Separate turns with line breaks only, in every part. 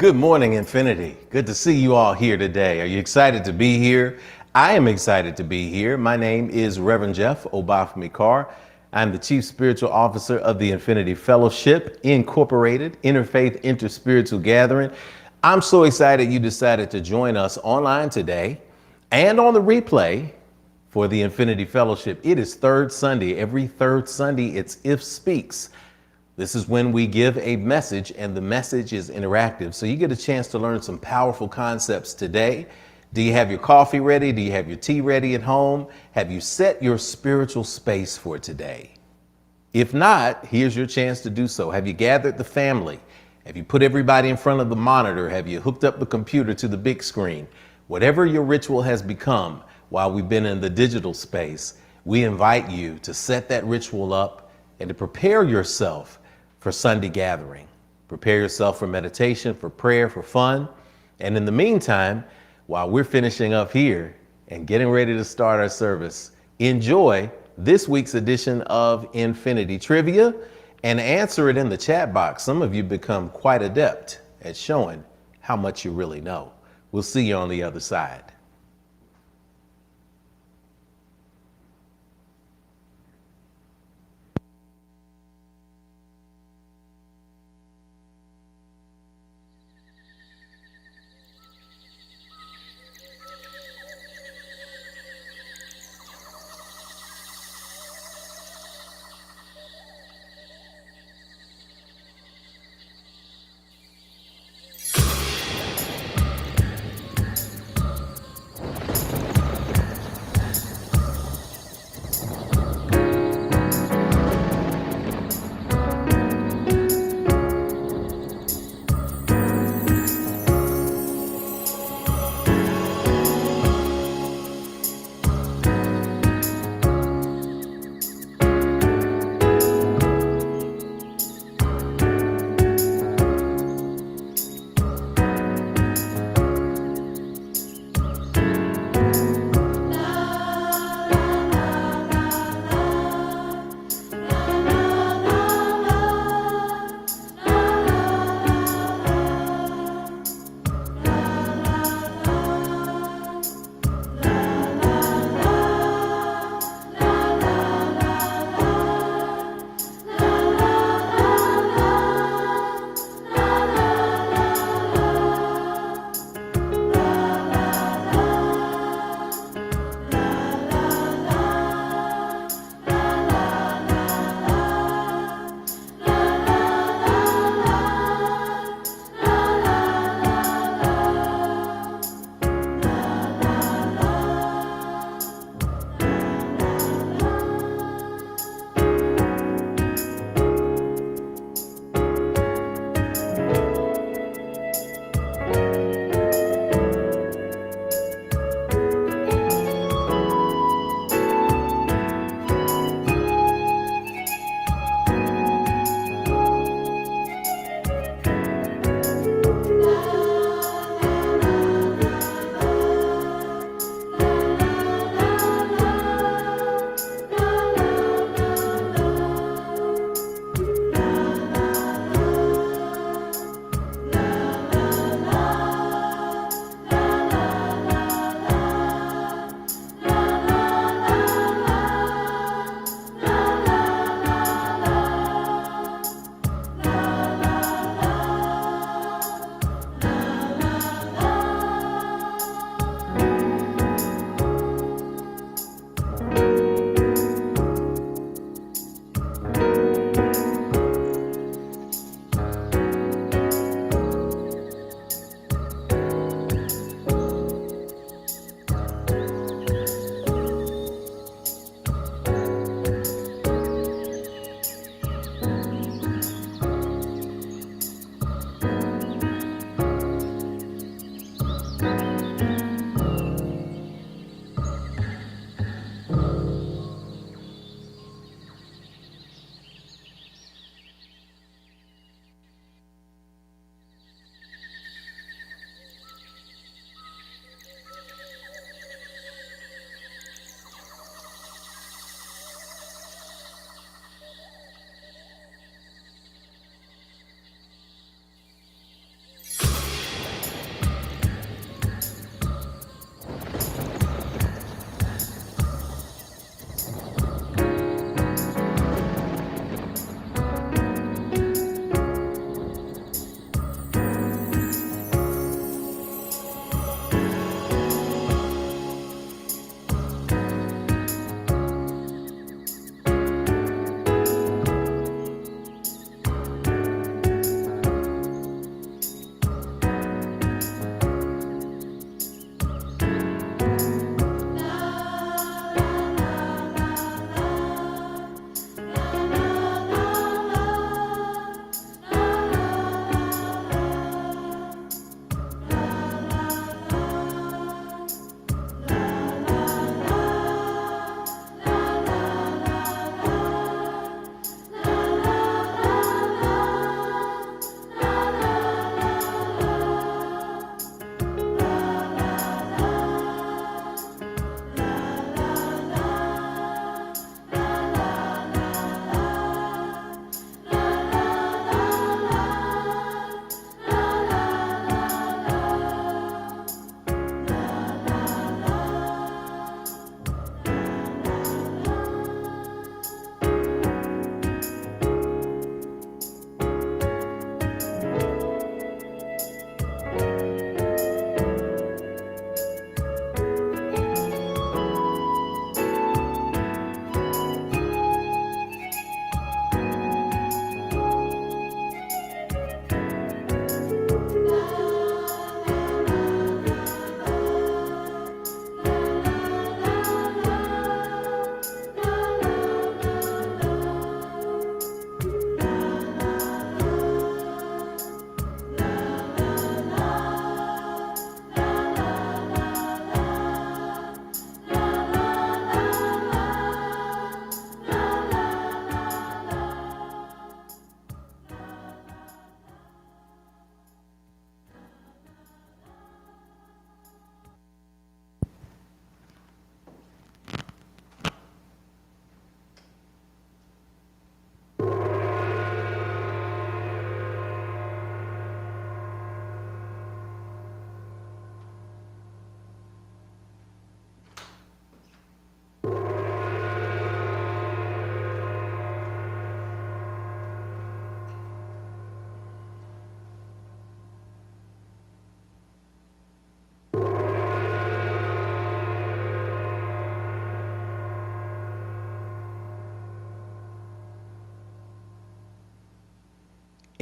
Good morning, Infinity. Good to see you all here today. Are you excited to be here? I am excited to be here. My name is Reverend Jeff Obafemi-Carr. I'm the Chief Spiritual Officer of the Infinity Fellowship, Incorporated, Interfaith Interspiritual Gathering. I'm so excited you decided to join us online today and on the replay for the Infinity Fellowship. It is third Sunday. Every third Sunday, it's If Speaks. This is when we give a message and the message is interactive. So you get a chance to learn some powerful concepts today. Do you have your coffee ready? Do you have your tea ready at home? Have you set your spiritual space for today? If not, here's your chance to do so. Have you gathered the family? Have you put everybody in front of the monitor? Have you hooked up the computer to the big screen? Whatever your ritual has become while we've been in the digital space, we invite you to set that ritual up and to prepare yourself for Sunday gathering. Prepare yourself for meditation, for prayer, for fun. And in the meantime, while we're finishing up here and getting ready to start our service, enjoy this week's edition of Infinity Trivia and answer it in the chat box. Some of you become quite adept at showing how much you really know. We'll see you on the other side.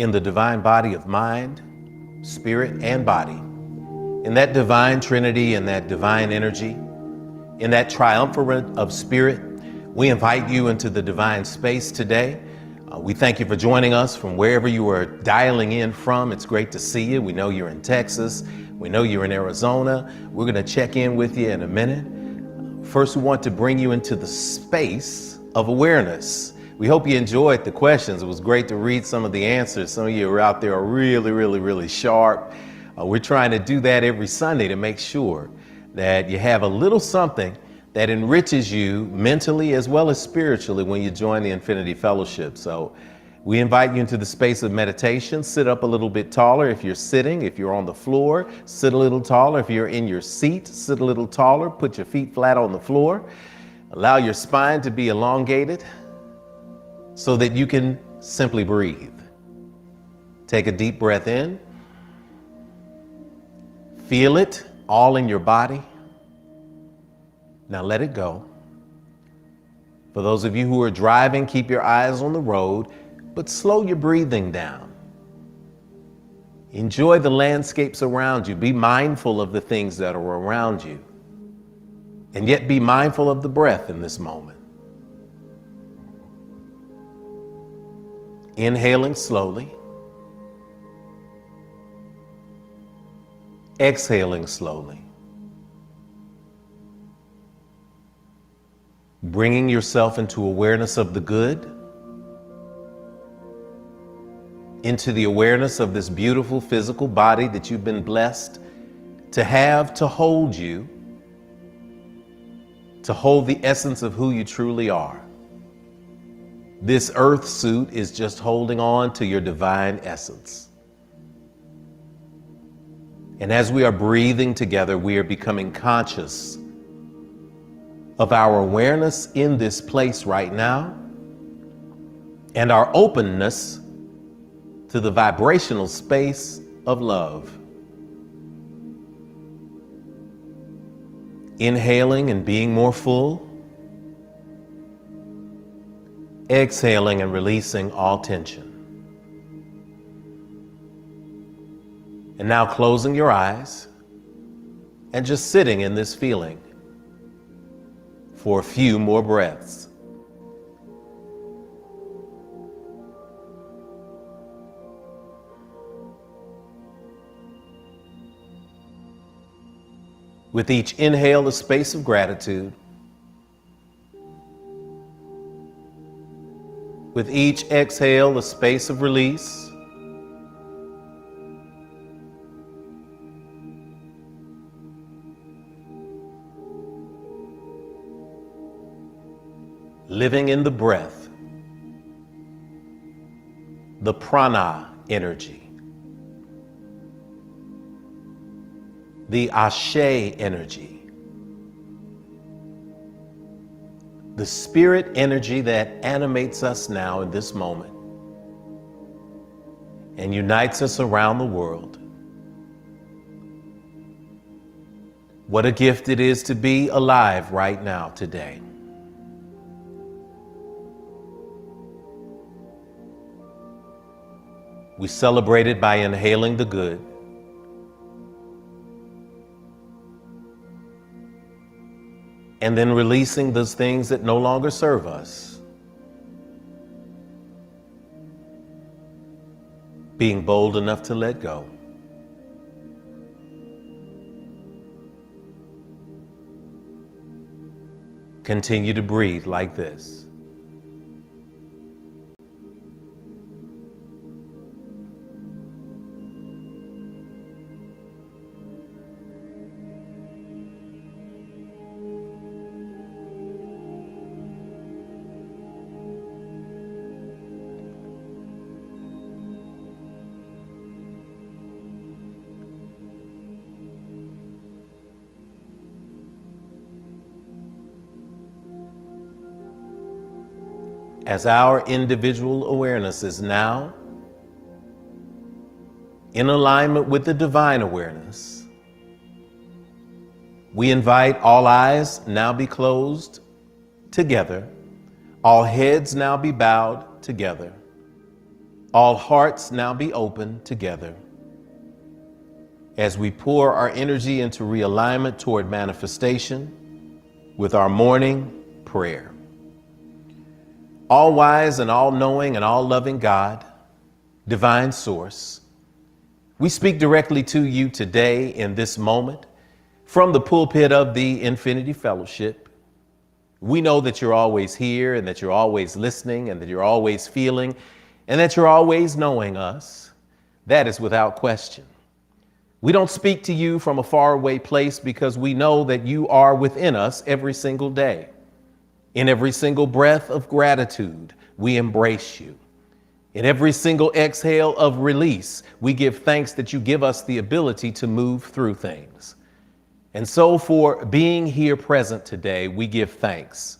in the divine body of mind, spirit, and body. In that divine trinity, in that divine energy, in that triumvirate of spirit, we invite you into the divine space today. We thank you for joining us from wherever you are dialing in from. It's great to see you. We know you're in Texas. We know you're in Arizona. We're going to check in with you in a minute. First, we want to bring you into the space of awareness. We hope you enjoyed the questions. It was great to read some of the answers. Some of you are out there are really sharp. We're trying to do that every Sunday to make sure that you have a little something that enriches you mentally as well as spiritually when you join the Infinity Fellowship. So we invite you into the space of meditation. Sit up a little bit taller if you're sitting. If you're on the floor, sit a little taller. If you're in your seat, sit a little taller. Put your feet flat on the floor. Allow your spine to be elongated so that you can simply breathe. Take a deep breath in. Feel it all in your body. Now let it go. For those of you who are driving, keep your eyes on the road, but slow your breathing down. Enjoy the landscapes around you. Be mindful of the things that are around you. And yet be mindful of the breath in this moment. Inhaling slowly. Exhaling slowly. Bringing yourself into awareness of the good, into the awareness of this beautiful physical body that you've been blessed to have to hold you, to hold the essence of who you truly are. This earth suit is just holding on to your divine essence. And as we are breathing together, we are becoming conscious of our awareness in this place right now and our openness to the vibrational space of love. Inhaling and being more full. Exhaling and releasing all tension. And now closing your eyes and just sitting in this feeling for a few more breaths. With each inhale, a space of gratitude. With each exhale, a space of release. Living in the breath, the prana energy, the ashe energy, the spirit energy that animates us now in this moment and unites us around the world. What a gift it is to be alive right now today. We celebrate it by inhaling the good. And then releasing those things that no longer serve us. Being bold enough to let go. Continue to breathe like this. As our individual awareness is now in alignment with the divine awareness, we invite all eyes now be closed together, all heads now be bowed together, All hearts now be open together as we pour our energy into realignment toward manifestation with our morning prayer. All wise and all knowing and all loving God, divine source, we speak directly to you today in this moment from the pulpit of the Infinity Fellowship. We know that you're always here and that you're always listening and that you're always feeling and that you're always knowing us. That is without question. We don't speak to you from a faraway place because we know that you are within us every single day. In every single breath of gratitude, we embrace you. In every single exhale of release, we give thanks that you give us the ability to move through things. And so for being here present today, we give thanks.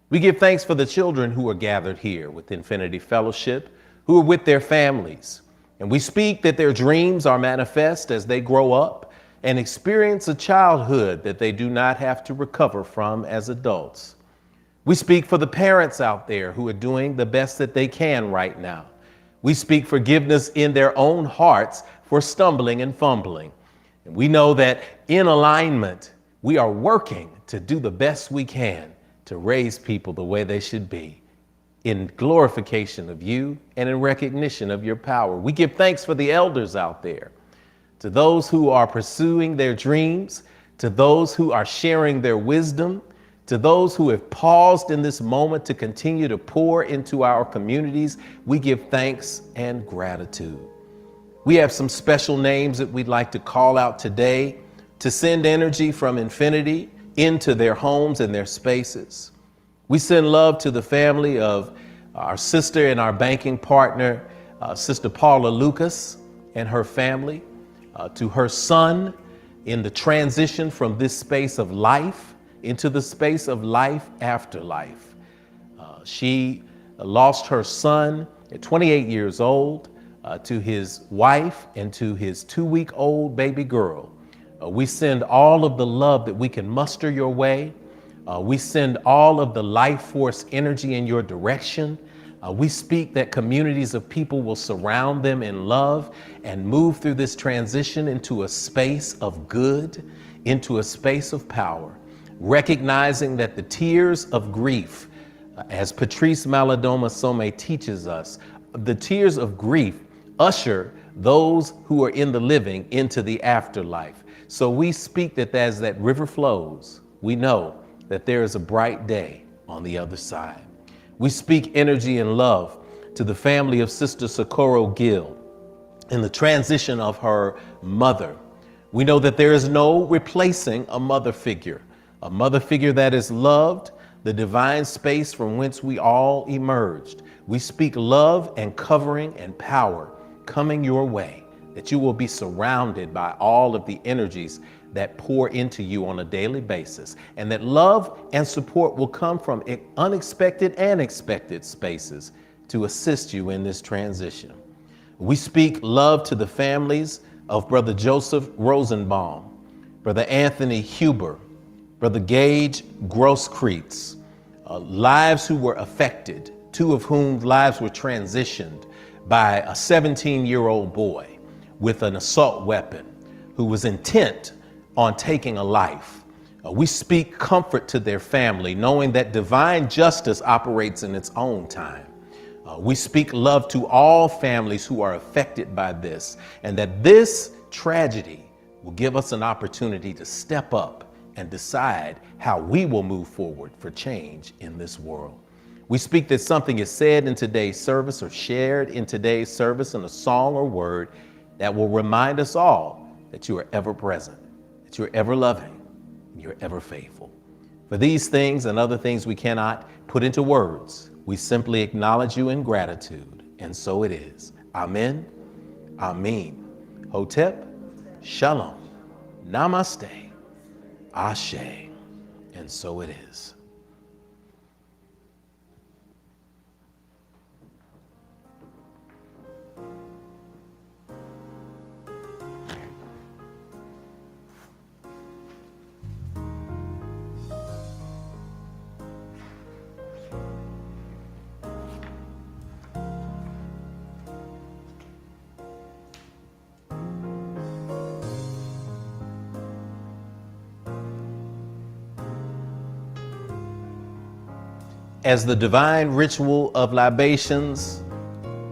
We give thanks for the children who are gathered here with Infinity Fellowship, who are with their families. And we speak that their dreams are manifest as they grow up and experience a childhood that they do not have to recover from as adults. We speak for the parents out there who are doing the best that they can right now. We speak forgiveness in their own hearts for stumbling and fumbling. And we know that in alignment, we are working to do the best we can to raise people the way they should be, in glorification of you and in recognition of your power. We give thanks for the elders out there, to those who are pursuing their dreams, to those who are sharing their wisdom, to those who have paused in this moment to continue to pour into our communities. We give thanks and gratitude. We have some special names that we'd like to call out today to send energy from infinity into their homes and their spaces. We send love to the family of our sister and our banking partner, Sister Paula Lucas and her family, to her son in the transition from this space of life into the space of life after life. She lost her son at 28 years old to his wife and to his 2-week-old baby girl. We send all of the love that we can muster your way. We send all of the life force energy in your direction. We speak that communities of people will surround them in love and move through this transition into a space of good, into a space of power, recognizing that the tears of grief, as Patrice Malidoma Some teaches us, the tears of grief usher those who are in the living into the afterlife. So we speak that as that river flows, we know that there is a bright day on the other side. We speak energy and love to the family of Sister Socorro Gill in the transition of her mother. We know that there is no replacing a mother figure that is loved, the divine space from whence we all emerged. We speak love and covering and power coming your way, that you will be surrounded by all of the energies that pour into you on a daily basis, and that love and support will come from unexpected and expected spaces to assist you in this transition. We speak love to the families of Brother Joseph Rosenbaum, Brother Anthony Huber, Brother Gage Grosskreutz, lives who were affected, 2 of whom lives were transitioned by a 17-year-old boy with an assault weapon who was intent on taking a life. We speak comfort to their family, knowing that divine justice operates in its own time. We speak love to all families who are affected by this, and that this tragedy will give us an opportunity to step up and decide how we will move forward for change in this world. We speak that something is said in today's service or shared in today's service in a song or word that will remind us all that you are ever present, that you're ever loving, and you're ever faithful. For these things and other things we cannot put into words, we simply acknowledge you in gratitude, and so it is. Amen, Amen, Hotep, Shalom, Namaste, Ashe, and so it is. as the divine ritual of libations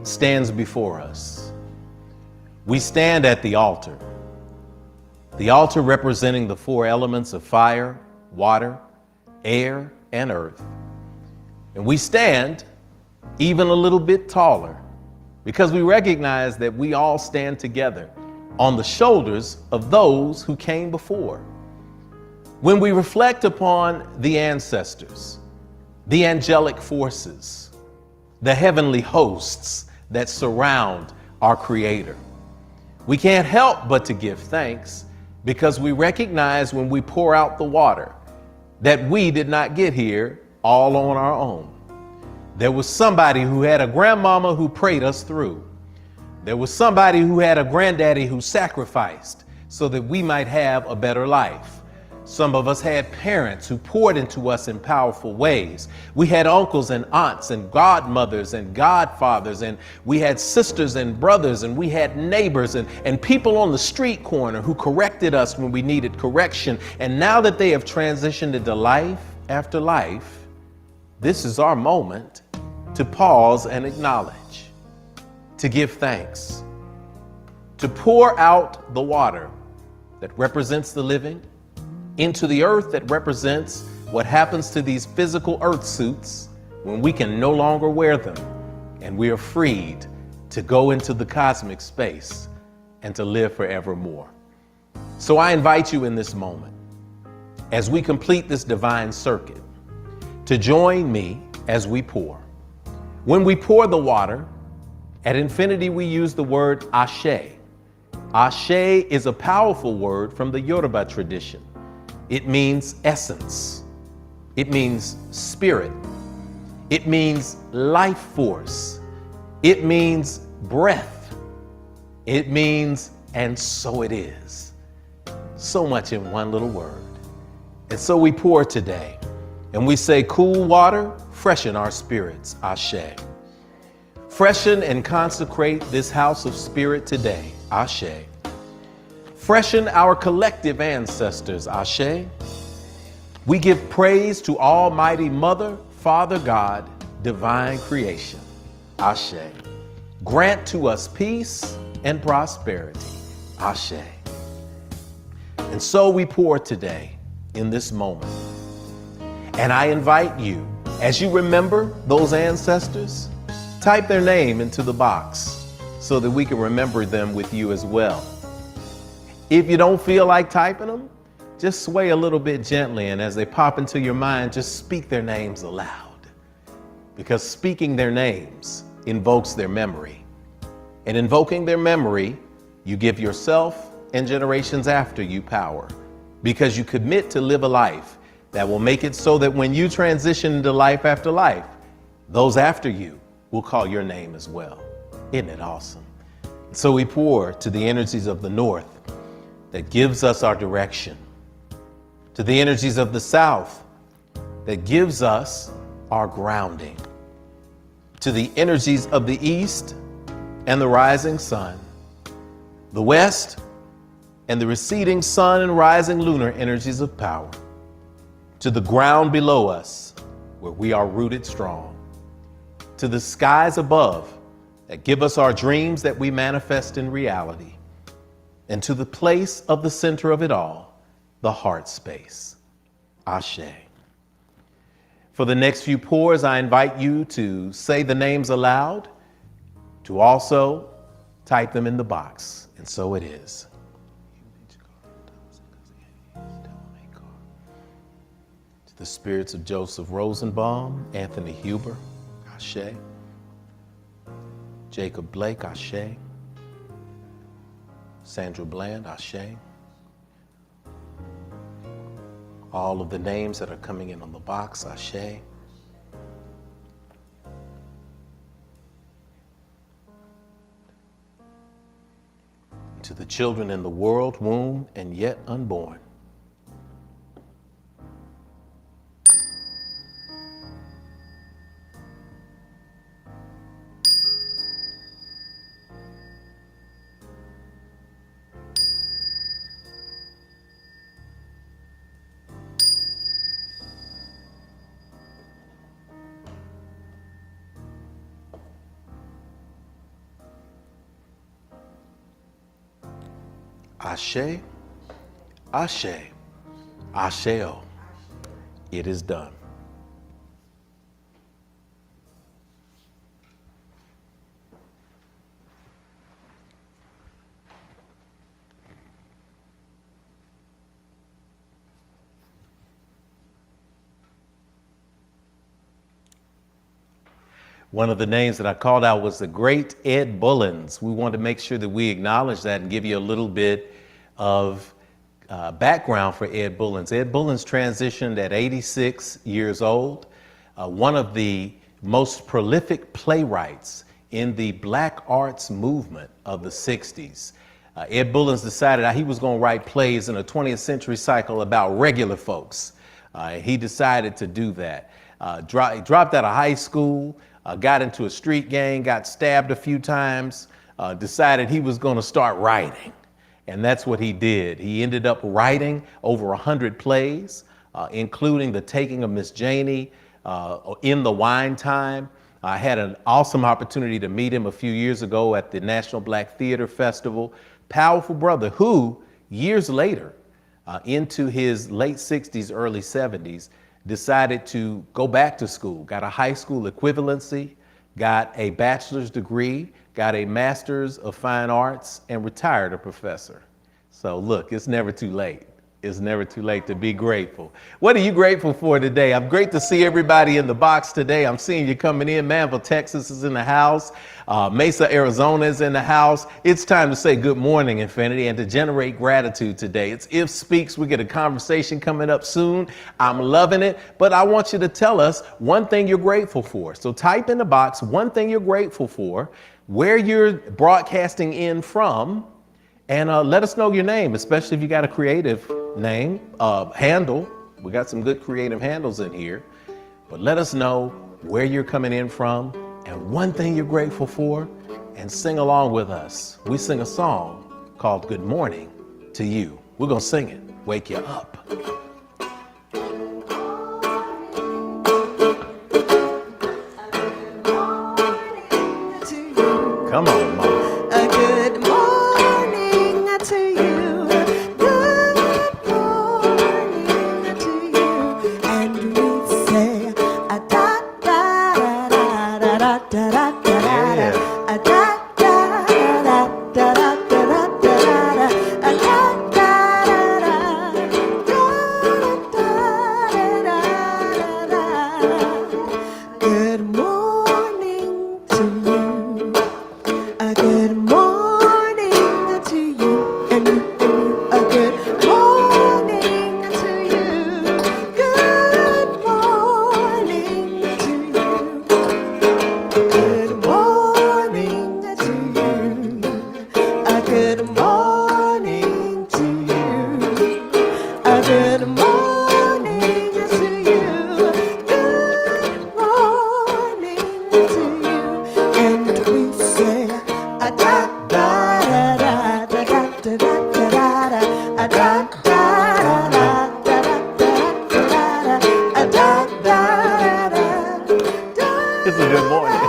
stands before us. We stand at the altar representing the four elements of fire, water, air, and earth. And we stand even a little bit taller because we recognize that we all stand together on the shoulders of those who came before. When we reflect upon the ancestors, the angelic forces, the heavenly hosts that surround our Creator, we can't help but to give thanks because we recognize when we pour out the water that we did not get here all on our own. There was somebody who had a grandmama who prayed us through. There was somebody who had a granddaddy who sacrificed so that we might have a better life. Some of us had parents who poured into us in powerful ways. We had uncles and aunts and godmothers and godfathers, and we had sisters and brothers, and we had neighbors and people on the street corner who corrected us when we needed correction. And now that they have transitioned into life after life, this is our moment to pause and acknowledge, to give thanks, to pour out the water that represents the living into the earth that represents what happens to these physical earth suits when we can no longer wear them and we are freed to go into the cosmic space and to live forevermore. So I invite you in this moment, as we complete this divine circuit, to join me as we pour. When we pour the water, at Infinity we use the word ashe. Ashe is a powerful word from the Yoruba tradition. It means essence. It means spirit. It means life force. It means breath. It means, and so it is. So much in one little word. And so we pour today and we say, cool water, freshen our spirits, ashe. Freshen and consecrate this house of spirit today, ashe. Freshen our collective ancestors, ashe. We give praise to Almighty Mother, Father God, divine creation, ashe. Grant to us peace and prosperity, ashe. And so we pour today in this moment. And I invite you, as you remember those ancestors, type their name into the box so that we can remember them with you as well. If you don't feel like typing them, just sway a little bit gently, and as they pop into your mind, just speak their names aloud. Because speaking their names invokes their memory. And invoking their memory, you give yourself and generations after you power. Because you commit to live a life that will make it so that when you transition into life after life, those after you will call your name as well. Isn't it awesome? So we pour to the energies of the north that gives us our direction, to the energies of the south that gives us our grounding, to the energies of the east and the rising sun, the west and the receding sun and rising lunar energies of power, to the ground below us where we are rooted strong, to the skies above that give us our dreams that we manifest in reality, and to the place of the center of it all, the heart space, ashe. For the next few pours, I invite you to say the names aloud, to also type them in the box, and so it is. To the spirits of Joseph Rosenbaum, Anthony Huber, ashe. Jacob Blake, ashe. Sandra Bland, ashe. All of the names that are coming in on the box, ashe. To the children in the world, womb, and yet unborn. Ashe, Ashe, Asheo. It is done. One of the names that I called out was the great Ed Bullins. We wanted to make sure that we acknowledge that and give you a little bit of background for Ed Bullins. Ed Bullins transitioned at 86 years old, one of the most prolific playwrights in the Black arts movement of the 60s. Ed Bullins decided he was going to write plays in a 20th century cycle about regular folks. He decided to do that. Dropped out of high school, got into a street gang, got stabbed a few times, decided he was going to start writing. And that's what he did. He ended up writing over 100 plays, including The Taking of Miss Janie, In the Wine Time. I had an awesome opportunity to meet him a few years ago at the National Black Theater Festival. Powerful brother who, years later, into his late 60s, early 70s, decided to go back to school, got a high school equivalency, got a bachelor's degree, got a master's of fine arts, and retired a professor. So look, it's never too late. It's never too late to be grateful. What are you grateful for today? I'm great to see everybody in the box today. I'm seeing you coming in. Manville, Texas is in the house. Mesa, Arizona is in the house. It's time to say good morning, Infinity, and to generate gratitude today. It's If Speaks. We get a conversation coming up soon. I'm loving it, but I want you to tell us one thing you're grateful for. So type in the box one thing you're grateful for, where you're broadcasting in from, and let us know your name, especially if you got a creative name, handle. We got some good creative handles in here, but let us know where you're coming in from and one thing you're grateful for, and sing along with us. We sing a song called Good Morning to You. We're gonna sing it, wake you up. Come on, Mom.
A good morning to you. Good morning to you. And we say a da da da da da da da da da. A da da da da da da da da da. A da da da da da da da. Good morning to you. A good morning to you, and a good morning to you. Good morning to you. Good morning to you. A good morning to you. A good morning to you. Good morning to you. And we say a da da da da da da da da da, a da da da da da da da, a da da da.
It's a good morning.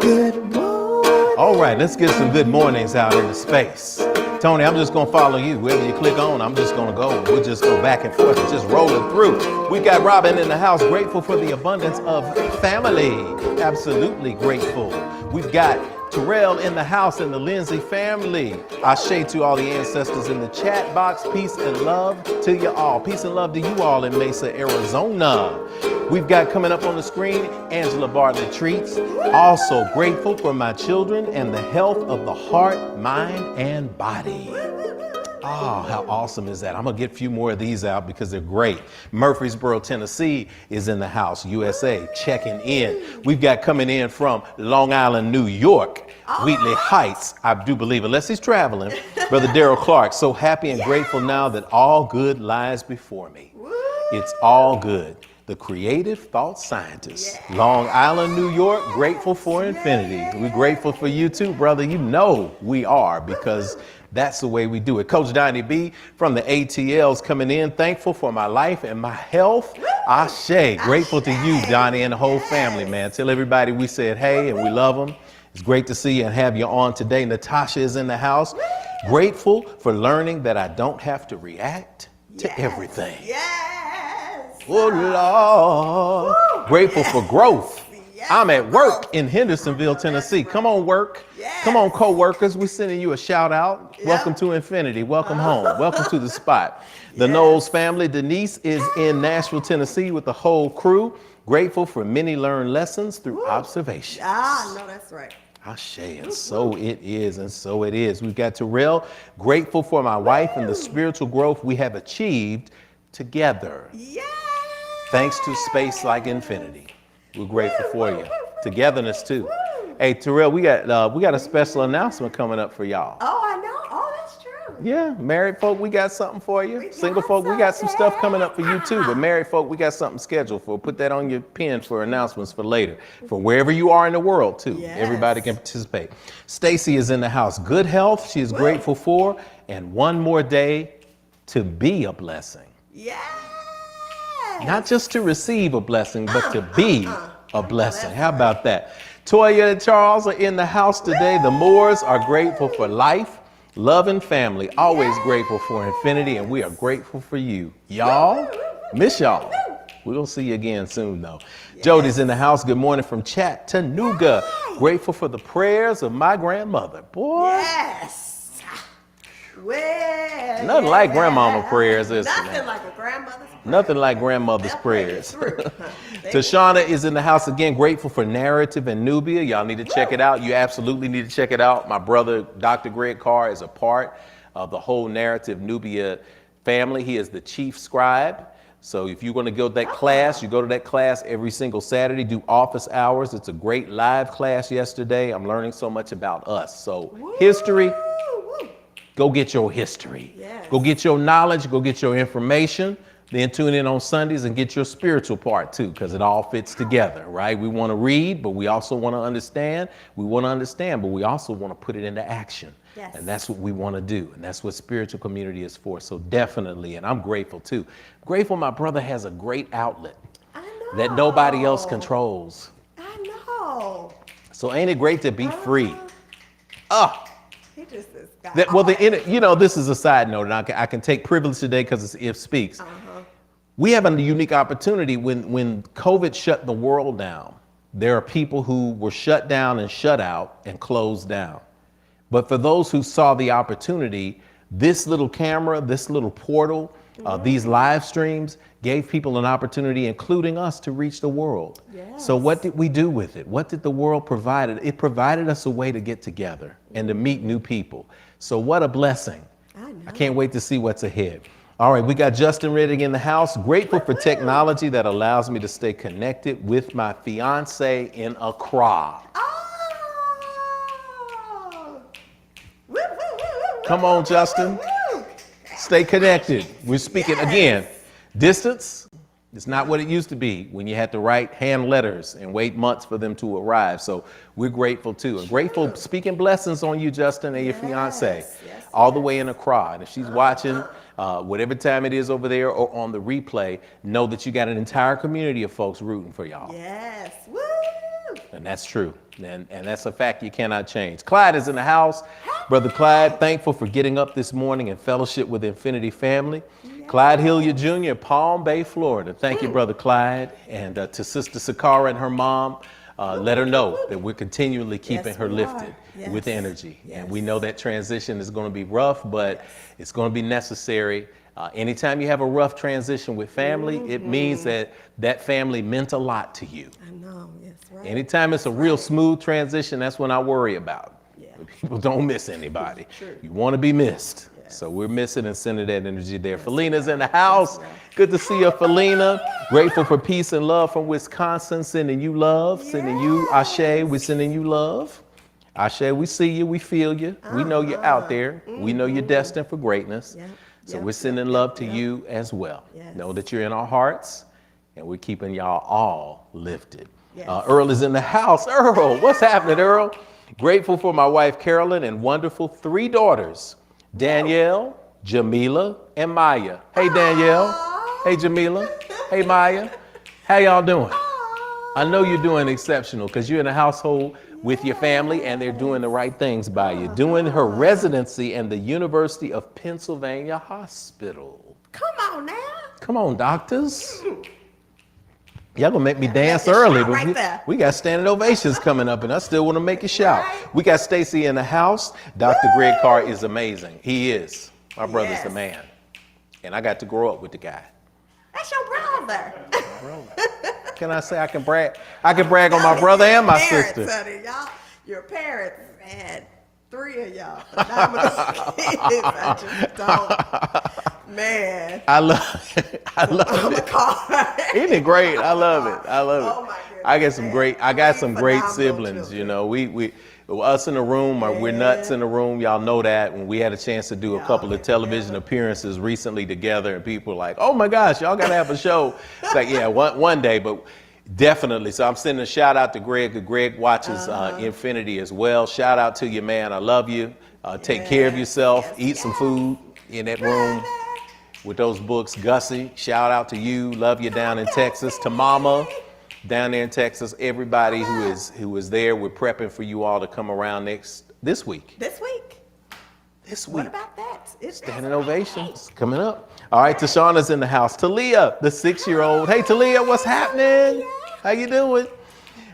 Good morning.
All right, let's get some good mornings out into space. Tony, I'm just gonna follow you. Wherever you click on, I'm just gonna go. We'll just go back and forth and just roll it through. We got Robin in the house, grateful for the abundance of family. Absolutely grateful. We've got Terrell in the house and the Lindsay family. Ashe to all the ancestors in the chat box. Peace and love to you all. Peace and love to you all in Mesa, Arizona. We've got coming up on the screen, Angela Bartlett Treats. Also grateful for my children and the health of the heart, mind, and body. Oh, how awesome is that? I'm gonna get a few more of these out because they're great. Murfreesboro, Tennessee is in the house, USA, checking in. We've got coming in from Long Island, New York, Wheatley Heights, I do believe, unless he's traveling, Brother Daryl Clark. So happy and grateful now that all good lies before me. It's all good. The creative thought scientist, Long Island, New York, grateful for infinity. We're grateful for you too, brother. You know we are, because that's the way we do it. Coach Donnie B from the ATLs coming in, thankful for my life and my health. Ashe, grateful to you, Donnie, and the whole family, man. Tell everybody we said hey and we love them. It's great to see you and have you on today. Natasha is in the house. Grateful for learning that I don't have to react to everything.
Yes.
Oh, Lord.
Woo.
Grateful for growth.
Yes.
I'm at work in Hendersonville, Tennessee. Come on, work.
Yes.
Come on, co-workers. We're sending you a shout out.
Yep.
Welcome to Infinity. Welcome home. Welcome to the spot. The
Yes.
Knowles family. Denise is in Nashville, Tennessee with the whole crew. Grateful for many learned lessons through observation.
No, that's right.
Ashe, and so it is, and so it is. We've got Terrell, grateful for my wife and the spiritual growth we have achieved together.
Yes.
Thanks to space like infinity. We're grateful for you. Togetherness too. Hey, Terrell, we got a special announcement coming up for y'all.
Oh, I know. Oh, that's true.
Yeah, married folk, we got something for you.
We
Single
got
folk, we got some stuff
something.
coming up for you too. But married folk, we got something scheduled for. Put that on your pen for announcements for later. For wherever you are in the world too.
Yes.
Everybody can participate. Stacy is in the house. Good health, she is grateful for. And one more day to be a blessing.
Yes.
Not just to receive a blessing, but to be a blessing. How about that? Toya and Charles are in the house today. The Moores are grateful for life, love, and family. Always grateful for infinity, and we are grateful for you. Y'all, miss y'all. We'll see you again soon, though. Yes. Jody's in the house. Good morning from Chattanooga. Yes. Grateful for the prayers of my grandmother. Boy.
Yes. Well,
nothing like grandmama prayers, is
Nothing like a grandmother's prayer.
Nothing like grandmother's prayers. Tashana is in the house again, grateful for Narrative and Nubia. Y'all need to check it out. You absolutely need to check it out. My brother, Dr. Greg Carr, is a part of the whole Narrative Nubia family. He is the chief scribe. So if you're going to go to that class, you go to that class every single Saturday, do office hours. It's a great live class yesterday. I'm learning so much about us. So history. Go get your history. Yes. Go get your knowledge. Go get your information. Then tune in on Sundays and get your spiritual part too, because it all fits together, right? We want to read, but we also want to understand. We want to understand, but we also want to put it into action. Yes. And that's what we want to do. And that's what spiritual community is for. So definitely, and I'm grateful too. Grateful my brother has a great outlet that nobody else controls.
I know.
So ain't it great to be free?
He just is
this is a side note, and I can take privilege today because it's If Speaks. We have a unique opportunity when COVID shut the world down. There are people who were shut down and shut out and closed down. But for those who saw the opportunity, this little camera, this little portal, these live streams gave people an opportunity, including us, to reach the world. Yes. So what did we do with it? What did the world provide? It provided us a way to get together and to meet new people. So what a blessing. I can't wait to see what's ahead. All right, we got Justin Redding in the house. Grateful for technology that allows me to stay connected with my fiance in Accra. Come on, Justin. Stay connected. We're speaking again. Distance is not what it used to be when you had to write hand letters and wait months for them to arrive. So we're grateful too. And grateful, speaking blessings on you, Justin, and your fiance, all the way in Accra. And if she's watching, whatever time it is over there or on the replay, know that you got an entire community of folks rooting for y'all.
Yes. Woo!
And that's true. And that's a fact you cannot change. Clyde is in the house. Brother Clyde, thankful for getting up this morning in fellowship with Infinity Family. Yes. Clyde Hilliard Jr., Palm Bay, Florida. Thank you, Brother Clyde. And to Sister Sakara and her mom, let her know that we're continually keeping her lifted with energy. Yes. And we know that transition is going to be rough, but it's going to be necessary. Anytime you have a rough transition with family, it means that family meant a lot to you.
I know, yes, right.
Anytime it's a real smooth transition, that's when I worry about. People don't miss anybody. You want to be missed. Yes. So we're missing and sending that energy there. Yes. Felina's in the house. Yes. Good to see you, Felina. Grateful for peace and love from Wisconsin. Sending you love. Yes. Sending you Ashe. We're sending you love. Ashe, we see you. We feel you. We know you're out there. We know you're destined for greatness. So we're sending love to you as well. Yes. Know that you're in our hearts, and we're keeping y'all all lifted. Yes. Earl is in the house. Earl, what's happening, Earl? Grateful for my wife, Carolyn, and wonderful 3 daughters, Danielle, Jamila, and Maya. Hey, Danielle. Hey, Jamila. Hey, Maya. How y'all doing? I know you're doing exceptional because you're in a household with your family, and they're doing the right things by you. Doing her residency in the University of Pennsylvania Hospital.
Come on now.
Come on, doctors. Y'all gonna make me dance early, but we got standing ovations coming up, and I still want to make you shout. We got Stacy in the house. Dr. Greg Carr is amazing. He is. My brother's the man. And I got to grow up with the guy.
That's your brother.
Can I say I can brag? I can brag on my brother and my sister.
Honey, y'all, your parents had 3 of y'all phenomenal kids. I just don't. Man.
I love it. Isn't it great? I love it.
Oh my goodness.
I got some great siblings,
children.
you know. We us in the room, we're nuts in the room. Y'all know that. When we had a chance to do a couple of television appearances recently together, and people were like, oh my gosh, y'all got to have a show. It's like, yeah, one day, but definitely. So I'm sending a shout out to Greg. Greg watches Infinity as well. Shout out to you, man. I love you. Take care of yourself. Eat some food in that room with those books. Gussie, shout out to you. Love you down in Texas. To Mama down there in Texas. Everybody who is there. We're prepping for you all to come around this week.
This week. What about that? It's
Standing Ovations coming up. All right, Tashana's in the house. Talia, the 6-year-old. Hey, Talia, what's happening? How you doing?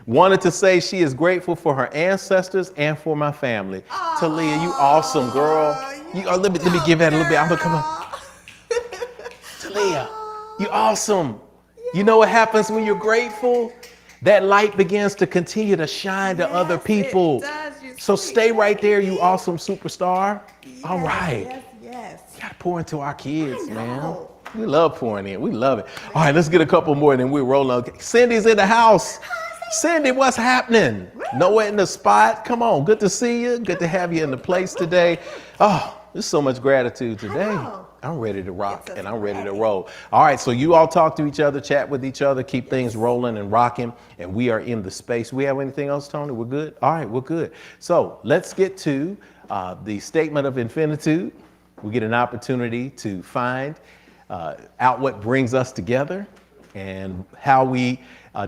Wanted to say she is grateful for her ancestors and for my family. Talia, you awesome, girl. Let me give that a little bit. I'm gonna come on. Talia, you awesome. You know what happens when you're grateful? That light begins to continue to shine to other people.
It does,
so stay right there, you awesome superstar.
Yes,
all right.
Yes.
You gotta pour into our kids, man. We love pouring in. We love it. All right, let's get a couple more and then we're rolling. Cindy's in the house. Cindy, what's happening? Nowhere in the spot. Come on. Good to see you. Good to have you in the place today. Oh, there's so much gratitude today. I'm ready to rock and I'm ready to roll. All right, so you all talk to each other, chat with each other, keep things rolling and rocking, and we are in the space. We have anything else, Tony? We're good? All right, we're good. So let's get to the statement of infinitude. We get an opportunity to find out what brings us together and how we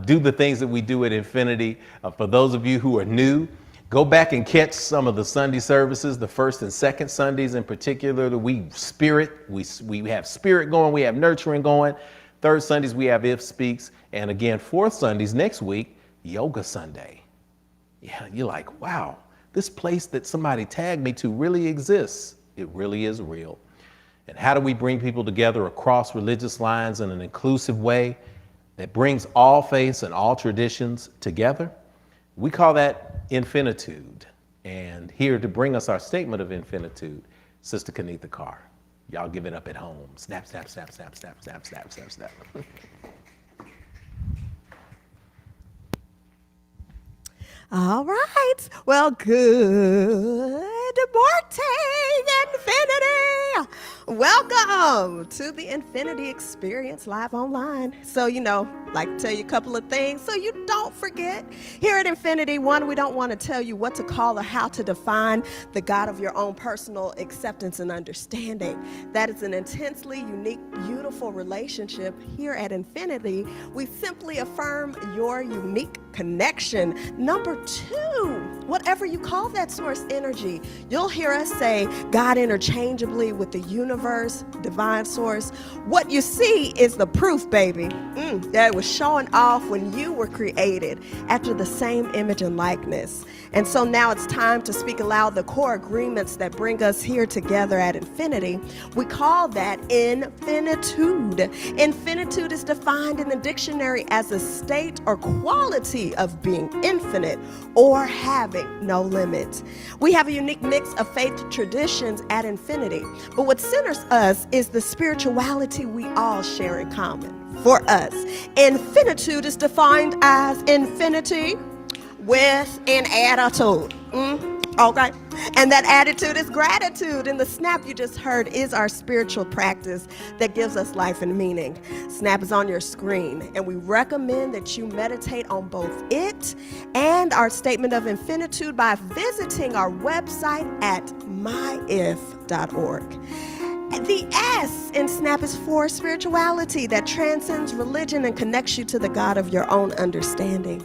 do the things that we do at Infinity. For those of you who are new, go back and catch some of the Sunday services, the first and second Sundays in particular. We have spirit going, we have nurturing going. Third Sundays, we have If Speaks. And again, fourth Sundays next week, Yoga Sunday. Yeah, you're like, wow, this place that somebody tagged me to really exists. It really is real. And how do we bring people together across religious lines in an inclusive way that brings all faiths and all traditions together? We call that infinitude. And here to bring us our statement of infinitude, Sister Kenitha Carr. Y'all give it up at home. Snap, snap, snap, snap, snap, snap, snap, snap, snap.
All right. Well, good morning, Infinity. Welcome to the Infinity Experience live online. So, like to tell you a couple of things so you don't forget. Here at Infinity, one, we don't want to tell you what to call or how to define the God of your own personal acceptance and understanding. That is an intensely unique, beautiful relationship. Here at Infinity, we simply affirm your unique connection. Number 2, whatever you call that source energy, you'll hear us say God interchangeably with the universe, divine source. What you see is the proof, baby, that it was showing off when you were created after the same image and likeness. And so now it's time to speak aloud the core agreements that bring us here together at Infinity. We call that infinitude. Infinitude is defined in the dictionary as a state or quality of being infinite or having no limit. We have a unique mix of faith traditions at Infinity, but what centers us is the spirituality we all share in common. For us, infinitude is defined as infinity with an attitude. Okay. And that attitude is gratitude. And the snap you just heard is our spiritual practice that gives us life and meaning. Snap is on your screen, and we recommend that you meditate on both it and our statement of infinitude by visiting our website at myif.org. The S in SNAP is for spirituality that transcends religion and connects you to the God of your own understanding.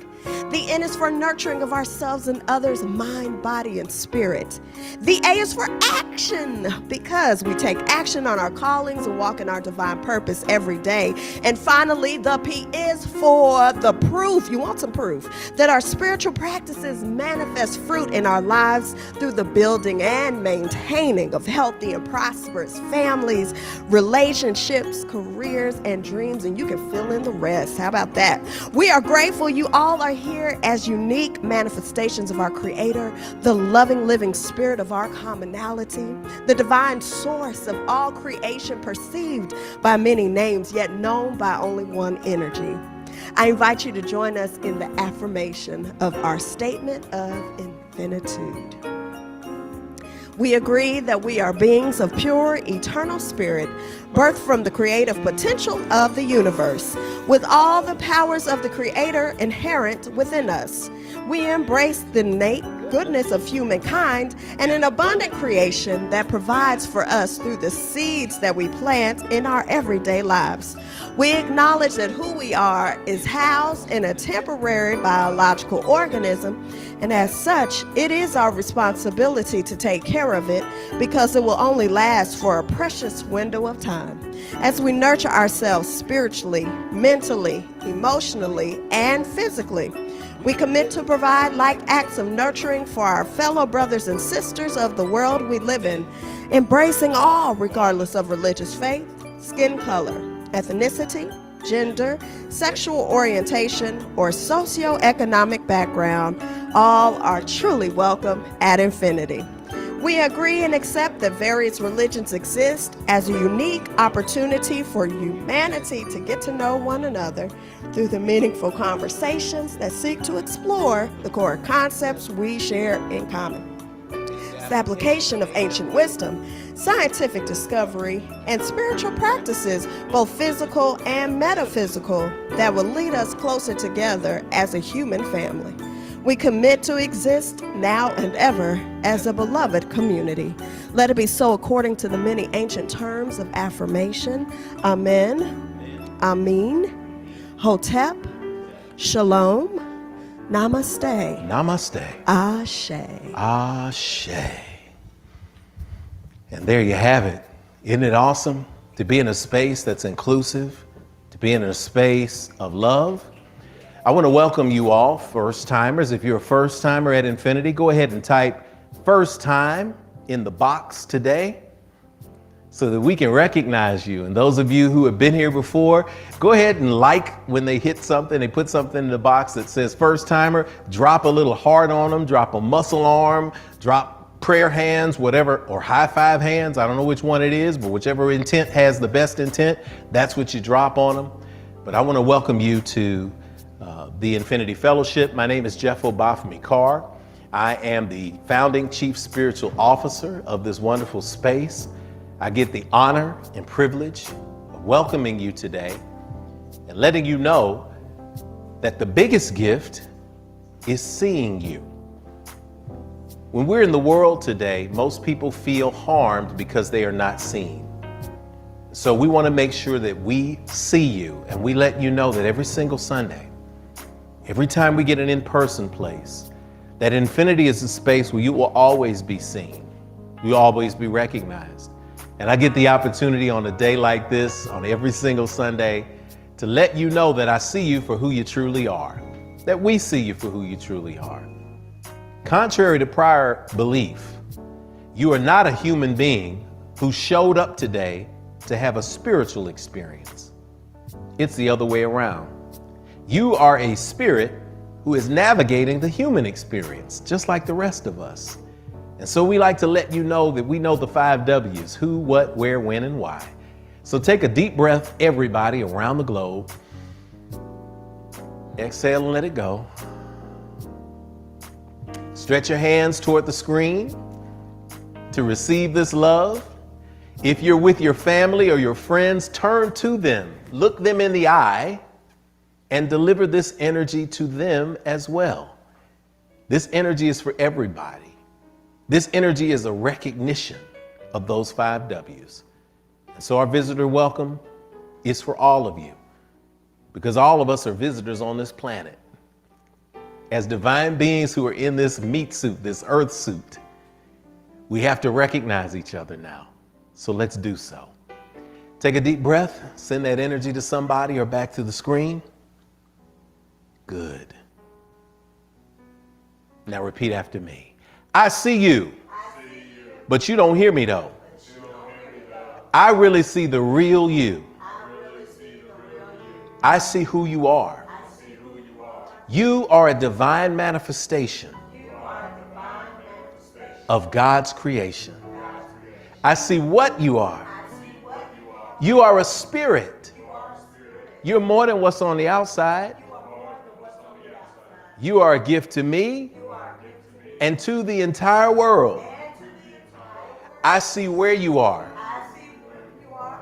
The N is for nurturing of ourselves and others, mind, body, and spirit. The A is for action, because we take action on our callings and walk in our divine purpose every day. And finally, the P is for the proof. You want some proof that our spiritual practices manifest fruit in our lives through the building and maintaining of healthy and prosperous families, relationships, careers, and dreams. And you can fill in the rest. How about that? We are grateful you all are here as unique manifestations of our Creator, the loving, living spirit of our commonality, the divine source of all creation, perceived by many names, yet known by only one energy. I invite you to join us in the affirmation of our statement of infinitude. We agree that we are beings of pure, eternal spirit, birthed from the creative potential of the universe, with all the powers of the Creator inherent within us. We embrace the innate goodness of humankind and an abundant creation that provides for us through the seeds that we plant in our everyday lives. We acknowledge that who we are is housed in a temporary biological organism, and as such, it is our responsibility to take care of it, because it will only last for a precious window of time. As we nurture ourselves spiritually, mentally, emotionally, and physically, we commit to provide like acts of nurturing for our fellow brothers and sisters of the world we live in, embracing all regardless of religious faith, skin color, ethnicity, gender, sexual orientation, or socioeconomic background. All are truly welcome at Infinity. We agree and accept that various religions exist as a unique opportunity for humanity to get to know one another through the meaningful conversations that seek to explore the core concepts we share in common. It's the application of ancient wisdom, scientific discovery, and spiritual practices, both physical and metaphysical, that will lead us closer together as a human family. We commit to exist now and ever as a beloved community. Let it be so according to the many ancient terms of affirmation. Amen. Amen. Hotep. Shalom. Namaste.
Namaste.
Ashe.
Ashe. And there you have it. Isn't it awesome to be in a space that's inclusive, to be in a space of love? I want to welcome you all, first timers. If you're a first timer at Infinity, go ahead and type first time in the box today so that we can recognize you. And those of you who have been here before, go ahead and like when they hit something, they put something in the box that says first timer, drop a little heart on them, drop a muscle arm, drop prayer hands, whatever, or high five hands. I don't know which one it is, but whichever intent has the best intent, that's what you drop on them. But I want to welcome you to the Infinity Fellowship. My name is Jeff Obafemi Carr. I am the founding chief spiritual officer of this wonderful space. I get the honor and privilege of welcoming you today and letting you know that the biggest gift is seeing you. When we're in the world today, most people feel harmed because they are not seen. So we want to make sure that we see you, and we let you know that every single Sunday, every time we get an in-person place, that Infinity is a space where you will always be seen. You'll always be recognized. And I get the opportunity on a day like this, on every single Sunday, to let you know that I see you for who you truly are, that we see you for who you truly are. Contrary to prior belief, you are not a human being who showed up today to have a spiritual experience. It's the other way around. You are a spirit who is navigating the human experience, just like the rest of us. And so we like to let you know that we know the 5 W's: who, what, where, when, and why. So take a deep breath, everybody around the globe. Exhale and let it go. Stretch your hands toward the screen to receive this love. If you're with your family or your friends, turn to them, look them in the eye, and deliver this energy to them as well. This energy is for everybody. This energy is a recognition of those 5 W's. And so our visitor welcome is for all of you, because all of us are visitors on this planet. As divine beings who are in this meat suit, this earth suit, we have to recognize each other now. So let's do so. Take a deep breath, send that energy to somebody or back to the screen. Good. Now repeat after me. I see you, but you don't hear me though. I really see the real you. I see who you are. You are a divine manifestation of God's creation. I see what you are. You are a spirit. You're more than what's on the outside. You are a gift to me and to the entire world. I see where you are.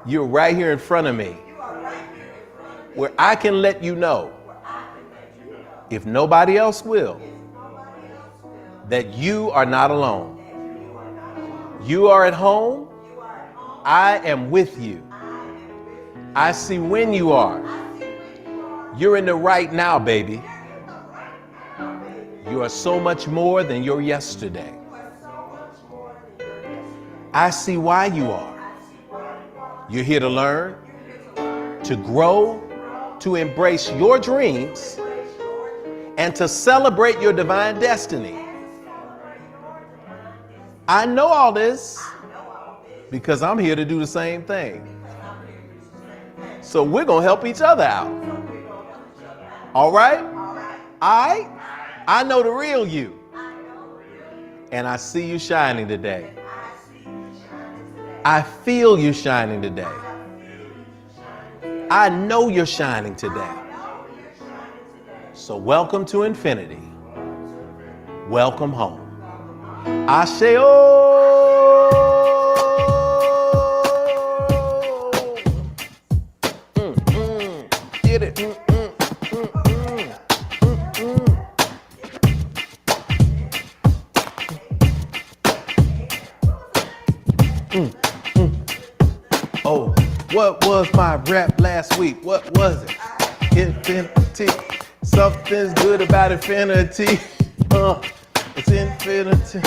You're right here in front of me, where I can let you know, if nobody else will, that you are not alone. You are at home. I am with you. I see when you are. You're in the right now, baby. You are so much more than your yesterday. I see why you are. You're here to learn, to grow, to embrace your dreams, and to celebrate your divine destiny. I know all this because I'm here to do the same thing. So we're going to help each other out. All right? I know the real you. And I see you shining today. I feel you shining today. I know you're shining today. So welcome to infinity. Welcome home. Asheo. Get it. Oh, what was my rap last week? What was it? Infinity. Something's good about infinity. It's infinity.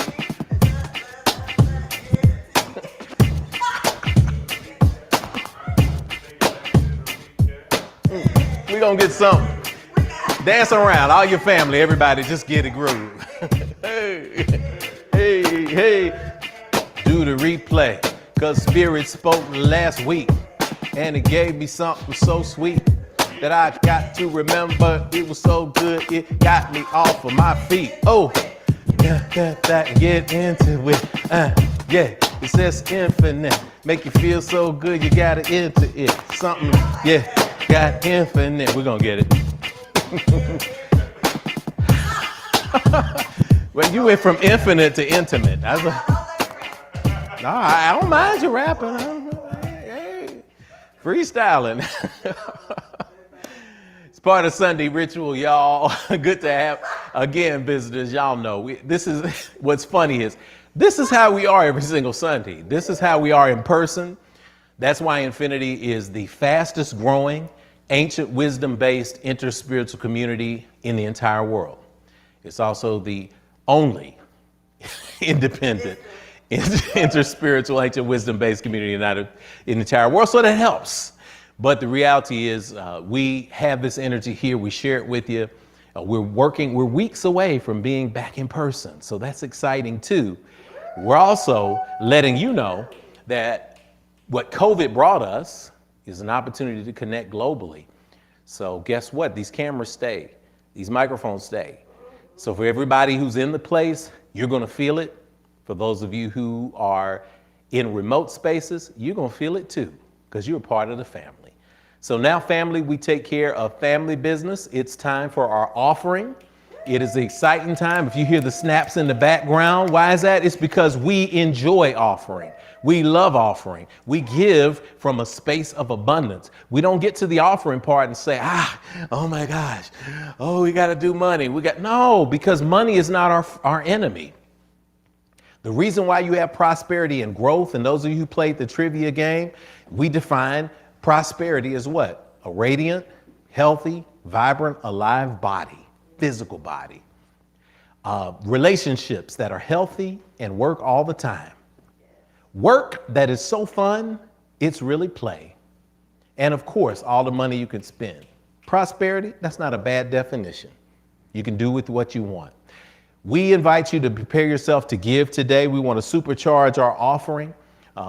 We're gonna get something. Dance around, all your family, everybody, just get a groove. Hey, hey, hey. Do the replay, cause Spirit spoke last week, and it gave me something so sweet that I got to remember. It was so good, it got me off of my feet. Oh, get into it. Yeah, it says infinite. Make you feel so good, you gotta into it. Something, yeah, got infinite. We're gonna get it. Well, you went from infinite to intimate. No, I don't mind you rapping. Hey, freestyling. It's part of Sunday ritual, y'all. Good to have, again, visitors. Y'all know, this is, what's funny is, this is how we are every single Sunday. This is how we are in person. That's why Infinity is the fastest growing, ancient wisdom-based interspiritual community in the entire world. It's also the only independent interspiritual, ancient wisdom-based community in the entire world. So that helps. But the reality is we have this energy here. We share it with you. We're weeks away from being back in person. So that's exciting too. We're also letting you know that what COVID brought us is an opportunity to connect globally. So guess what? These cameras stay. These microphones stay. So for everybody who's in the place, you're going to feel it. For those of you who are in remote spaces, you're going to feel it too, because you're a part of the family. So now, family, we take care of family business. It's time for our offering. It is an exciting time. If you hear the snaps in the background, why is that? It's because we enjoy offering. We love offering. We give from a space of abundance. We don't get to the offering part and say, oh my gosh, oh, we got to do money. No, because money is not our enemy. The reason why you have prosperity and growth, and those of you who played the trivia game, we define prosperity as what? A radiant, healthy, vibrant, alive body, physical body. relationships that are healthy and work all the time. Work that is so fun, it's really play. And of course, all the money you can spend. Prosperity, that's not a bad definition. You can do with what you want. We invite you to prepare yourself to give today. We want to supercharge our offering.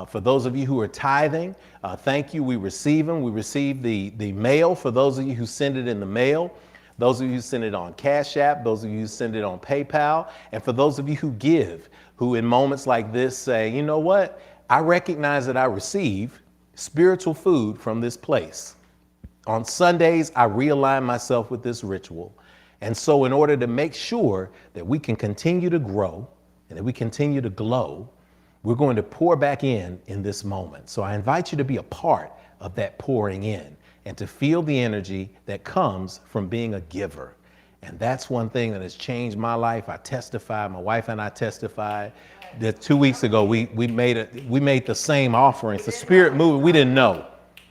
For those of you who are tithing, thank you. We receive them. We receive the mail for those of you who send it in the mail. Those of you who send it on Cash App, those of you who send it on PayPal, and for those of you who give, who in moments like this say, you know what? I recognize that I receive spiritual food from this place. On Sundays, I realign myself with this ritual. And so in order to make sure that we can continue to grow and that we continue to glow, we're going to pour back in this moment. So I invite you to be a part of that pouring in and to feel the energy that comes from being a giver. And that's one thing that has changed my life. I testify, my wife and I testified that 2 weeks ago, we made the same offerings. The Spirit moved. We didn't know.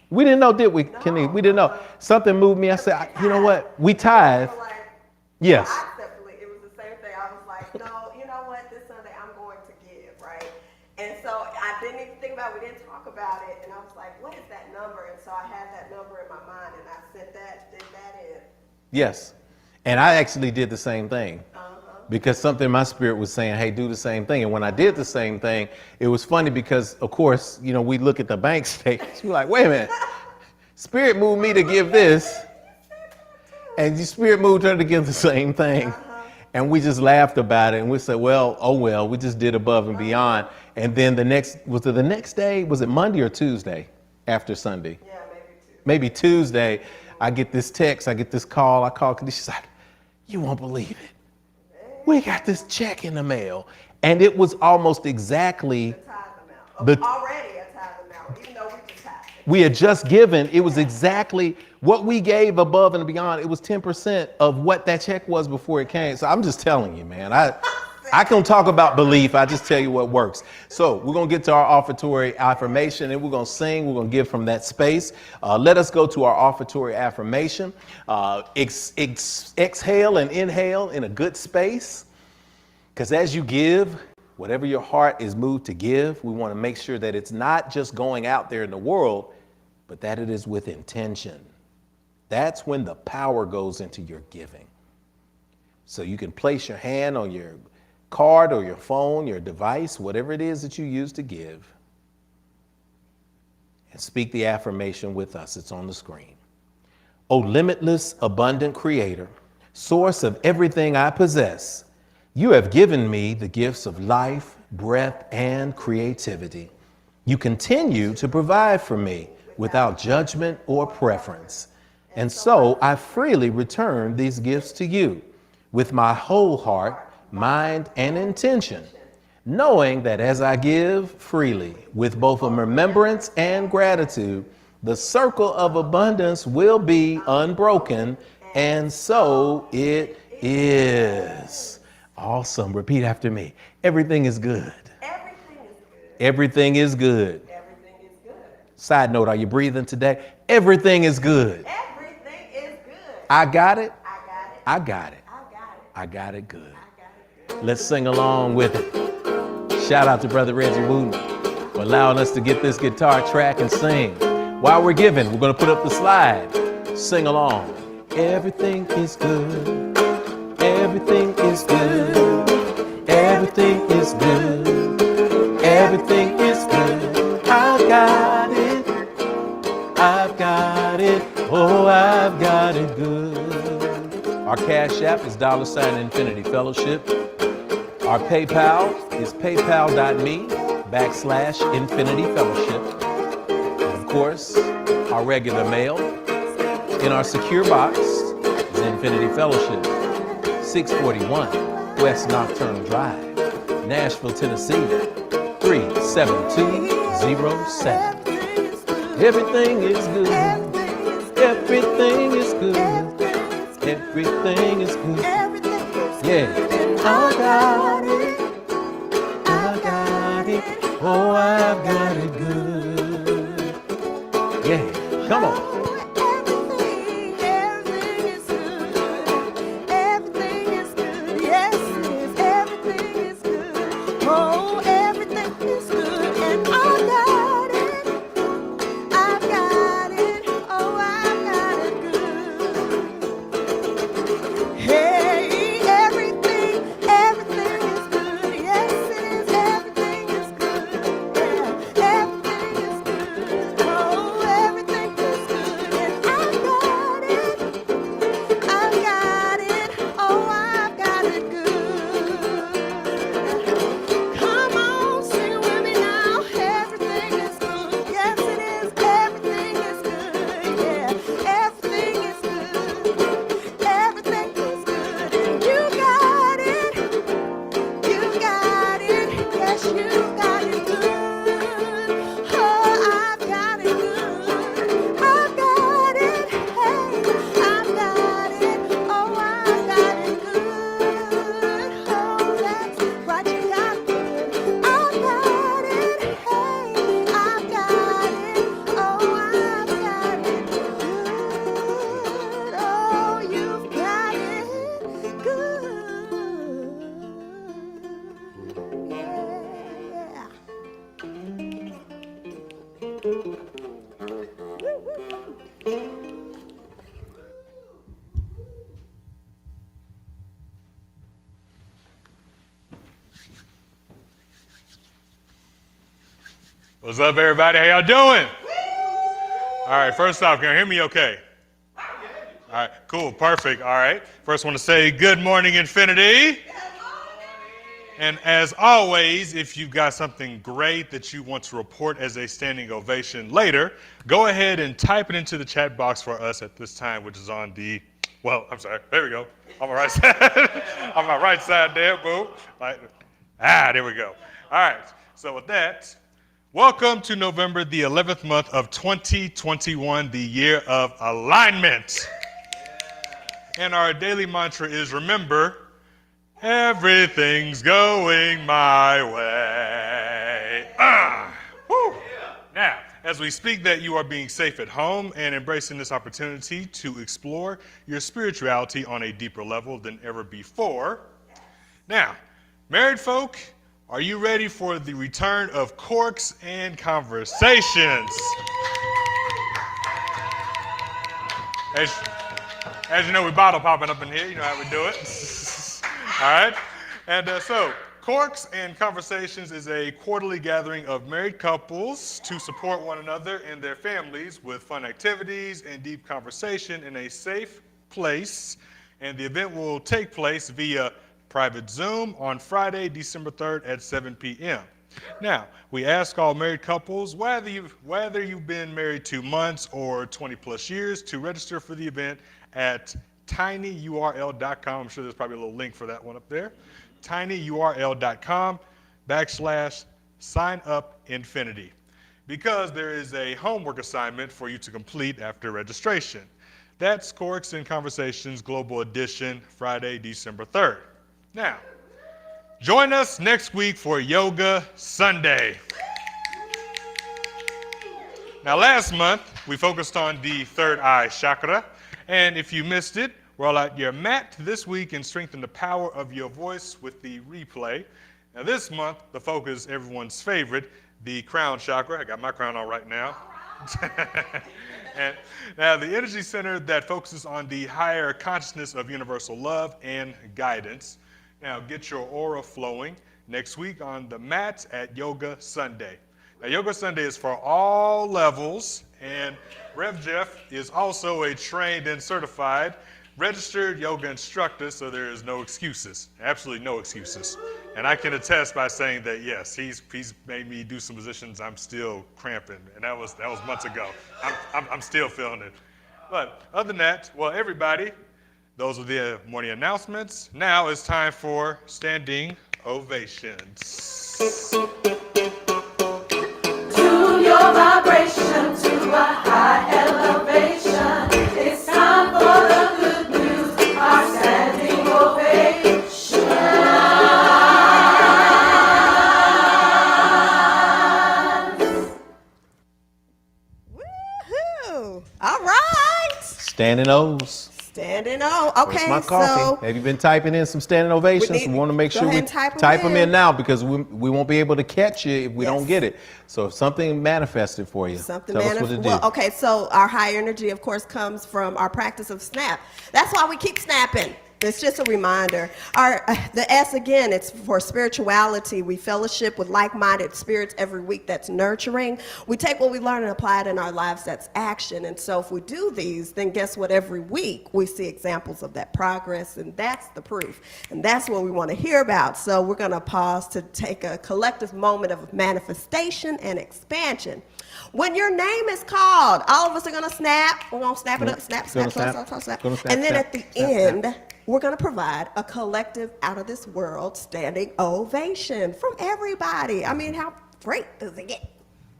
We didn't know, did we, Kenny? We didn't know. Something moved me. I said, you know what? We tithe. Yes.
It was the same thing. I was like, no, you know what? This Sunday I'm going to give, right? And so I didn't even think about it. We didn't talk about it. And I was like, what is that number? And so I had that number in my mind and I sent that in.
Yes. And I actually did the same thing. Because something in my spirit was saying, hey, do the same thing. And when I did the same thing, it was funny because, of course, you know, we look at the bank statements. We're like, wait a minute. Spirit moved me to give this. And the Spirit moved her to give the same thing. And we just laughed about it. And we said, well, oh, well, we just did above and beyond. And then the next day? Was it Monday or Tuesday after Sunday?
Yeah, maybe Tuesday.
Maybe Tuesday. I get this text. I get this call. I call Khadijah. She's like, you won't believe it. We got this check in the mail. And it was almost exactly
The tithe amount. Already a tithe amount, even though we just tithed.
We had just given. It was exactly what we gave above and beyond. It was 10% of what that check was before it came. So I'm just telling you, man, I can talk about belief. I just tell you what works. So we're going to get to our offertory affirmation and we're going to sing. We're going to give from that space. Let us go to our offertory affirmation. Exhale and inhale in a good space. Because as you give, whatever your heart is moved to give, we want to make sure that it's not just going out there in the world, but that it is with intention. That's when the power goes into your giving. So you can place your hand on your card or your phone, your device, whatever it is that you use to give, and speak the affirmation with us. It's on the screen. O limitless, abundant Creator, source of everything I possess, you have given me the gifts of life, breath, and creativity. You continue to provide for me without judgment or preference. And so I freely return these gifts to you with my whole heart, mind, and intention, knowing that as I give freely with both a remembrance and gratitude, the circle of abundance will be unbroken, and so it is. Awesome. Repeat after me. Everything is good.
Everything is good.
Everything is good.
Everything is good.
Side note, are you breathing today? Everything is good.
Everything is good.
I got it.
I got it.
I got it.
I got it.
I got it good.
I got it good.
Let's sing along with it. Shout out to Brother Reggie Wooten for allowing us to get this guitar track and sing. While we're giving, we're going to put up the slide. Sing along. Everything is good. Everything is good. Everything is good. Everything is good. I've got it. I've got it. Oh, I've got it good. Our Cash App is $ Infinity Fellowship. Our PayPal is paypal.me/Infinity Fellowship. And of course, our regular mail in our secure box is Infinity Fellowship. 641 West Nocturnal Drive, Nashville, Tennessee, 37207. Everything is good. Everything is good. Everything is good. Yeah. I got it. I got it. Oh, I've got it good. Yeah. Come on.
What's up, everybody? How y'all doing? All right, first off, can you hear me okay? All right, cool, perfect. All right, first I want to say good morning, Infinity. And as always, if you've got something great that you want to report as a standing ovation later, go ahead and type it into the chat box for us at this time, which is on the, well, I'm sorry, there we go. On my right side, on my right side there, boom. There we go. All right, so with that, welcome to November, the 11th month of 2021, the year of alignment. And our daily mantra is remember, everything's going my way. Now, as we speak that you are being safe at home and embracing this opportunity to explore your spirituality on a deeper level than ever before. Now, married folk, are you ready for the return of Corks and Conversations? As you know, we bottle popping up in here. You know how we do it. All right. And so, Corks and Conversations is a quarterly gathering of married couples to support one another and their families with fun activities and deep conversation in a safe place. And the event will take place via private Zoom on Friday, December 3rd at 7 p.m. Now, we ask all married couples, whether you've been married 2 months or 20 plus years, to register for the event at tinyurl.com. I'm sure there's probably a little link for that one up there. tinyurl.com/sign-up-infinity. Because there is a homework assignment for you to complete after registration. That's Corks and Conversations Global Edition, Friday, December 3rd. Now, join us next week for Yoga Sunday. Now, last month, we focused on the third eye chakra. And if you missed it, roll out your mat this week and strengthen the power of your voice with the replay. Now, this month, the focus, everyone's favorite, the crown chakra. I got my crown on right now. And now, the energy center that focuses on the higher consciousness of universal love and guidance. Now, get your aura flowing next week on the mat at Yoga Sunday. Now, Yoga Sunday is for all levels, and Rev Jeff is also a trained and certified registered yoga instructor, so there is no excuses, absolutely no excuses. And I can attest by saying that, yes, he's made me do some positions I'm still cramping, and that was months ago. I'm still feeling it. But other than that, well, everybody, those are the morning announcements. Now it's time for Standing Ovations.
Tune your vibration to a high elevation. It's time for the good news, our standing ovation. Woohoo! All right.
Standing O's.
Standing on.
Where's
Okay,
my coffee?
so
Have you been typing in some standing ovations? We want to make
go
sure
ahead
we
and type 'em
type them in
in
now because we won't be able to catch you if we
Yes.
don't get it. So if something manifested for you,
something
tell us what to do.
Well, okay, so our high energy, of course, comes from our practice of snap. That's why we keep snapping. It's just a reminder. The S, again, it's for spirituality. We fellowship with like-minded spirits every week. That's nurturing. We take what we learn and apply it in our lives. That's action. And so if we do these, then guess what? Every week we see examples of that progress, and that's the proof. And that's what we want to hear about. So we're going to pause to take a collective moment of manifestation and expansion. When your name is called, all of us are going to snap. We're going to snap it up, snap.
Gonna
And then
snap,
at the
snap,
end,
snap.
we're going to provide a collective, out-of-this-world standing ovation from everybody. I mean, how great does it get?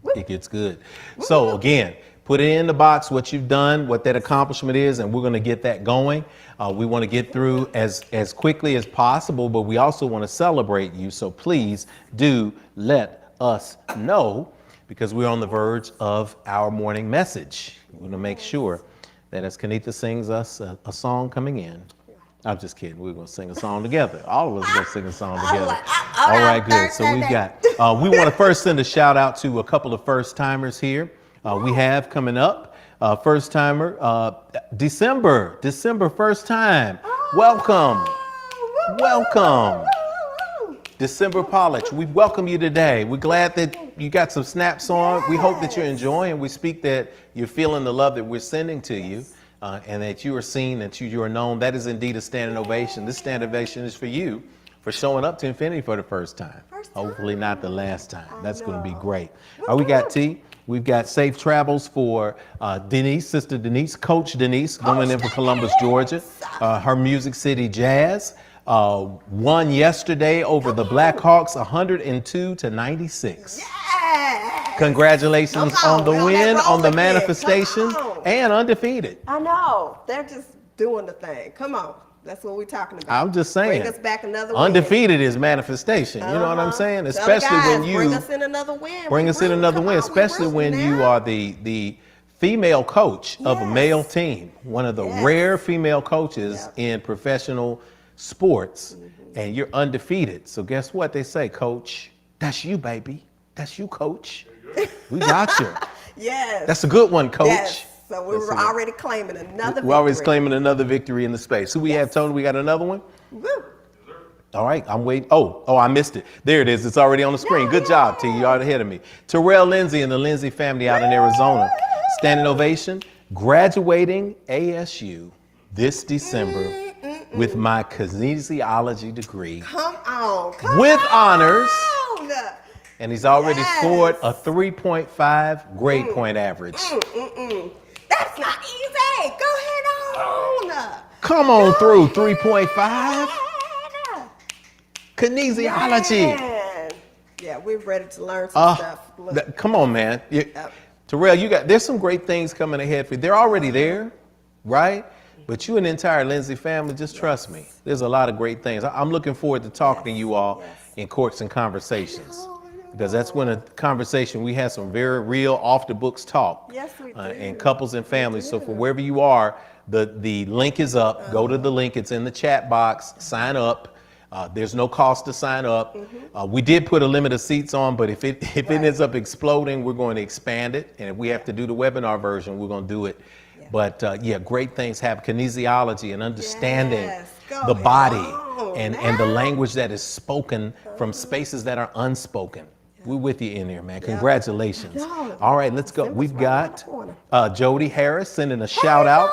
Woo.
It gets good. So again, put it in the box what you've done, what that accomplishment is, and we're going to get that going. We want to get through as quickly as possible, but we also want to celebrate you. So please do let us know, because we're on the verge of our morning message. We want to make sure that as Kanitha sings us a song coming in, I'm just kidding. We're going to sing a song together. All of us are going to sing a song together. All right, good. So we've got, we want to first send a shout out to a couple of first timers here. We have coming up, first timer, December, first time. Welcome. Welcome. December Pollock, we welcome you today. We're glad that you got some snaps on. We hope that you're enjoying. We speak that you're feeling the love that we're sending to you, and that you are seen, that you are known. That is indeed a standing ovation. This standing ovation is for you for showing up to Infinity for the first time. Hopefully not the last time. That's going to be great. We got T. We've got safe travels for Denise, Sister Denise, Coach Denise, going in for Columbus, Georgia. Her Music City Jazz. Won yesterday over the Blackhawks 102-96.
Yeah.
Congratulations on the win, on the manifestation,
Come on.
and undefeated.
I know. They're just doing the thing. Come on. That's what we're talking about.
I'm just saying.
Bring us back another win.
Undefeated is manifestation. You know what I'm saying?
Tell the
Especially
guys,
when you
bring us in another win.
bring us in another
Come
win,
on,
especially when you are the female coach of a male team, one of the rare female coaches in professional sports, and you're undefeated. So guess what they say, Coach? That's you, baby. That's you, Coach. We got you.
Yes.
That's a good one, Coach.
Yes. So we were already claiming another victory.
We're always claiming another victory in the space. Who we have, Tony? We got another one?
Woo.
All right, I'm waiting. Oh, I missed it. There it is. It's already on the screen. Good job, T. You're ahead of me. Terrell Lindsay and the Lindsay family out in Arizona. Standing ovation. Graduating ASU this December with my kinesiology degree.
Come on.
With honors.
On.
And he's already scored a 3.5 grade point average.
That's not easy. Go ahead on.
Come on through, 3.5. Kinesiology.
Man. Yeah, we're ready to learn some stuff. Look.
Come on, man. Terrell, there's some great things coming ahead for you. They're already there, right? But you and the entire Lindsay family, just trust me. There's a lot of great things. I'm looking forward to talking to you all in Courts and Conversations. Because that's when a conversation, we have some very real off the books talk.
Yes, we do.
And couples and families. So for wherever you are, the link is up. Go to the link. It's in the chat box. Sign up. There's no cost to sign up. We did put a limit of seats on, but if it ends up exploding, we're going to expand it. And if we have to do the webinar version, we're going to do it. Yeah. But great things happen. Kinesiology and understanding the body and the language that is spoken from spaces that are unspoken. We're with you in there, man. Congratulations. All right, let's go. We've got Jody Harris sending a shout out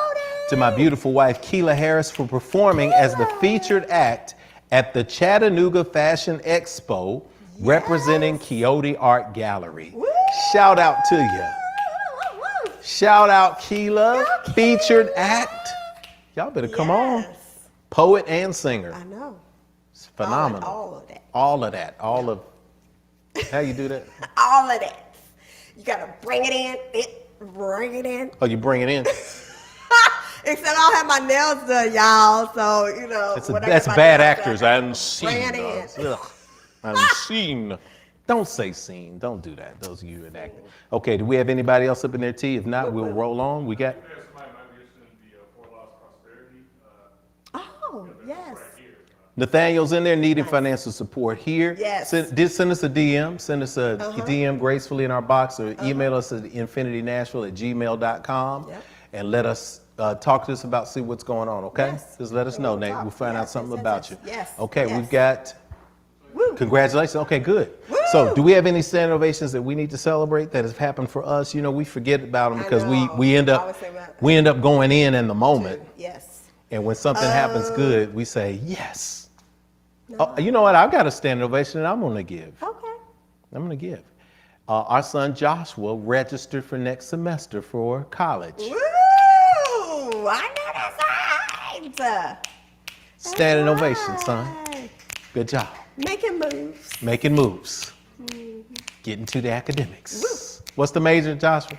to my beautiful wife, Keela Harris, for performing as the featured act at the Chattanooga Fashion Expo, representing Quixote Art Gallery. Shout out to you. Shout out, Keela. Featured act. Y'all better come on. Poet and singer.
I know.
It's phenomenal.
All of that.
All of that. All of. How you do that?
All of that. You gotta bring it in. Bring it in.
Oh, you bring it in?
Except I don't have my nails done, y'all. So, you know.
That's bad actors. I haven't seen.
Bring it in.
I haven't seen. Don't say seen. Don't do that. Those of you in acting. Okay, do we have anybody else up in their tea? If not, we'll roll on. We got.
Oh, yes.
Nathaniel's in there needing financial support here.
Yes.
Send us a DM. Send us a DM gracefully in our box, or email us at infinitynashville@gmail.com and let us talk to us about, see what's going on, okay?
Yes.
Just let us know, Nate. We'll find out something about you.
Yes.
Okay,
Yes.
we've got, congratulations. Okay, good.
Woo.
So do we have any standing ovations that we need to celebrate that have happened for us? You know, we forget about them because we end up going in the moment.
Yes.
And when something happens good, we say, yes. Oh, you know what? I've got a standing ovation that I'm going to give.
Okay.
I'm going to give. Our son Joshua registered for next semester for college.
Woo! I know that's right.
Standing ovation, son. Good job.
Making moves.
Making moves. Getting to the academics. Woo. What's the major, Joshua?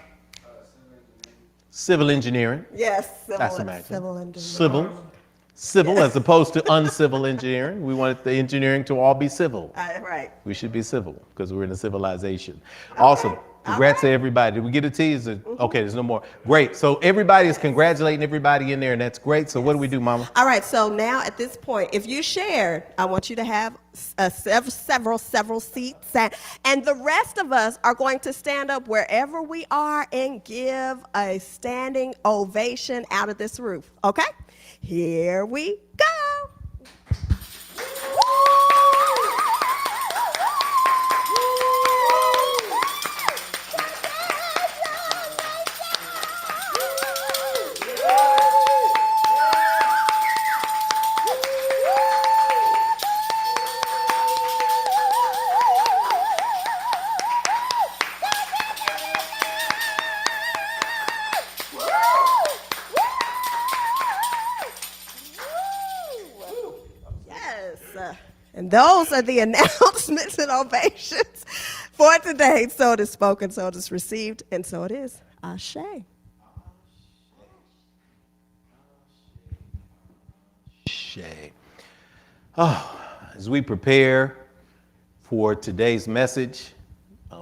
Civil engineering.
Yes.
That's a major.
Civil engineering.
Civil as opposed to uncivil engineering. We want the engineering to all be civil.
Right.
We should be civil because we're in a civilization. Okay. Awesome. Congrats to everybody. Did we get a T? Is it, okay, there's no more. Great. So everybody is congratulating everybody in there, and that's great. So what do we do, Mama?
All right, so now at this point, if you shared, I want you to have several seats. And the rest of us are going to stand up wherever we are and give a standing ovation out of this roof. Okay? Here we go. And those are the announcements and ovations for today. So it is spoken, so it is received, and so it is. Ashe.
Ashe. Oh, as we prepare for today's message,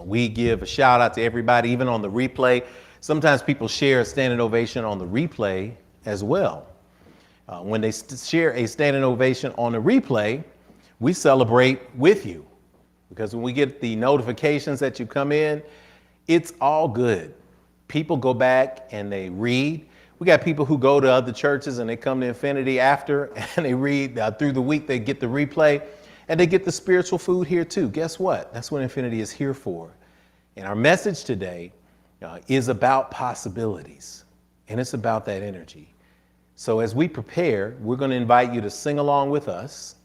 we give a shout out to everybody, even on the replay. Sometimes people share a standing ovation on the replay as well. When they share a standing ovation on the replay, we celebrate with you, because when we get the notifications that you come in, it's all good. People go back and they read. We got people who go to other churches and they come to Infinity after and they read through the week. They get the replay and they get the spiritual food here too. Guess what? That's what Infinity is here for. And our message today is about possibilities, and it's about that energy. So as we prepare, we're going to invite you to sing along with us.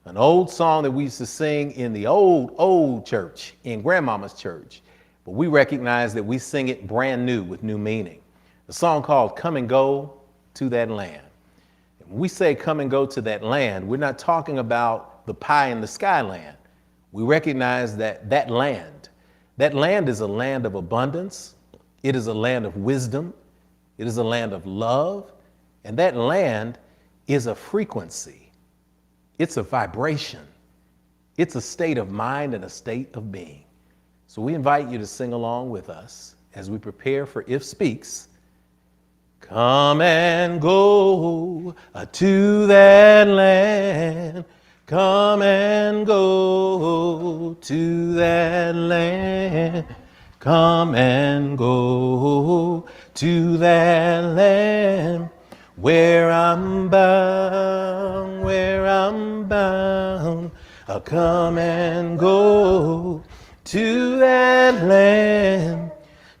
An old song that we used to sing in the old church, in Grandmama's church. But we recognize that we sing it brand new with new meaning. A song called Come and Go to That Land. And when we say come and go to that land, we're not talking about the pie in the sky land. We recognize that that land is a land of abundance. It is a land of wisdom. It is a land of love. And that land is a frequency. It's a vibration. It's a state of mind and a state of being. So we invite you to sing along with us as we prepare for If Speaks. Come and go to that land. Come and go to that land. Come and go to that land. Where I'm bound, come and go to that land.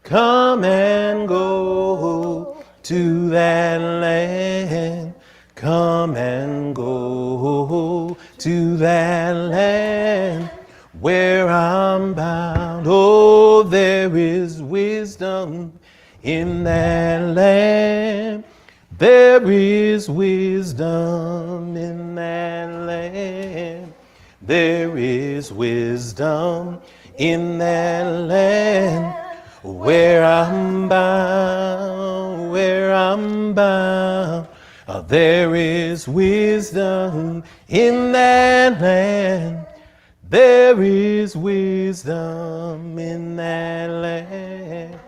Come and go to that land. Come and go to that land. Where I'm bound, oh, there is wisdom in that land. There is wisdom in that land. There is wisdom in that land. Where I'm bound, there is wisdom in that land. There is wisdom in that land.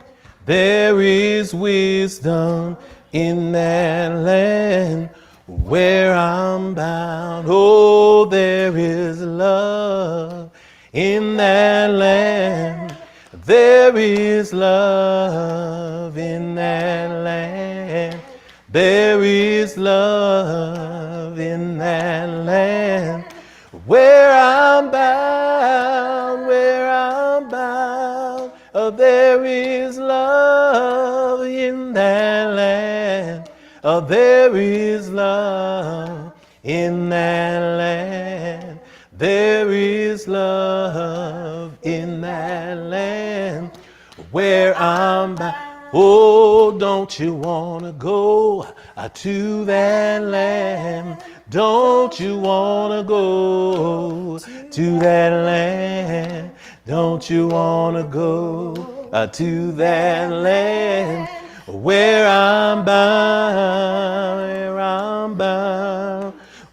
There is wisdom in that land. Where I'm bound, oh, there is love in that land. There is love in that land. There is love in that land. Where I'm bound, oh, there is love in that land. Oh, there is love in that land. There is love in that land. Where I'm bound. Oh, don't you want to go to that land? Don't you want to go to that land? Don't you want to go to that land? Where I'm bound,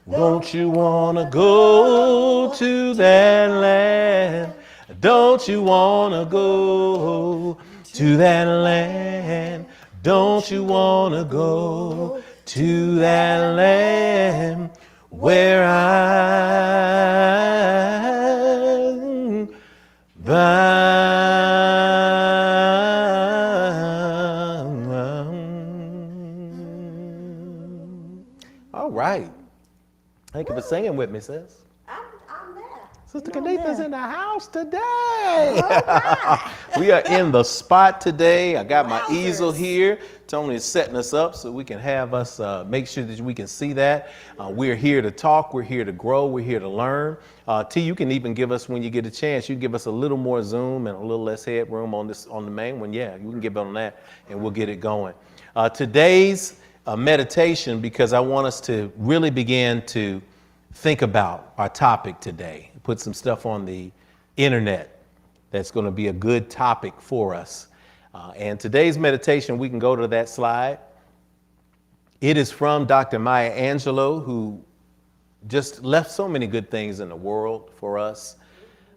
Don't you want to go to that land? Don't you wanna go to that land? Don't you wanna go to that land where I'm bound? All right. Thank you for singing with me, sis.
I'm there.
Sister
You know,
Kanitha's
there.
in the house today. We are in the spot today. I got my easel
Wowzers.
here. Tony is setting us up so we can have us make sure that we can see that. We're here to talk. We're here to grow. We're here to learn. T, you can even give us, when you get a chance, you give us a little more zoom and a little less headroom on the main one. Yeah, you can give on that and we'll get it going. Today's meditation, because I want us to really begin to think about our topic today. Put some stuff on the internet that's going to be a good topic for us. And today's meditation, we can go to that slide. It is from Dr. Maya Angelou, who just left so many good things in the world for us.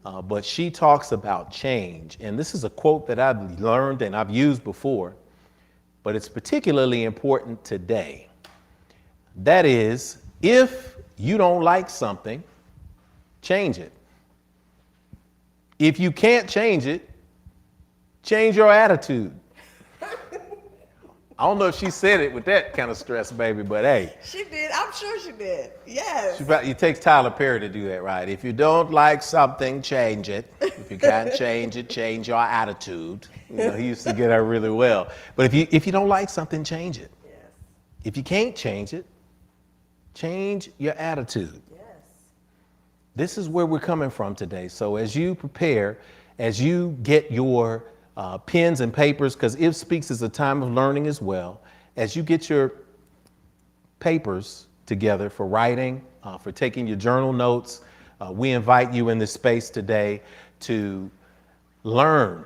But she talks about change. And this is a quote that I've learned and I've used before, but it's particularly important today. That is, if you don't like something, change it. If you can't change it, change your attitude. I don't know if she said it with that kind of stress, baby, but hey.
She did. I'm sure she did. Yes.
It takes Tyler Perry to do that, right? If you don't like something, change it. If you can't change it, change your attitude. You know, he used to get her really well. But if you don't like something, change it.
Yes.
If you can't change it, change your attitude.
Yes.
This is where we're coming from today. So as you prepare, as you get your pens and papers, because If Speaks is a time of learning as well, as you get your papers together for writing, for taking your journal notes, we invite you in this space today to learn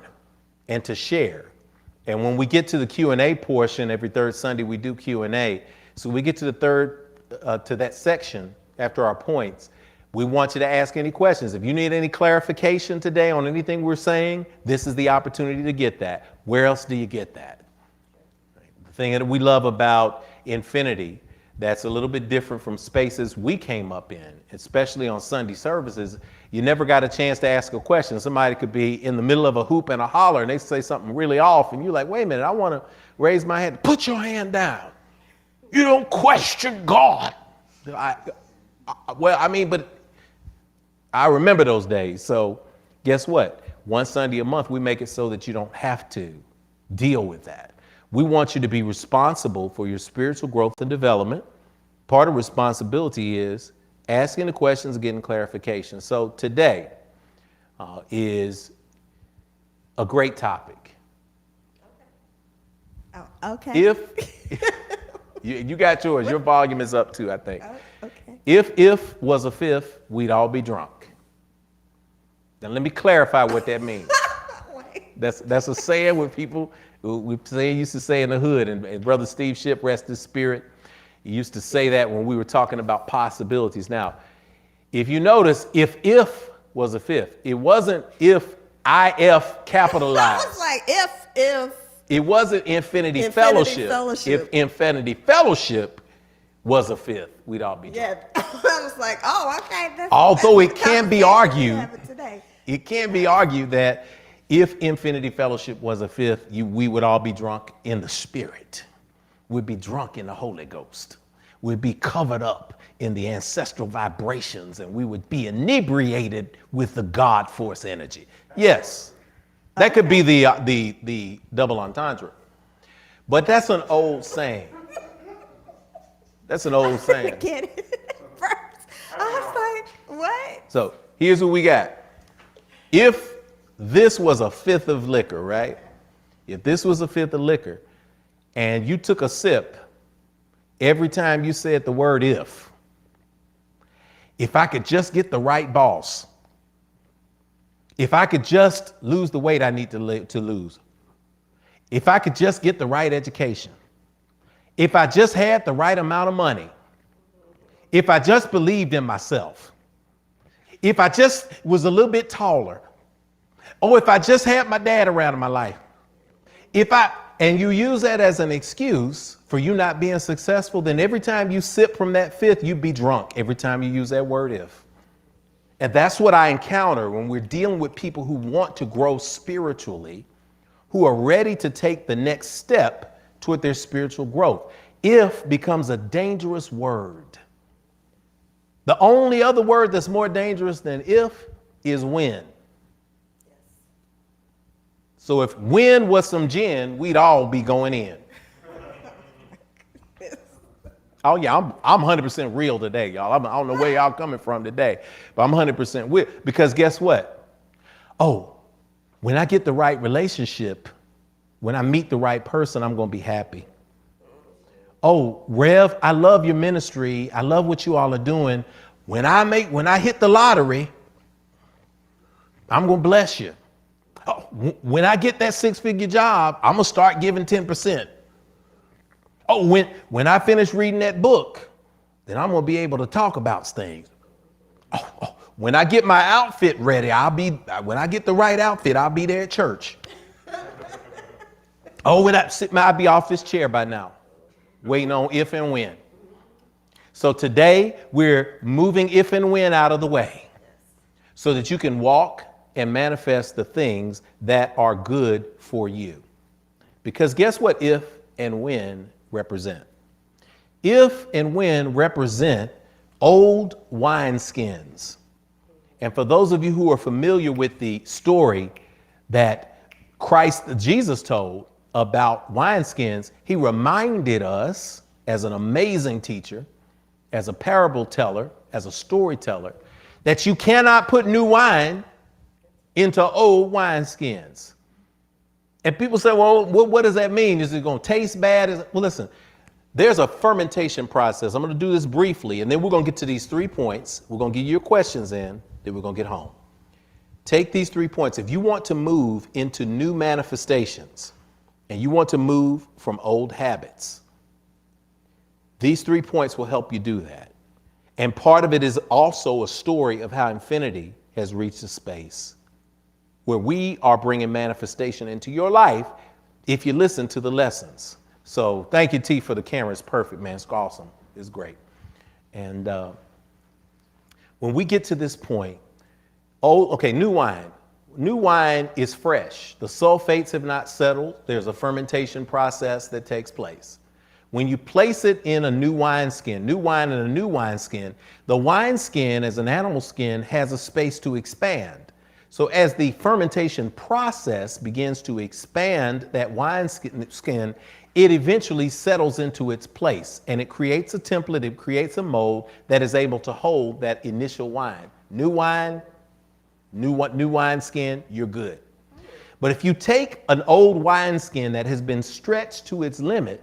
and to share. And when we get to the Q&A portion, every third Sunday we do Q&A. So we get to to that section after our points. We want you to ask any questions. If you need any clarification today on anything we're saying, this is the opportunity to get that. Where else do you get that? The thing that we love about Infinity, that's a little bit different from spaces we came up in, especially on Sunday services. You never got a chance to ask a question. Somebody could be in the middle of a hoop and a holler and they say something really off and you're like, wait a minute, I want to raise my hand. Put your hand down. You don't question God. But I remember those days. So guess what? One Sunday a month, we make it so that you don't have to deal with that. We want you to be responsible for your spiritual growth and development. Part of responsibility is asking the questions and getting clarification. So today is a great topic.
Oh, okay.
If you got yours, your volume is up too, I think.
Oh, okay.
If was a fifth, we'd all be drunk. Now let me clarify what that means.
Wait.
That's a saying with people we used to say in the hood, and Brother Steve Shipp, rest his spirit, he used to say that when we were talking about possibilities. Now, if you notice, if was a fifth, it wasn't if capitalized.
I was like, if.
It wasn't Infinity
Fellowship.
If Infinity Fellowship was a fifth, we'd all be drunk.
Yeah. I was like, oh, okay.
Although
that's
it
the
can be
conversation we
argued,
having today.
it can be argued that if Infinity Fellowship was a fifth, we would all be drunk in the Spirit. We'd be drunk in the Holy Ghost. We'd be covered up in the ancestral vibrations, and we would be inebriated with the God force energy. Yes, that could be the double entendre. But that's an old saying. That's an old saying.
Get it first. I was like, what?
So here's what we got. If this was a fifth of liquor, right? If this was a fifth of liquor and you took a sip every time you said the word if I could just get the right boss, if I could just lose the weight I need to lose, if I could just get the right education, if I just had the right amount of money, if I just believed in myself, if I just was a little bit taller, Oh, if I just had my dad around in my life. And you use that as an excuse for you not being successful, then every time you sip from that fifth, you'd be drunk every time you use that word if. And that's what I encounter when we're dealing with people who want to grow spiritually, who are ready to take the next step toward their spiritual growth. If becomes a dangerous word. The only other word that's more dangerous than if is when. So if when was some gin, we'd all be going in. Oh yeah, I'm 100% real today, y'all. I don't know where y'all coming from today, but I'm 100% real. Because guess what? Oh, when I get the right relationship, when I meet the right person, I'm going to be happy. Oh, Rev, I love your ministry. I love what you all are doing. When I hit the lottery, I'm going to bless you. Oh, when I get that 6-figure job, I'm going to start giving 10%. Oh, when I finish reading that book, then I'm going to be able to talk about things. Oh, when I get my outfit ready, when I get the right outfit, I'll be there at church. Oh, I'll be off this chair by now, waiting on if and when. So today we're moving if and when out of the way so that you can walk and manifest the things that are good for you. Because guess what if and when represent? If and when represent old wineskins. And for those of you who are familiar with the story that Jesus told about wineskins, he reminded us as an amazing teacher, as a parable teller, as a storyteller, that you cannot put new wine into old wineskins. And people say, well, what does that mean? Is it going to taste bad? Well, listen, there's a fermentation process. I'm going to do this briefly, and then we're going to get to these 3 points. We're going to get your questions in, then we're going to get home. Take these 3 points. If you want to move into new manifestations and you want to move from old habits, these 3 points will help you do that. And part of it is also a story of how infinity has reached a space where we are bringing manifestation into your life if you listen to the lessons. So thank you, T, for the camera. It's perfect, man. It's awesome. It's great. And when we get to this point, new wine. New wine is fresh. The sulfates have not settled. There's a fermentation process that takes place. When you place it in a new wineskin, new wine in a new wineskin, the wineskin, as an animal skin, has a space to expand. So as the fermentation process begins to expand that wineskin, it eventually settles into its place and it creates a template, it creates a mold that is able to hold that initial wine. New wine, new wineskin, you're good. But if you take an old wineskin that has been stretched to its limit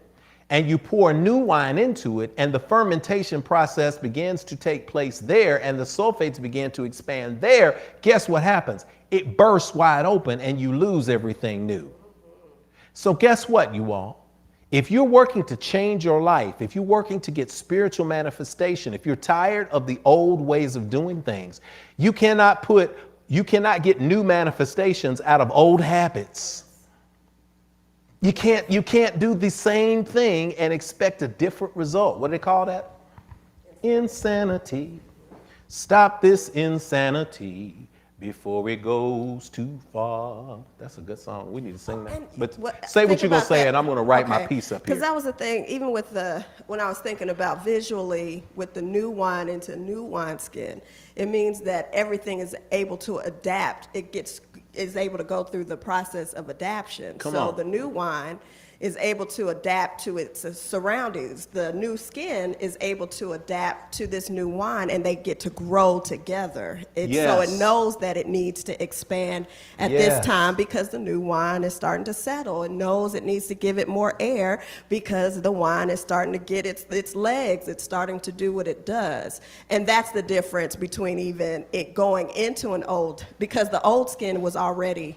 and you pour new wine into it and the fermentation process begins to take place there and the sulfates begin to expand there, guess what happens? It bursts wide open and you lose everything new. So guess what, you all? If you're working to change your life, if you're working to get spiritual manifestation, if you're tired of the old ways of doing things, you cannot get new manifestations out of old habits. You can't do the same thing and expect a different result. What do they call that? Insanity. Stop this insanity before it goes too far. That's a good song. We need to sing that. But say what you're going to say, and I'm going to write my piece up here.
Because that was the thing, even with when I was thinking about visually with the new wine into new wineskin, it means that everything is able to adapt. Is able to go through the process of adaptation. So the new wine is able to adapt to its surroundings. The new skin is able to adapt to this new wine, and they get to grow together. So it knows that it needs to expand at this time because the new wine is starting to settle. It knows it needs to give it more air because the wine is starting to get its legs. It's starting to do what it does. And that's the difference between even it going into an old, because the old skin was already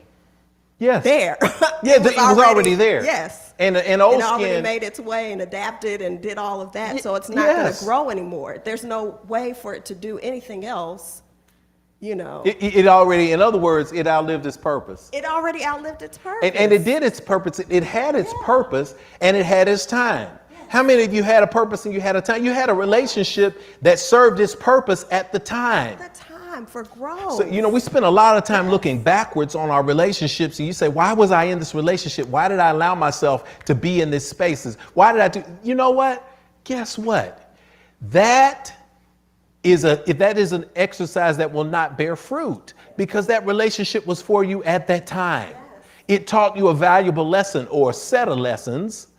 there.
Yeah, it was already there.
Yes.
And old
it
skin
already made its way and adapted and did all of that. So it's not going to grow anymore. There's no way for it to do anything else. you know.
It already, in other words, it outlived its purpose.
It already outlived its purpose.
And it did its purpose. It had its purpose and it had its time. How many of you had a purpose and you had a time? You had a relationship that served its purpose at the time.
The time for growth.
So, we spend a lot of time looking backwards on our relationships. And you say, why was I in this relationship? Why did I allow myself to be in these spaces? Why did I do? You know what? Guess what? That is an exercise that will not bear fruit because that relationship was for you at that time. Yes. It taught you a valuable lesson or a set of lessons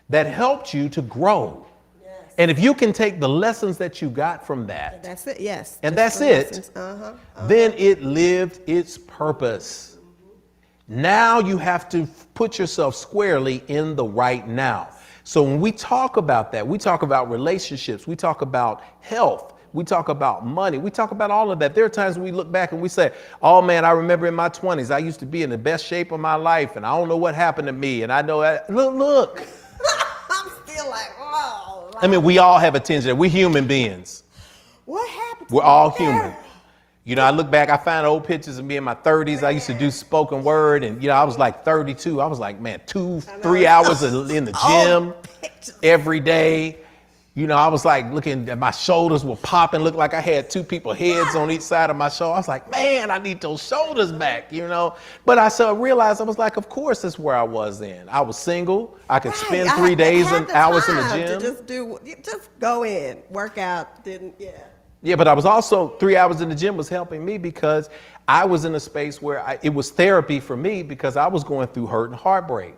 that helped you to grow. Yes. And if you can take the lessons that you got from that,
that's it, yes.
And that's it, then it lived its purpose. Mm-hmm. Now you have to put yourself squarely in the right now. So when we talk about that, we talk about relationships, we talk about health, we talk about money, we talk about all of that. There are times when we look back and we say, oh man, I remember in my 20s, I used to be in the best shape of my life and I don't know what happened to me. And I know that, look.
I'm still like, whoa.
I mean, we all have a tendency. We're human beings.
What happened?
We're all human. I look back, I find old pictures of me in my 30s. I used to do spoken word and, I was like 32. I was like, man, 2-3 hours in the gym every day. I was like looking at my shoulders were popping, looked like I had two people's heads on each side of my shoulder. I was like, man, I need those shoulders back, But I realized I was like, of course, that's where I was then. I was single. I could spend 3 days and hours in the gym.
Just go in, work out,
Yeah, but I was also 3 hours in the gym was helping me because I was in a space where it was therapy for me because I was going through hurt and heartbreak.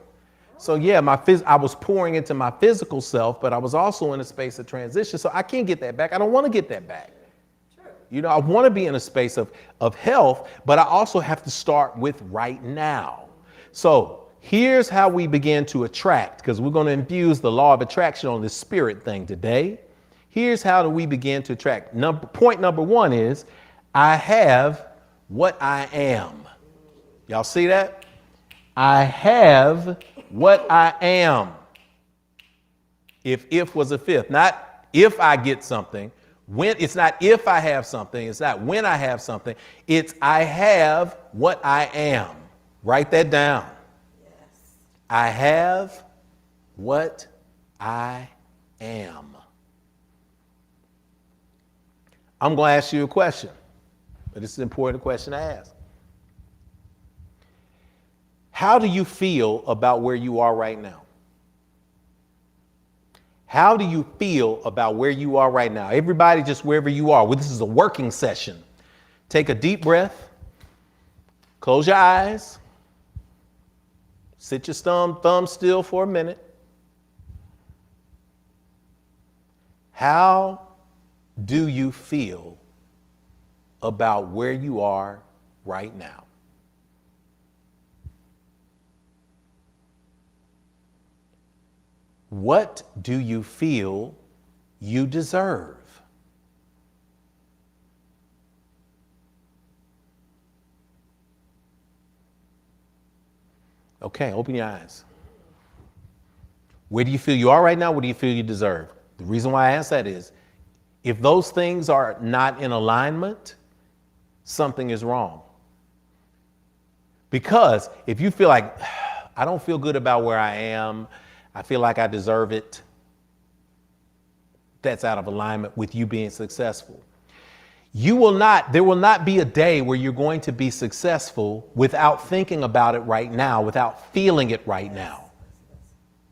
So yeah, I was pouring into my physical self, but I was also in a space of transition. So I can't get that back. I don't want to get that back. Sure. I want to be in a space of health, but I also have to start with right now. So here's how we begin to attract, because we're going to infuse the law of attraction on this spirit thing today. Here's how do we begin to attract. Point number one is, I have what I am. Y'all see that? I have what I am. If was a fifth, not if I get something. When it's not if I have something, it's not when I have something. It's I have what I am. Write that down. Yes. I have what I am. I'm going to ask you a question, but it's an important question to ask. How do you feel about where you are right now? How do you feel about where you are right now? Everybody, just wherever you are. Well, this is a working session. Take a deep breath. Close your eyes. Sit your thumb still for a minute. How do you feel about where you are right now? What do you feel you deserve? Okay, open your eyes. Where do you feel you are right now? What do you feel you deserve? The reason why I ask that is, if those things are not in alignment, something is wrong. Because if you feel like, I don't feel good about where I am, I feel like I deserve it, that's out of alignment with you being successful. There will not be a day where you're going to be successful without thinking about it right now, without feeling it right now.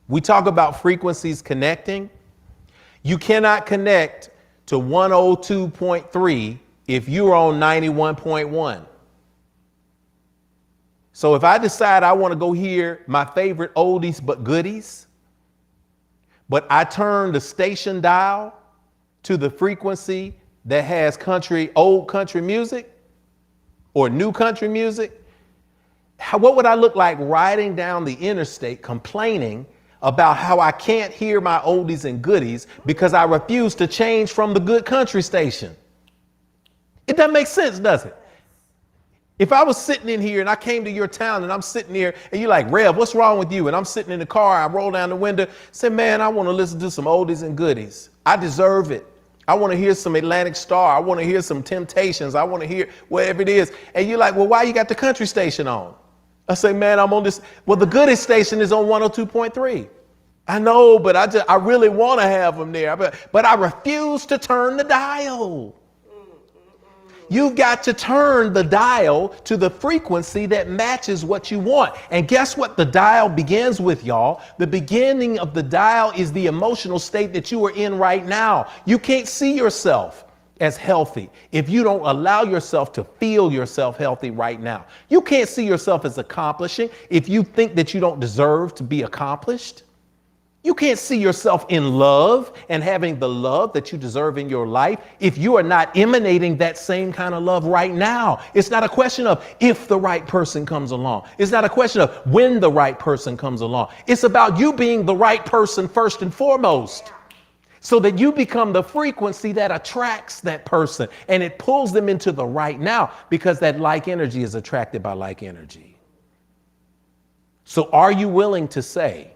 We talk about frequencies connecting. You cannot connect to 102.3 if you're on 91.1. So if I decide I want to go hear my favorite oldies but goodies, but I turn the station dial to the frequency that has old country music or new country music, what would I look like riding down the interstate complaining about how I can't hear my oldies and goodies because I refuse to change from the good country station? It doesn't make sense, does it? If I was sitting in here and I came to your town and I'm sitting here and you're like, Rev, what's wrong with you? And I'm sitting in the car, I roll down the window, say, man, I want to listen to some oldies and goodies. I deserve it. I want to hear some Atlantic Star. I want to hear some Temptations. I want to hear whatever it is. And you're like, well, why you got the country station on? I say, man, I'm on this. Well, the goodest station is on 102.3. I know, but I really want to have them there. But I refuse to turn the dial. You've got to turn the dial to the frequency that matches what you want. And guess what the dial begins with, y'all? The beginning of the dial is the emotional state that you are in right now. You can't see yourself as healthy if you don't allow yourself to feel yourself healthy right now. You can't see yourself as accomplishing if you think that you don't deserve to be accomplished. You can't see yourself in love and having the love that you deserve in your life if you are not emanating that same kind of love right now. It's not a question of if the right person comes along. It's not a question of when the right person comes along. It's about you being the right person first and foremost, so that you become the frequency that attracts that person and it pulls them into the right now, because that like energy is attracted by like energy. So are you willing to say,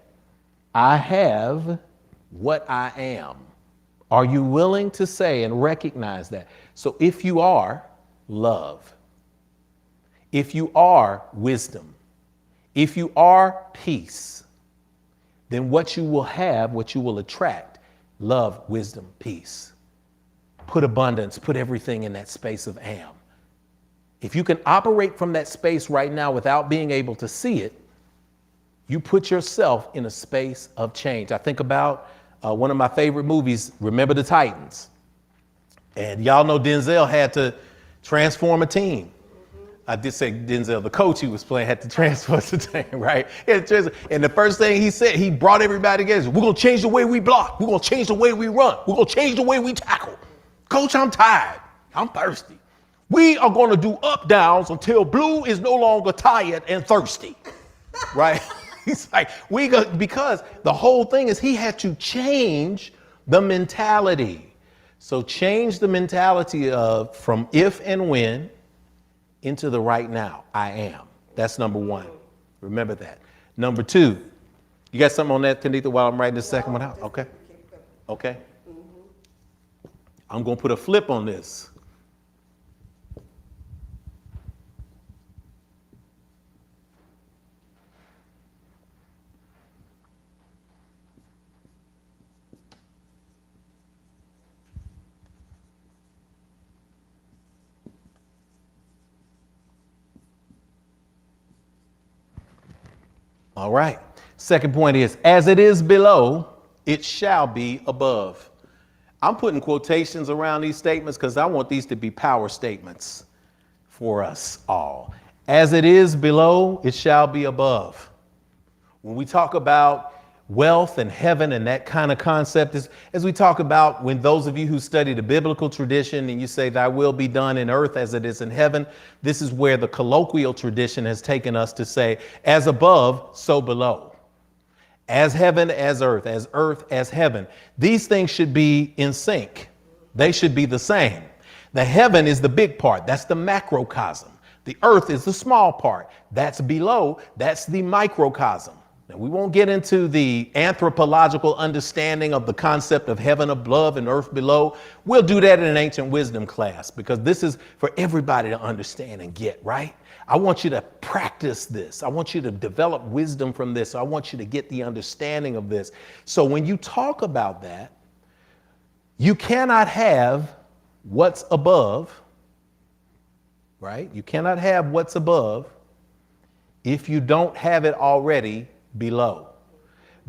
I have what I am? Are you willing to say and recognize that? So if you are love, if you are wisdom, if you are peace, then what you will have, what you will attract, love, wisdom, peace. Put abundance, put everything in that space of am. If you can operate from that space right now without being able to see it, you put yourself in a space of change. I think about one of my favorite movies, Remember the Titans. And y'all know Denzel had to transform a team. I did say Denzel, the coach he was playing, had to transform the team, right? And the first thing he said, he brought everybody together. We're going to change the way we block. We're going to change the way we run. We're going to change the way we tackle. Coach, I'm tired. I'm thirsty. We are going to do up downs until Blue is no longer tired and thirsty, right? He's like, because the whole thing is he had to change the mentality. So change the mentality of from if and when into the right now. I am. That's number one. Remember that. Number two, you got something on that, Kanitha, while I'm writing the second one out? Okay. Okay. I'm going to put a flip on this. All right. Second point is, as it is below, it shall be above. I'm putting quotations around these statements because I want these to be power statements for us all. As it is below, it shall be above. When we talk about wealth and heaven and that kind of concept, is as we talk about when those of you who study the biblical tradition and you say thy will be done in earth as it is in heaven, this is where the colloquial tradition has taken us to say as above, so below. As heaven, as earth as heaven. These things should be in sync. They should be the same. The heaven is the big part. That's the macrocosm. The earth is the small part. That's below. That's the microcosm. Now, we won't get into the anthropological understanding of the concept of heaven above and earth below. We'll do that in an ancient wisdom class because this is for everybody to understand and get, right? I want you to practice this. I want you to develop wisdom from this. I want you to get the understanding of this. So when you talk about that, you cannot have what's above, right? You cannot have what's above if you don't have it already below.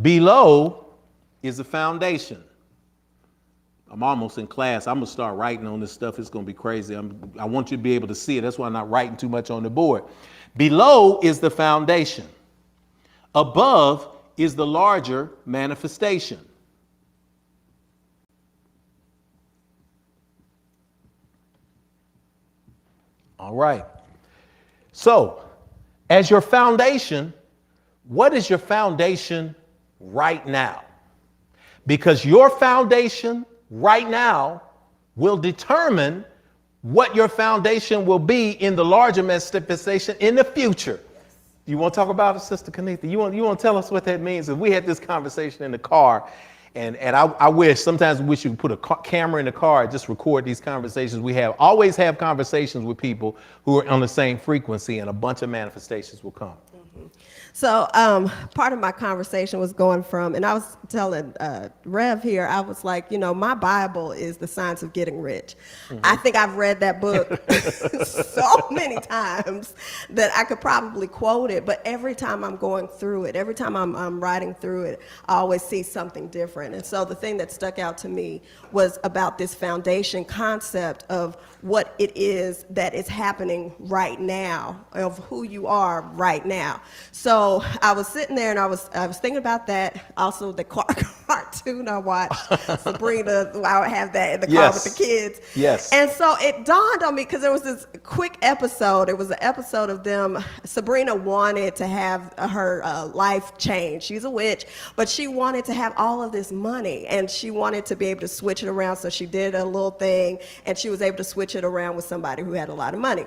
Below is the foundation. I'm almost in class. I'm going to start writing on this stuff. It's going to be crazy. I want you to be able to see it. That's why I'm not writing too much on the board. Below is the foundation. Above is the larger manifestation. All right. So, as your foundation, what is your foundation right now? Because your foundation right now will determine what your foundation will be in the larger manifestation in the future. Yes. You want to talk about it, Sister Kanitha? You want to tell us what that means? And we had this conversation in the car, And I wish, sometimes we wish you could put a camera in the car and just record these conversations we have. Always have conversations with people who are on the same frequency, and a bunch of manifestations will come.
So part of my conversation was going from, and I was telling Rev here, I was like, my Bible is The Science of Getting Rich. I think I've read that book so many times that I could probably quote it, but every time I'm going through it, every time I'm writing through it, I always see something different. And so the thing that stuck out to me was about this foundation concept of what it is that is happening right now, of who you are right now. So I was sitting there and I was thinking about that. Also the cartoon I watched, Sabrina, I would have that in the car with the kids.
Yes.
And so it dawned on me, because there was this quick episode. It was an episode of them. Sabrina wanted to have her life change. She's a witch, but she wanted to have all of this money, and she wanted to be able to switch it around. So she did a little thing, and she was able to switch it around with somebody who had a lot of money.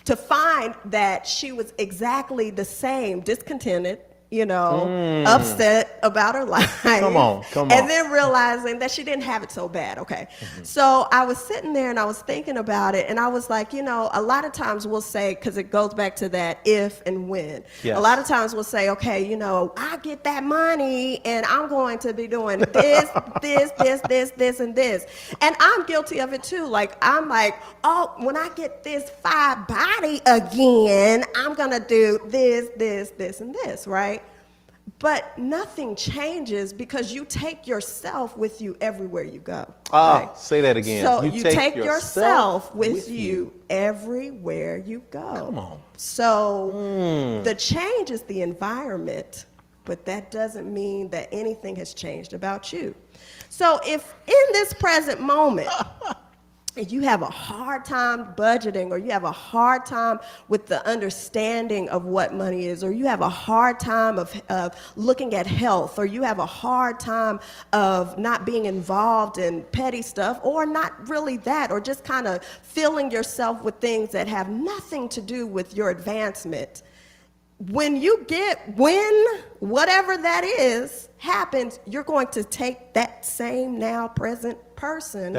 To find that she was exactly the same, discontented, upset about her life.
Come on.
And then realizing that she didn't have it so bad, okay? So I was sitting there and I was thinking about it, and I was like, a lot of times we'll say, because it goes back to that if and when.
Yes.
A lot of times we'll say, okay, I get that money and I'm going to be doing this, this, and this. And I'm guilty of it too. Like, I'm like, oh, when I get this 5 body again, I'm going to do this, and this, right? But nothing changes because you take yourself with you everywhere you go.
Right? Say that again.
So you take yourself with you everywhere you go.
Come on.
So the change is the environment, but that doesn't mean that anything has changed about you. So if in this present moment, if you have a hard time budgeting, or you have a hard time with the understanding of what money is, or you have a hard time of looking at health, or you have a hard time of not being involved in petty stuff, or not really that, or just kind of filling yourself with things that have nothing to do with your advancement, when whatever that is happens, you're going to take that same now present person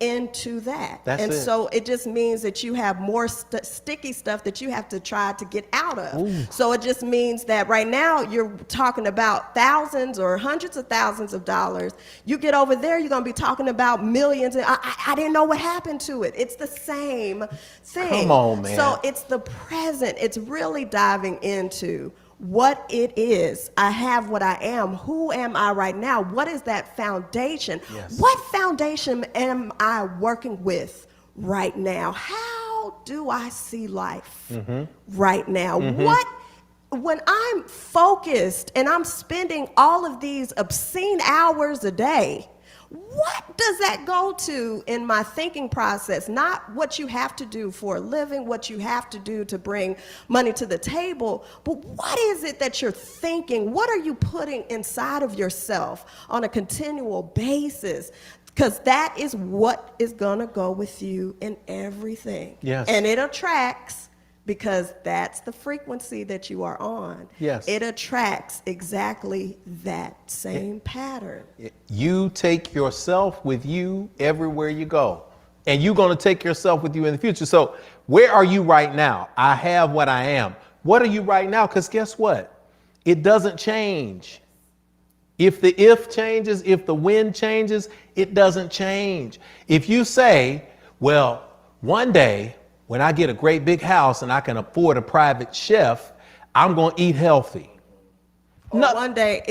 into that. So it just means that you have more sticky stuff that you have to try to get out of. Ooh. So it just means that right now you're talking about thousands or hundreds of thousands of dollars. You get over there, you're going to be talking about millions. And I didn't know what happened to it. It's the same thing.
Come on, man.
So it's the present. It's really diving into what it is. I have what I am. Who am I right now? What is that foundation?
Yes.
What foundation am I working with right now? How do I see life right now? When I'm focused and I'm spending all of these obscene hours a day, what does that go to in my thinking process? Not what you have to do for a living, what you have to do to bring money to the table, but what is it that you're thinking? What are you putting inside of yourself on a continual basis? Because that is what is going to go with you in everything.
Yes.
And it attracts, because that's the frequency that you are on.
Yes.
It attracts exactly that same pattern.
You take yourself with you everywhere you go. And you're going to take yourself with you in the future. So where are you right now? I have what I am. What are you right now? Because guess what? It doesn't change. If the if changes, if the when changes, it doesn't change. If you say, well, one day, when I get a great big house and I can afford a private chef, I'm going to eat healthy.
No. One day,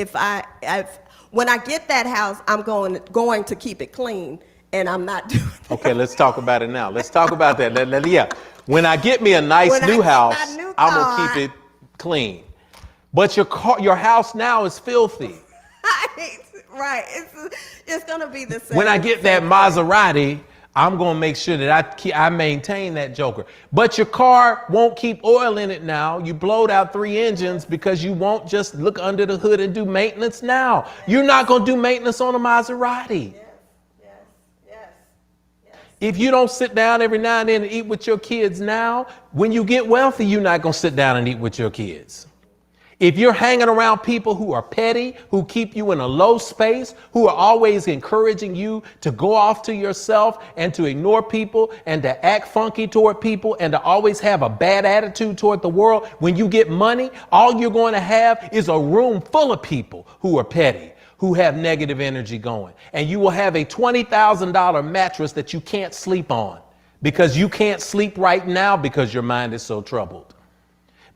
when I get that house, I'm going to keep it clean, and I'm not doing that. Okay,
let's talk about it now. Let's talk about that. Yeah. When I get me a nice new house, I'm going to keep it clean. But your house now is filthy.
Right. It's going to be the same.
When I get that Maserati, I'm going to make sure that I maintain that joker. But your car won't keep oil in it now. You blowed out 3 engines because you won't just look under the hood and do maintenance now. You're not going to do maintenance on a Maserati.
Yes.
If you don't sit down every now and then and eat with your kids now, when you get wealthy, you're not going to sit down and eat with your kids. If you're hanging around people who are petty, who keep you in a low space, who are always encouraging you to go off to yourself and to ignore people and to act funky toward people and to always have a bad attitude toward the world, when you get money, all you're going to have is a room full of people who are petty, who have negative energy going. And you will have a $20,000 mattress that you can't sleep on because you can't sleep right now because your mind is so troubled.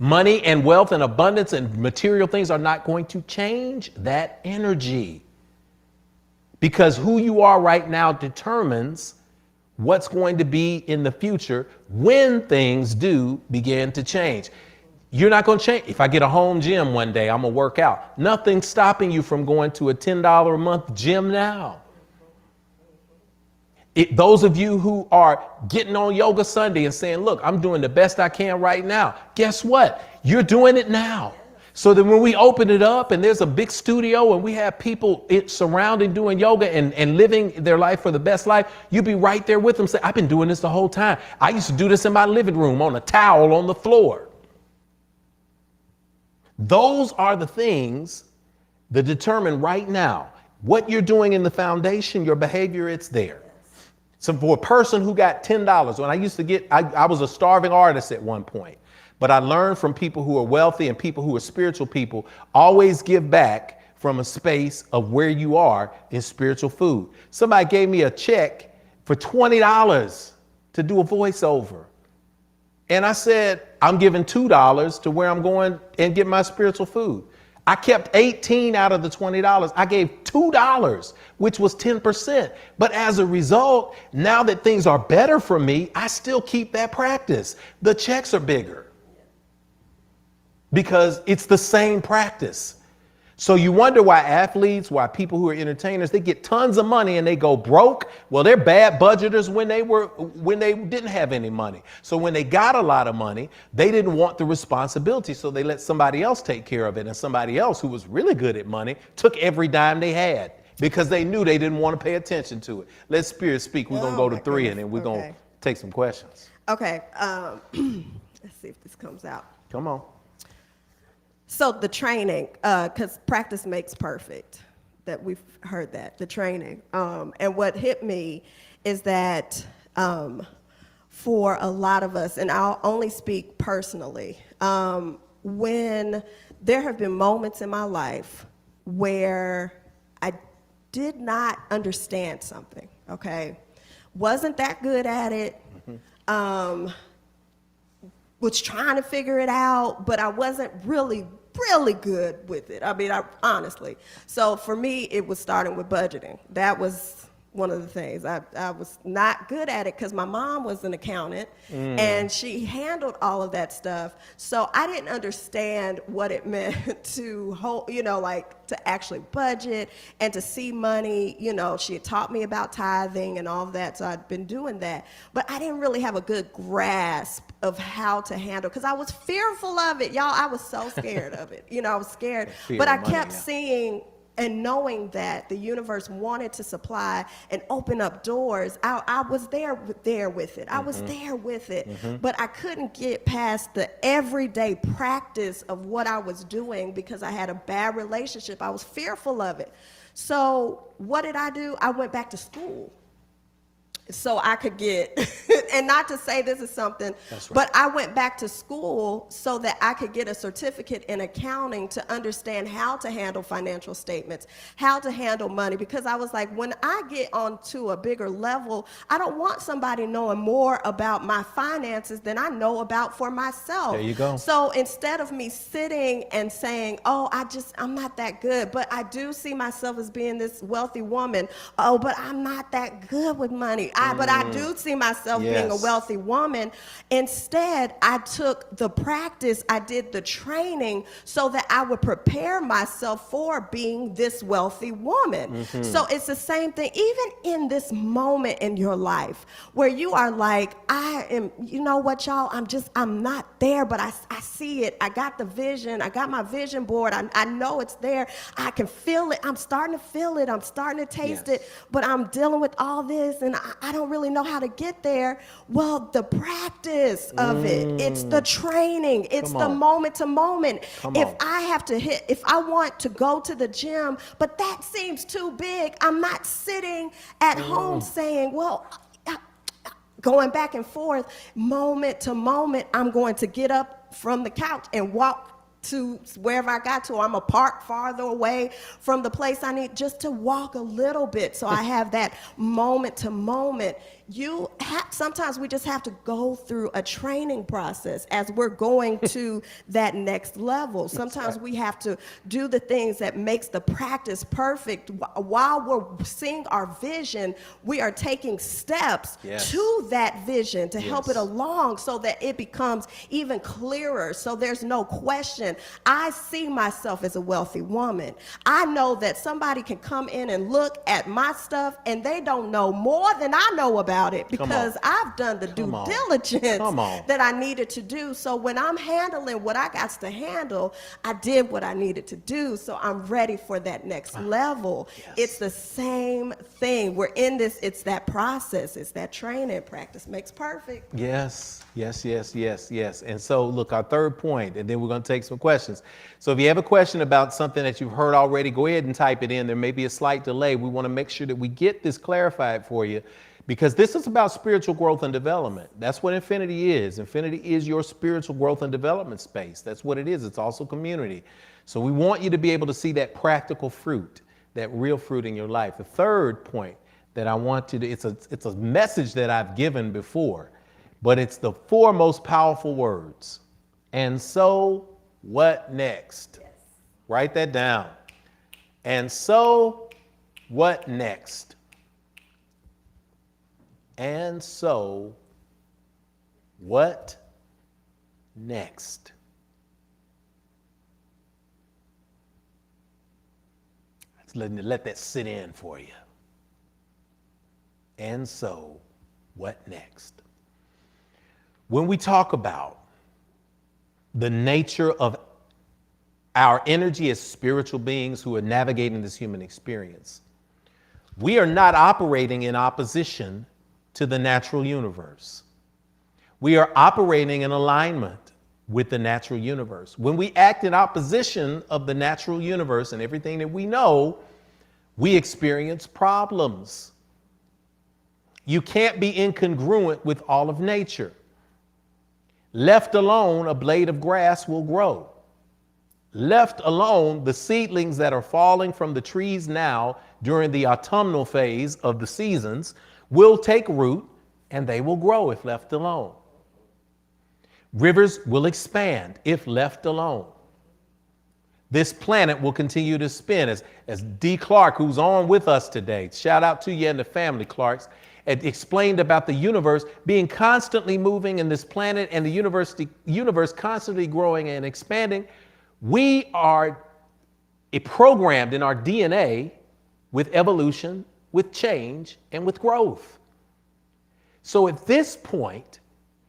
Money and wealth and abundance and material things are not going to change that energy, because who you are right now determines what's going to be in the future when things do begin to change. You're not going to change. If I get a home gym one day, I'm going to work out. Nothing's stopping you from going to a $10 a month gym now. Those of you who are getting on Yoga Sunday and saying, look, I'm doing the best I can right now. Guess what? You're doing it now. So that when we open it up and there's a big studio and we have people surrounding doing yoga and living their life for the best life, you'll be right there with them. Say, I've been doing this the whole time. I used to do this in my living room on a towel on the floor. Those are the things that determine right now what you're doing in the foundation, your behavior, it's there. So for a person who got $10, when I used to get, I was a starving artist at one point, but I learned from people who are wealthy and people who are spiritual people, always give back from a space of where you are in spiritual food. Somebody gave me a check for $20 to do a voiceover. And I said, I'm giving $2 to where I'm going and get my spiritual food. I kept 18 out of the $20. I gave $2, which was 10%. But as a result, now that things are better for me, I still keep that practice. The checks are bigger because it's the same practice. So you wonder why athletes, why people who are entertainers, they get tons of money and they go broke. Well, they're bad budgeters when they didn't have any money. So when they got a lot of money, they didn't want the responsibility. So they let somebody else take care of it. And somebody else who was really good at money took every dime they had because they knew they didn't want to pay attention to it. Let Spirit speak. We're going to go to 3 and then we're going to take some questions.
Okay. Let's see if this comes out.
Come on.
So the training, because practice makes perfect, that we've heard that, the training. And what hit me is that for a lot of us, and I'll only speak personally, when there have been moments in my life where I did not understand something, okay? Wasn't that good at it. Was trying to figure it out, but I wasn't really good with it. I mean, honestly. So for me, it was starting with budgeting. That was one of the things. I was not good at it because my mom was an accountant and she handled all of that stuff. So I didn't understand what it meant to hold, like to actually budget and to see money. She had taught me about tithing and all of that. So I'd been doing that, but I didn't really have a good grasp of how to handle, because I was fearful of it. Y'all, I was so scared of it. I was scared, but I kept seeing and knowing that the universe wanted to supply and open up doors. I was there with it. I was there with it, but I couldn't get past the everyday practice of what I was doing because I had a bad relationship. I was fearful of it. So what did I do? I went back to school. So I could get, and not to say this is something, but I went back to school so that I could get a certificate in accounting to understand how to handle financial statements, how to handle money, because I was like, when I get onto a bigger level, I don't want somebody knowing more about my finances than I know about for myself.
There you go.
So instead of me sitting and saying, oh, I'm not that good, but I do see myself as being this wealthy woman. Oh, but I'm not that good with money. But I do see myself being a wealthy woman. Instead, I took the practice, I did the training so that I would prepare myself for being this wealthy woman. So it's the same thing, even in this moment in your life where you are like, I am, you know what, y'all, I'm not there, but I see it. I got the vision. I got my vision board. I know it's there. I can feel it. I'm starting to feel it. I'm starting to taste it, but I'm dealing with all this and I don't really know how to get there. there? Well, the practice of it. It's the training. It's
Come
the
on.
moment to moment.
Come
If
on.
I have to if I want to go to the gym, but that seems too big, I'm not sitting at home saying, well, going back and forth, moment to moment, I'm going to get up from the couch and walk to wherever I got to. I'm going to park farther away from the place I need, just to walk a little bit so I have that moment to moment. Sometimes we just have to go through a training process as we're going to that next level. Sometimes we have to do the things that makes the practice perfect. While we're seeing our vision, we are taking steps
Yes.
to that vision to help it
Yes.
along so that it becomes even clearer, so there's no question. I see myself as a wealthy woman. I know that somebody can come in and look at my stuff and they don't know more than I know about it, because I've done the due diligence that I needed to do. So when I'm handling what I got to handle, I did what I needed to do. So I'm ready for that next level.
Yes.
It's the same thing. We're in this, it's that process. It's that training. Practice makes perfect.
Yes, yes, yes, yes, yes. And so, look, our third point, and then we're going to take some questions. So if you have a question about something that you've heard already, go ahead and type it in. There may be a slight delay. We want to make sure that we get this clarified for you, because this is about spiritual growth and development. That's what Infinity is. Infinity is your spiritual growth and development space. That's what it is. It's also community. So we want you to be able to see that practical fruit, that real fruit in your life. The third point that I want to do, it's a message that I've given before, but it's the four most powerful words. And so what next?
Yes.
Write that down. And so what next? And so what next? Let that sit in for you. And so what next? When we talk about the nature of our energy as spiritual beings who are navigating this human experience, we are not operating in opposition to the natural universe. We are operating in alignment with the natural universe. When we act in opposition of the natural universe and everything that we know, we experience problems. You can't be incongruent with all of nature. Left alone, a blade of grass will grow. Left alone, the seedlings that are falling from the trees now during the autumnal phase of the seasons will take root and they will grow if left alone. Rivers will expand if left alone. This planet will continue to spin. As D. Clark, who's on with us today, shout out to you and the family, Clarks, explained about the universe being constantly moving, and this planet and the universe constantly growing and expanding. We are programmed in our DNA with evolution, with change, and with growth. So at this point,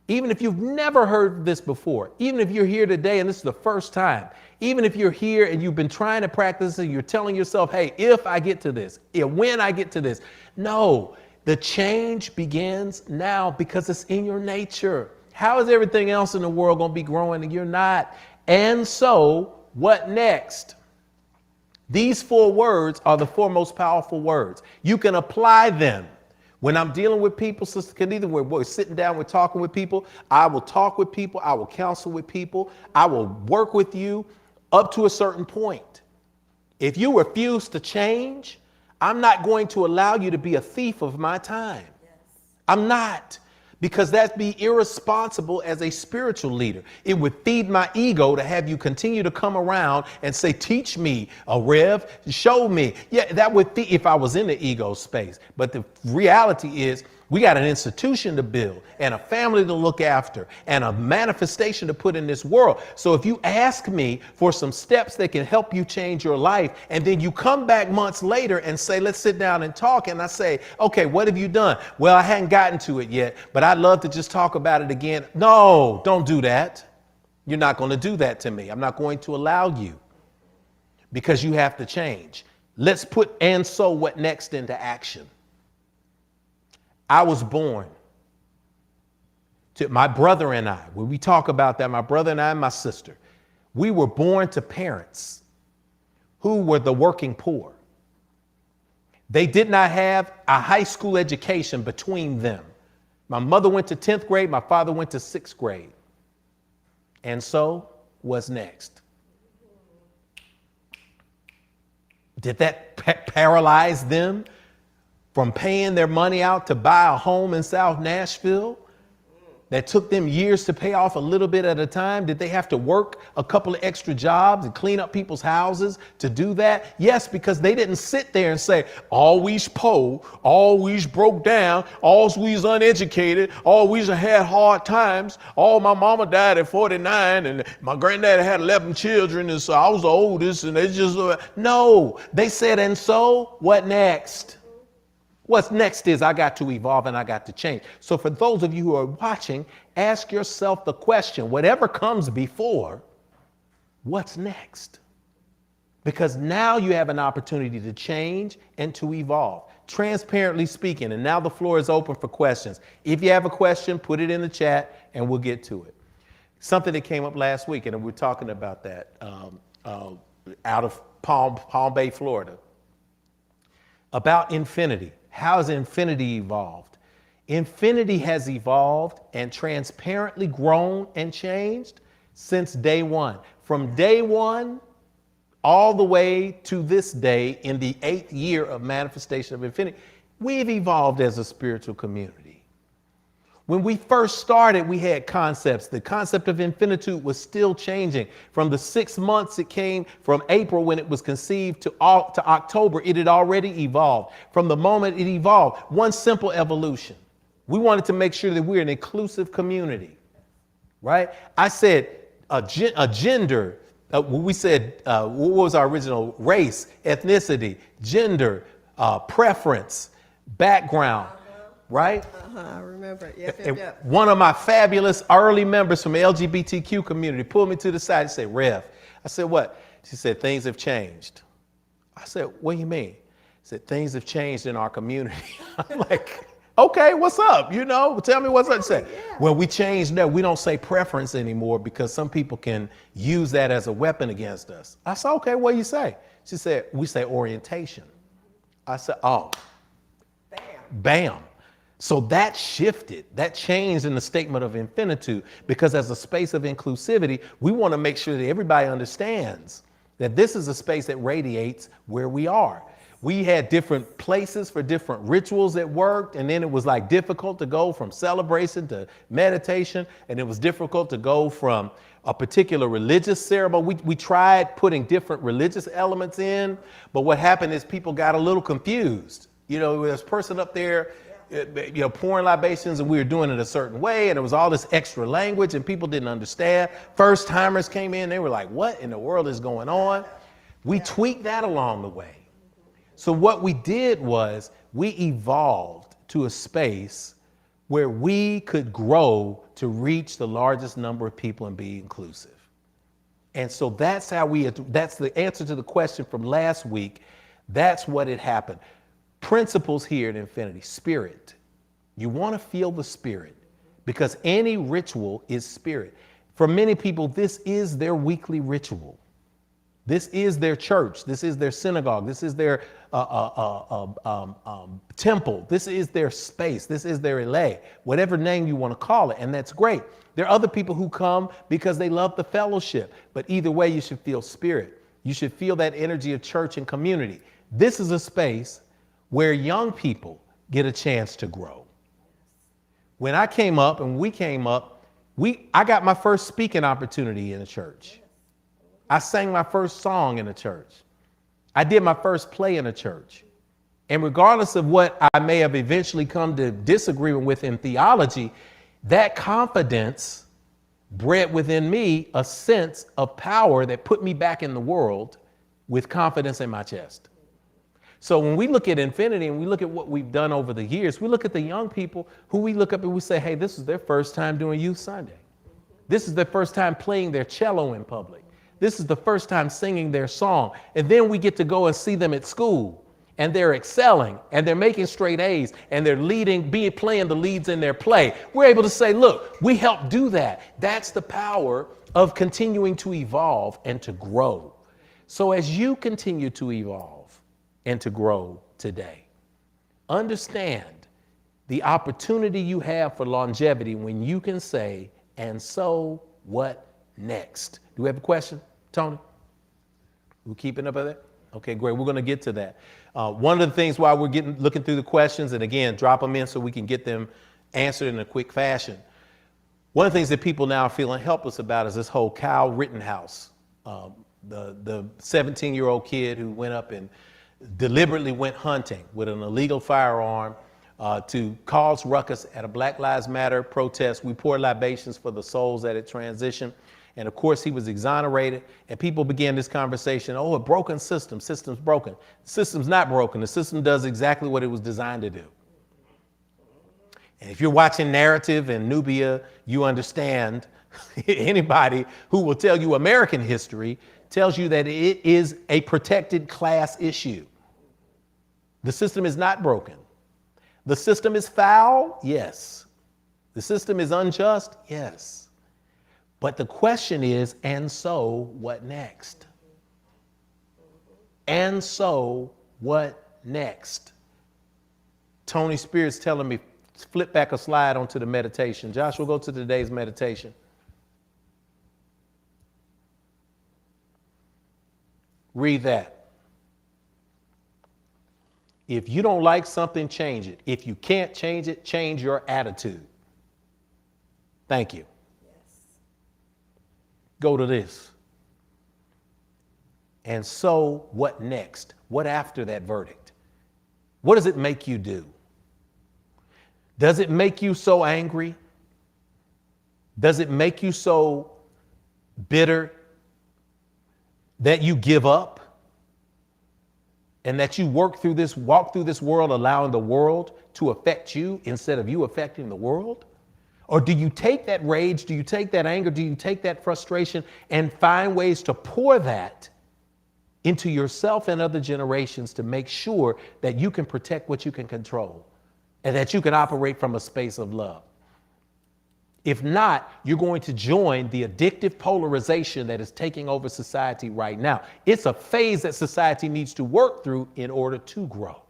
even if you've never heard this before, even if you're here today and this is the first time, even if you're here and you've been trying to practice and you're telling yourself, hey, if I get to this, when I get to this, no, the change begins now because it's in your nature. How is everything else in the world going to be growing and you're not? And so what next? These four words are the four most powerful words. You can apply them. When I'm dealing with people, Sister Candido, we're sitting down, we're talking with people, I will talk with people, I will counsel with people, I will work with you up to a certain point. If you refuse to change, I'm not going to allow you to be a thief of my time. Yes. I'm not. Because that'd be irresponsible as a spiritual leader. It would feed my ego to have you continue to come around and say, teach me, Rev, show me. Yeah, that would be if I was in the ego space. But the reality is we got an institution to build and a family to look after and a manifestation to put in this world. So if you ask me for some steps that can help you change your life, and then you come back months later and say, let's sit down and talk. And I say, okay, what have you done? Well, I hadn't gotten to it yet, but I'd love to just talk about it again. No, don't do that. You're not going to do that to me. I'm not going to allow you, because you have to change. Let's put and so what next into action. I was born To my brother and I, when we talk about that, my brother and I and my sister, we were born to parents who were the working poor. They did not have a high school education between them. My mother went to 10th grade, my father went to 6th grade. And so, what's next? Did that paralyze them from paying their money out to buy a home in South Nashville that took them years to pay off a little bit at a time? Did they have to work a couple of extra jobs and clean up people's houses to do that? Yes, because they didn't sit there and say, always poor, always broke down, always uneducated, always had hard times. Oh, my mama died at 49 and my granddaddy had 11 children and so I was the oldest and they just, no, they said, and so what next? What's next is I got to evolve and I got to change. So for those of you who are watching, ask yourself the question, whatever comes before, what's next? Because now you have an opportunity to change and to evolve, transparently speaking. And now the floor is open for questions. If you have a question, put it in the chat and we'll get to it. Something that came up last week, and we're talking about that out of Palm Bay, Florida, about infinity. How has infinity evolved? Infinity has evolved and transparently grown and changed since day one. From day one all the way to this day in the 8th year of manifestation of infinity, we've evolved as a spiritual community. When we first started, we had concepts. The concept of infinitude was still changing. From the 6 months it came from April when it was conceived to October, it had already evolved. From the moment it evolved, one simple evolution. We wanted to make sure that we're an inclusive community, right? I said a gender, we said, what was our original? Race, ethnicity, gender, preference, background. Right?
I remember it. Yep.
One of my fabulous early members from the LGBTQ community pulled me to the side and said, Rev. I said, what? She said, things have changed. I said, what do you mean? She said, things have changed in our community. I'm like, okay, what's up? You know, tell me what's up. She said, well, we changed that. We don't say preference anymore because some people can use that as a weapon against us. I said, okay, what do you say? She said, we say orientation. I said, oh, bam. So that shifted, that changed in the statement of infinitude, because as a space of inclusivity, we want to make sure that everybody understands that this is a space that radiates where we are. We had different places for different rituals that worked, and then it was like difficult to go from celebration to meditation, and it was difficult to go from a particular religious ceremony. We tried putting different religious elements in, but what happened is people got a little confused. You know, there's a person up there, you know, pouring libations and we were doing it a certain way and it was all this extra language and people didn't understand. First timers came in, they were like, what in the world is going on? We tweaked that along the way. So what we did was we evolved to a space where we could grow to reach the largest number of people and be inclusive. And so that's that's the answer to the question from last week. That's what had happened. Principles here at Infinity, spirit. You want to feel the spirit because any ritual is spirit. For many people, this is their weekly ritual. This is their church. This is their synagogue. This is their temple. This is their space. This is their elay, whatever name you want to call it. And that's great. There are other people who come because they love the fellowship. But either way, you should feel spirit. You should feel that energy of church and community. This is a space where young people get a chance to grow. When I came up and we came up, I got my first speaking opportunity in a church. I sang my first song in a church. I did my first play in a church. And regardless of what I may have eventually come to disagreement with in theology, that confidence bred within me a sense of power that put me back in the world with confidence in my chest. So when we look at infinity and we look at what we've done over the years, we look at the young people who we look up and we say, hey, this is their first time doing Youth Sunday. This is their first time playing their cello in public. This is the first time singing their song. And then we get to go and see them at school. and they're excelling and they're making straight A's and they're playing the leads in their play. We're able to say, look, we helped do that. That's the power of continuing to evolve and to grow. So as you continue to evolve and to grow today, understand the opportunity you have for longevity when you can say, and so what next? Do we have a question, Tony? We keeping up with that? Okay, great. We're going to get to that. One of the things while we're looking through the questions, and again, drop them in so we can get them answered in a quick fashion. One of the things that people now are feeling helpless about is this whole Kyle Rittenhouse, the 17-year-old kid who went up and deliberately went hunting with an illegal firearm to cause ruckus at a Black Lives Matter protest. We pour libations for the souls that had transitioned. And of course, he was exonerated, and people began this conversation. Oh, a broken system. System's broken. The system's not broken. The system does exactly what it was designed to do. And if you're watching Narrative and Nubia, you understand anybody who will tell you American history tells you that it is a protected class issue. The system is not broken. The system is foul? Yes. The system is unjust? Yes. But the question is, and so what next? And so what next? Tony Spears telling me, flip back a slide onto the meditation. Josh, we'll go to today's meditation. Read that. If you don't like something, change it. If you can't change it, change your attitude. Thank you. Go to this. And so what next? What after that verdict? What does it make you do? Does it make you so angry? Does it make you so bitter that you give up? And that you walk through this world allowing the world to affect you instead of you affecting the world? Or do you take that rage, do you take that anger, do you take that frustration and find ways to pour that into yourself and other generations to make sure that you can protect what you can control and that you can operate from a space of love? If not, you're going to join the addictive polarization that is taking over society right now. It's a phase that society needs to work through in order to grow.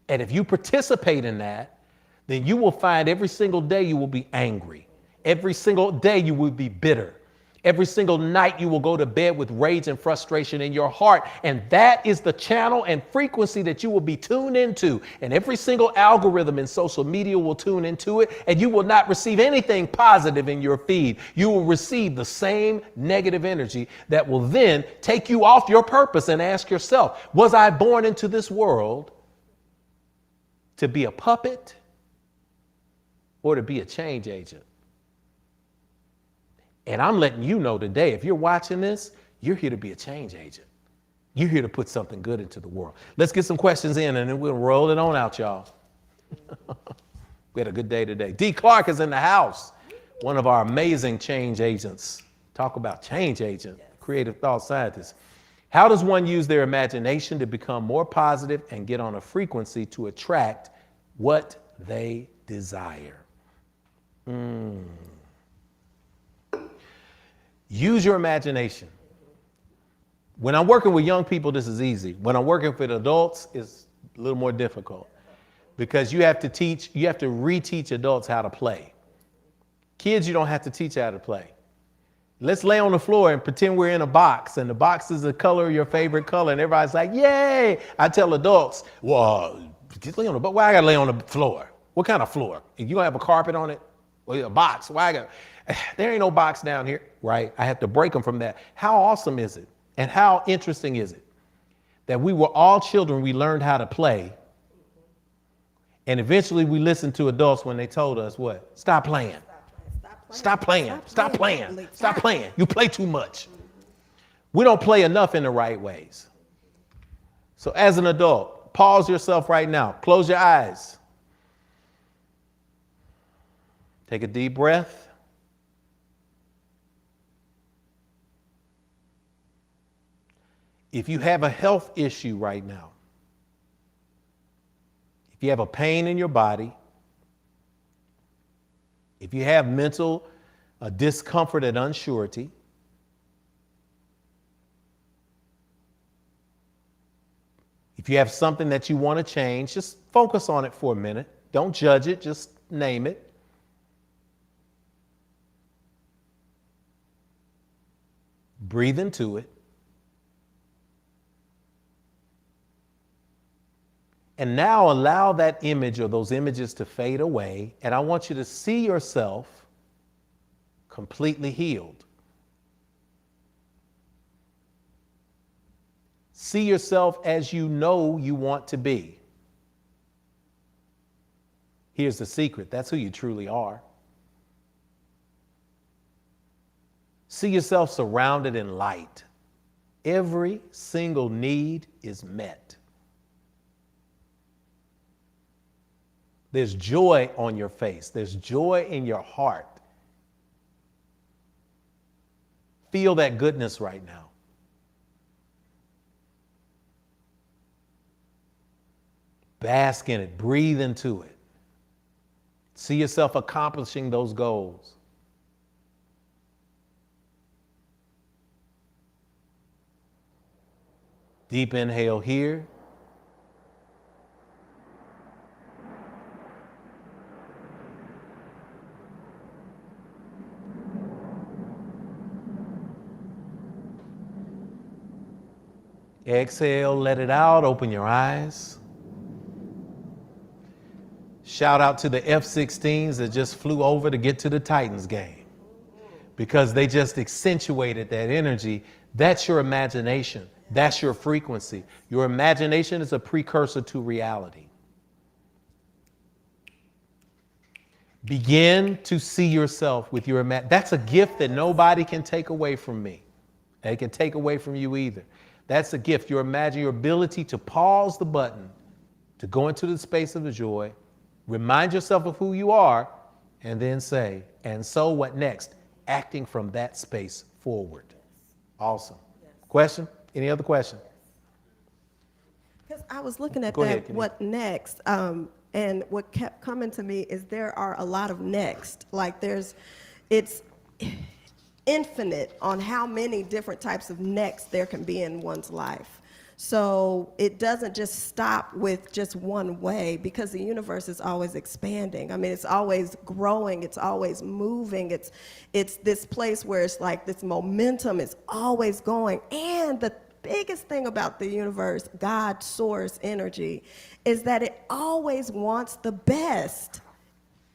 And if you participate in that, then you will find every single day you will be angry. Every single day you will be bitter. Every single night you will go to bed with rage and frustration in your heart. And that is the channel and frequency that you will be tuned into. And every single algorithm in social media will tune into it. And you will not receive anything positive in your feed. You will receive the same negative energy that will then take you off your purpose and ask yourself, was I born into this world to be a puppet or to be a change agent? And I'm letting you know today, if you're watching this, you're here to be a change agent. You're here to put something good into the world. Let's get some questions in and then we'll roll it on out, y'all. We had a good day today. D. Clark is in the house, one of our amazing change agents. Talk about change agent, creative thought scientist. How does one use their imagination to become more positive and get on a frequency to attract what they desire? Use your imagination. When I'm working with young people, this is easy. When I'm working with adults, it's a little more difficult because you have to reteach adults how to play. Kids, you don't have to teach how to play. Let's lay on the floor and pretend we're in a box and the box is the color of your favorite color and everybody's like, yay. I tell adults, well, just lay on the box. Why I gotta lay on the floor? What kind of floor? You gonna have a carpet on it? Well, a box. Why I got? There ain't no box down here, right? I have to break them from that. How awesome is it? And how interesting is it that we were all children, we learned how to play. And eventually we listened to adults when they told us what? Stop playing. Stop playing. Stop playing. Stop playing. You play too much. We don't play enough in the right ways. So as an adult, pause yourself right now. Close your eyes. Take a deep breath. If you have a health issue right now, you have a pain in your body, if you have mental discomfort and unsurety, if you have something that you want to change, just focus on it for a minute. Don't judge it, just name it. Breathe into it. And now allow that image or those images to fade away. And I want you to see yourself completely healed. See yourself as you know you want to be. Here's the secret. That's who you truly are. See yourself surrounded in light. Every single need is met. There's joy on your face. There's joy in your heart. Feel that goodness right now. Bask in it. Breathe into it. See yourself accomplishing those goals. Deep inhale here. Exhale, let it out, open your eyes. Shout out to the F-16s that just flew over to get to the Titans game, because they just accentuated that energy. That's your imagination. That's your frequency. Your imagination is a precursor to reality. Begin to see yourself with your imagination. That's a gift that nobody can take away from me. They can take away from you either. That's a gift. Your ability to pause the button, to go into the space of the joy, remind yourself of who you are, and then say, and so what next? Acting from that space forward. Awesome.
Yes.
Question? Any other question?
Because I was looking at
Go
that,
ahead, Kenny.
what next? And what kept coming to me is there are a lot of next. Like it's infinite on how many different types of next there can be in one's life. So it doesn't just stop with just one way, because the universe is always expanding. I mean, it's always growing. It's always moving. It's this place where it's like this momentum is always going. And the biggest thing about the universe, God, source, energy, is that it always wants the best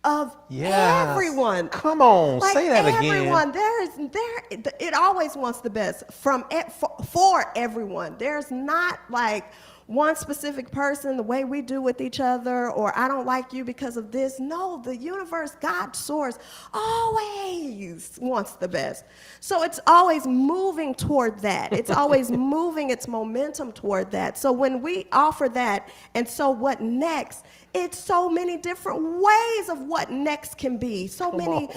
of everyone.
Come on,
Like
say that
everyone,
again.
it always wants the best for everyone. There's not like one specific person, the way we do with each other, or I don't like you because of this. No, the universe, God, source, always wants the best. So it's always moving toward that. It's always moving its momentum toward that. So when we offer that, and so what next? It's so many different ways of what next can be. So many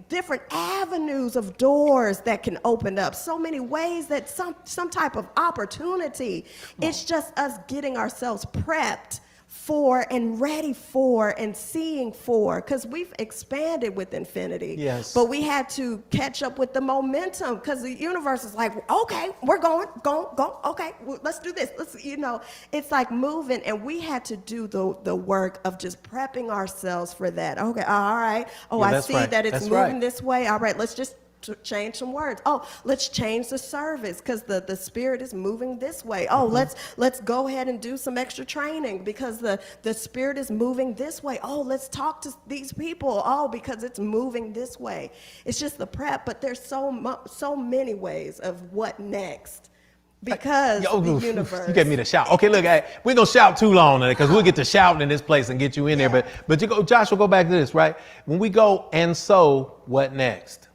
different avenues of doors that can open up. So many ways that some type of opportunity. It's just us getting ourselves prepped for and ready for and seeing for, because we've expanded with infinity.
Yes.
But we had to catch up with the momentum, because the universe is like, okay, we're going, okay, well, let's do this. It's like moving, and we had to do the work of just prepping ourselves for that. Okay, all right. Oh,
Yeah,
I
that's
see
right.
that it's
That's
moving
right.
this way. All right, let's just change some words. Oh, let's change the service because the spirit is moving this way. Oh, let's go ahead and do some extra training because the spirit is moving this way. Oh, let's talk to these people. Oh, because it's moving this way. It's just the prep, but there's so many ways of what next. Because the universe.
You get me to shout. Okay, look, we're gonna shout too long because we'll get to shouting in this place and get you in there. But Joshua, go back to this, right? When we go, and so what next?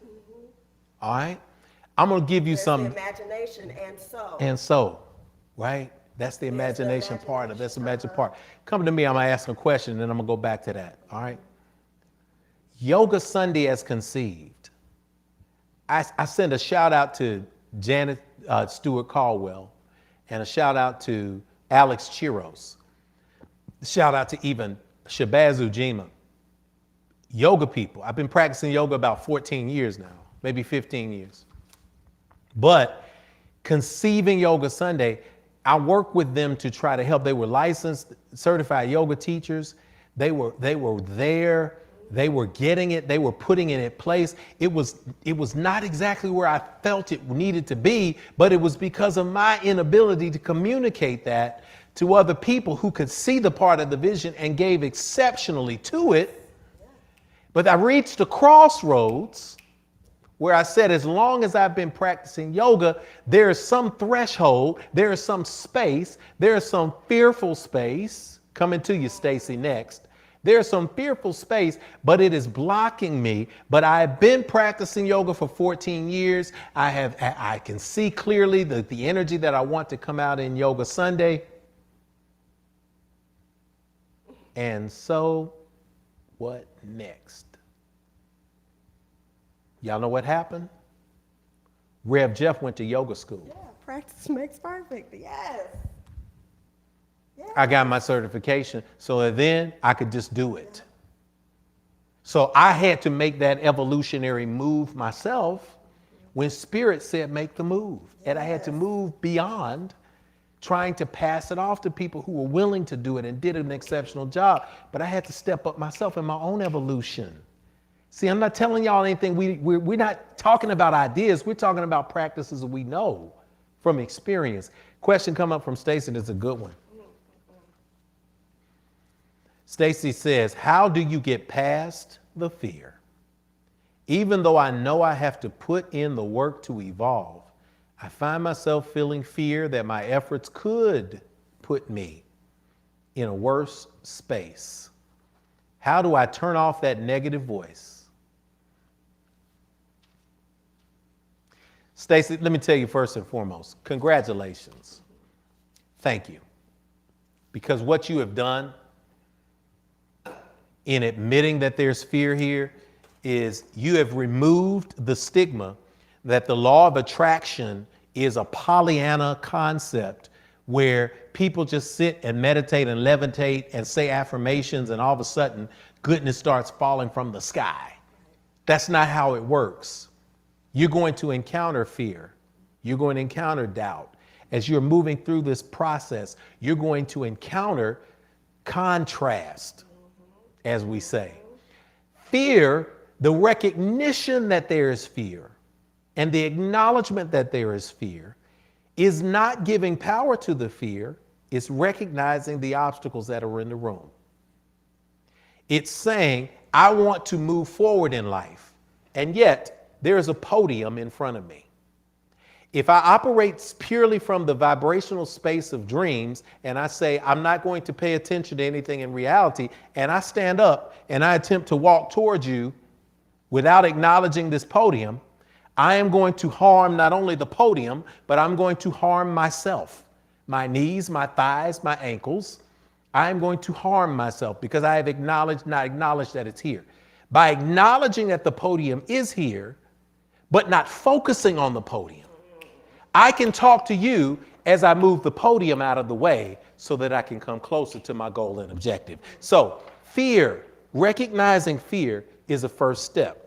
All right, I'm gonna give you some
imagination, and so.
And so, right? That's the imagination part of this imagination part. Come to me, I'm gonna ask a question, and then I'm gonna go back to that. All right. Yoga Sunday as conceived. I send a shout out to Janet Stewart Caldwell and a shout out to Alex Chiros. Shout out to even Shabazz Ujima. Yoga people. I've been practicing yoga about 14 years now, maybe 15 years. But Conceiving Yoga Sunday, I worked with them to try to help. They were licensed, certified yoga teachers. They were there. They were getting it. They were putting it in place. It was not exactly where I felt it needed to be, but it was because of my inability to communicate that to other people who could see the part of the vision and gave exceptionally to it. But I reached a crossroads where I said, as long as I've been practicing yoga, there is some threshold, there is some space, there is some fearful space coming to you, Stacy, next. There's some fearful space, but it is blocking me. But I've been practicing yoga for 14 years. I can see clearly the energy that I want to come out in Yoga Sunday. And so what next? Y'all know what happened? Rev Jeff went to yoga school.
Yeah, practice makes perfect. Yes.
I got my certification so that then I could just do it. So I had to make that evolutionary move myself when Spirit said make the move. And I had to move beyond trying to pass it off to people who were willing to do it and did an exceptional job. But I had to step up myself in my own evolution. See, I'm not telling y'all anything. We're not talking about ideas. We're talking about practices that we know from experience. Question come up from Stacy, and it's a good one. Stacy says, how do you get past the fear? Even though I know I have to put in the work to evolve, I find myself feeling fear that my efforts could put me in a worse space. How do I turn off that negative voice? Stacy, let me tell you first and foremost, congratulations. Thank you. Because what you have done in admitting that there's fear here is you have removed the stigma that the law of attraction is a Pollyanna concept where people just sit and meditate and levitate and say affirmations and all of a sudden goodness starts falling from the sky. That's not how it works. You're going to encounter fear. You're going to encounter doubt. As you're moving through this process, you're going to encounter contrast, as we say. Fear, the recognition that there is fear and the acknowledgement that there is fear is not giving power to the fear. It's recognizing the obstacles that are in the room. It's saying, I want to move forward in life, and yet there is a podium in front of me. If I operate purely from the vibrational space of dreams and I say, I'm not going to pay attention to anything in reality, and I stand up and I attempt to walk towards you without acknowledging this podium, I am going to harm not only the podium, but I'm going to harm myself, my knees, my thighs, my ankles. I am going to harm myself because I have not acknowledged that it's here. By acknowledging that the podium is here, but not focusing on the podium, I can talk to you as I move the podium out of the way so that I can come closer to my goal and objective. So fear, recognizing fear is a first step.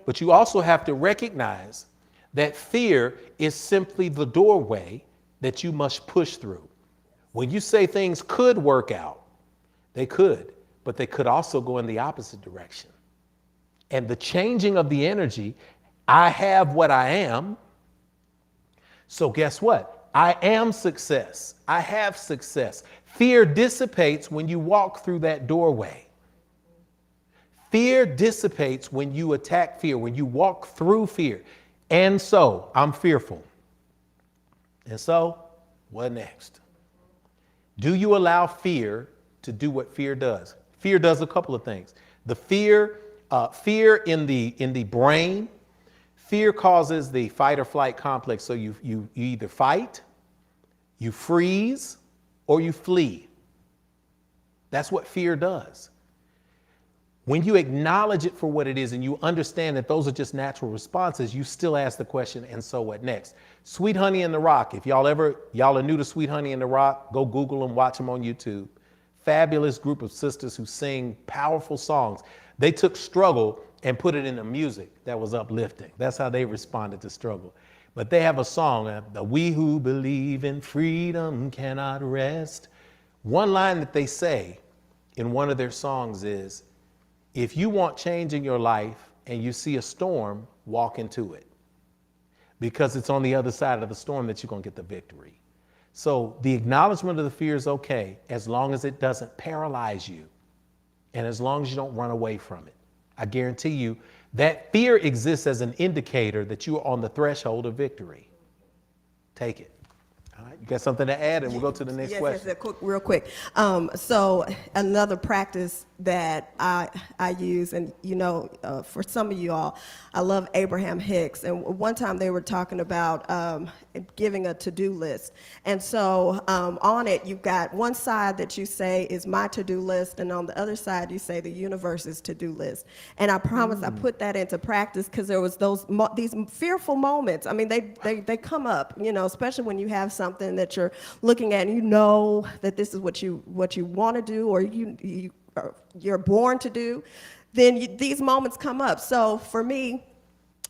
But you also have to recognize that fear is simply the doorway that you must push through. When you say things could work out, they could, but they could also go in the opposite direction. And the changing of the energy, I have what I am. So guess what? I am success. I have success. Fear dissipates when you walk through that doorway. Fear dissipates when you attack fear, when you walk through fear. And so I'm fearful. And so what next? Do you allow fear to do what fear does? Fear does a couple of things. The fear in the brain. Fear causes the fight or flight complex. So you either fight, you freeze, or you flee. That's what fear does. When you acknowledge it for what it is and you understand that those are just natural responses, you still ask the question, and so what next? Sweet Honey in the Rock. If y'all are new to Sweet Honey in the Rock, go Google them, watch them on YouTube. fabulous group of sisters who sing powerful songs. They took struggle and put it into music that was uplifting. That's how they responded to struggle. But they have a song, the "We who believe in freedom cannot rest." One line that they say in one of their songs is, if you want change in your life and you see a storm, walk into it. Because it's on the other side of the storm that you're going to get the victory. So the acknowledgement of the fear is okay as long as it doesn't paralyze you and as long as you don't run away from it. I guarantee you that fear exists as an indicator that you are on the threshold of victory. Take it. All right, you got something to add, and we'll go to the next question.
Yes, real quick. So another practice that I use, and for some of you all, I love Abraham Hicks. And one time they were talking about giving a to-do list. And so on it, you've got one side that you say is my to-do list, and on the other side, you say the universe's to-do list. And I promise I put that into practice because there was these fearful moments. I mean, they come up, especially when you have something that you're looking at and you know that this is what you want to do or you're born to do, then these moments come up. So for me,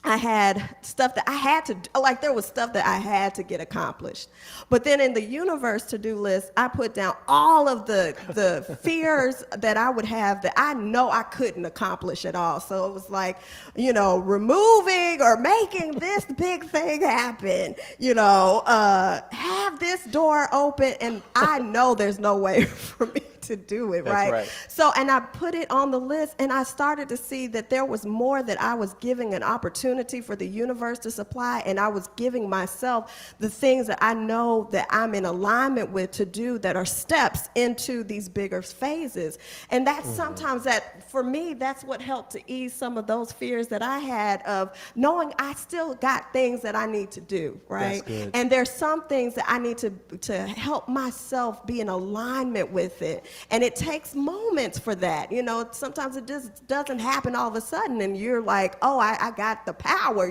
I had stuff that I had to, there was stuff that I had to get accomplished. But then in the universe to-do list, I put down all of the fears that I would have that I know I couldn't accomplish at all. So it was like, removing or making this big thing happen, have this door open, and I know there's no way for me to do it, right? So, and I put it on the list, and I started to see that there was more that I was giving an opportunity for the universe to supply, and I was giving myself the things that I know that I'm in alignment with to do that are steps into these bigger phases. And that's sometimes that, for me, that's what helped to ease some of those fears that I had of knowing I still got things that I need to do, right? And there's some things that I need to help myself be in alignment with it. And it takes moments for that. Sometimes it just doesn't happen all of a sudden and you're like, oh, I got the power,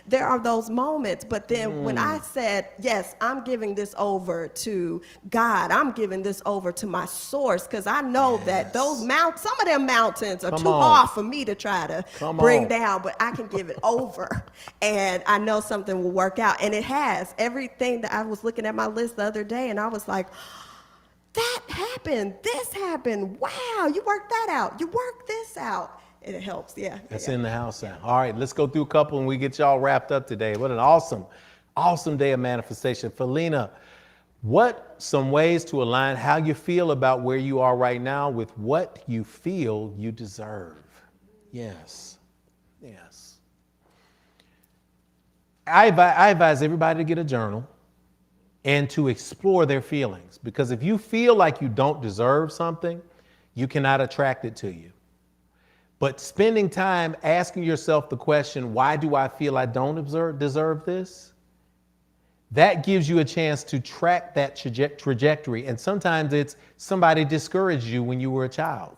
There are those moments. But then when I said, yes, I'm giving this over to God, I'm giving this over to my source, because I know that those some of them mountains are too hard for me to try to bring down, but I can give it over. And I know something will work out. And it has. Everything that I was looking at my list the other day, and I was like, that happened, this happened, wow, you worked that out, you worked this out. And it helps, It's
in the house now. All right, let's go through a couple and we get y'all wrapped up today. What an awesome day of manifestation. Felina, what some ways to align how you feel about where you are right now with what you feel you deserve? Yes. I advise everybody to get a journal and to explore their feelings. Because if you feel like you don't deserve something, you cannot attract it to you. But spending time asking yourself the question, why do I feel I don't deserve this? That gives you a chance to track that trajectory. And sometimes it's somebody discouraged you when you were a child.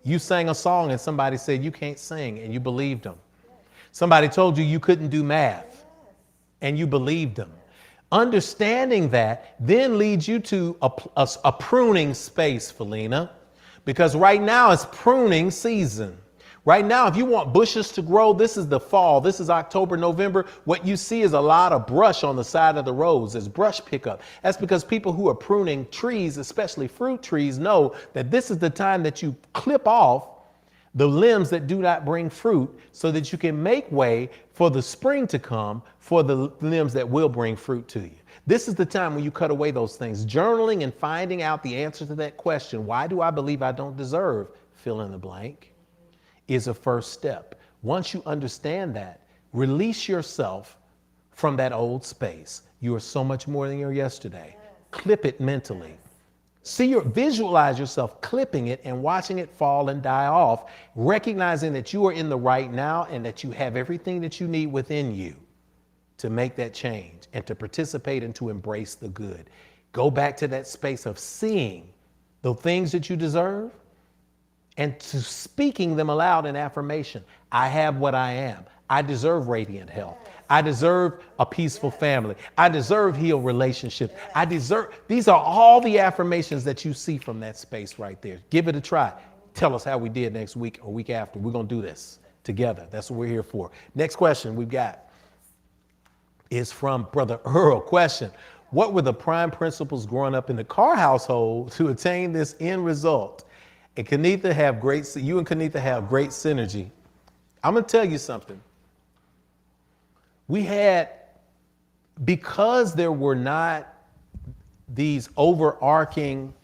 You sang a song and somebody said you can't sing and you believed them. Somebody told you you couldn't do math and you believed them. Understanding that then leads you to a pruning space, Felina, because right now it's pruning season. Right now, if you want bushes to grow, this is the fall. This is October, November. What you see is a lot of brush on the side of the roads. There's brush pickup. That's because people who are pruning trees, especially fruit trees, know that this is the time that you clip off the limbs that do not bring fruit so that you can make way for the spring to come for the limbs that will bring fruit to you. This is the time when you cut away those things. Journaling and finding out the answer to that question, why do I believe I don't deserve, fill in the blank, is a first step. Once you understand that, release yourself from that old space. You are so much more than your yesterday. Clip it mentally. Visualize yourself clipping it and watching it fall and die off, recognizing that you are in the right now and that you have everything that you need within you to make that change and to participate and to embrace the good. Go back to that space of seeing the things that you deserve and to speaking them aloud in affirmation. I have what I am. I deserve radiant health. I deserve a peaceful family. I deserve healed relationships. These are all the affirmations that you see from that space right there. Give it a try. Tell us how we did next week or week after. We're going to do this together. That's what we're here for. Next question we've got is from Brother Earl. Question: what were the prime principles growing up in the Carr household to attain this end result? And you and Kenitha have great synergy. I'm going to tell you something. We had, because there were not these overarching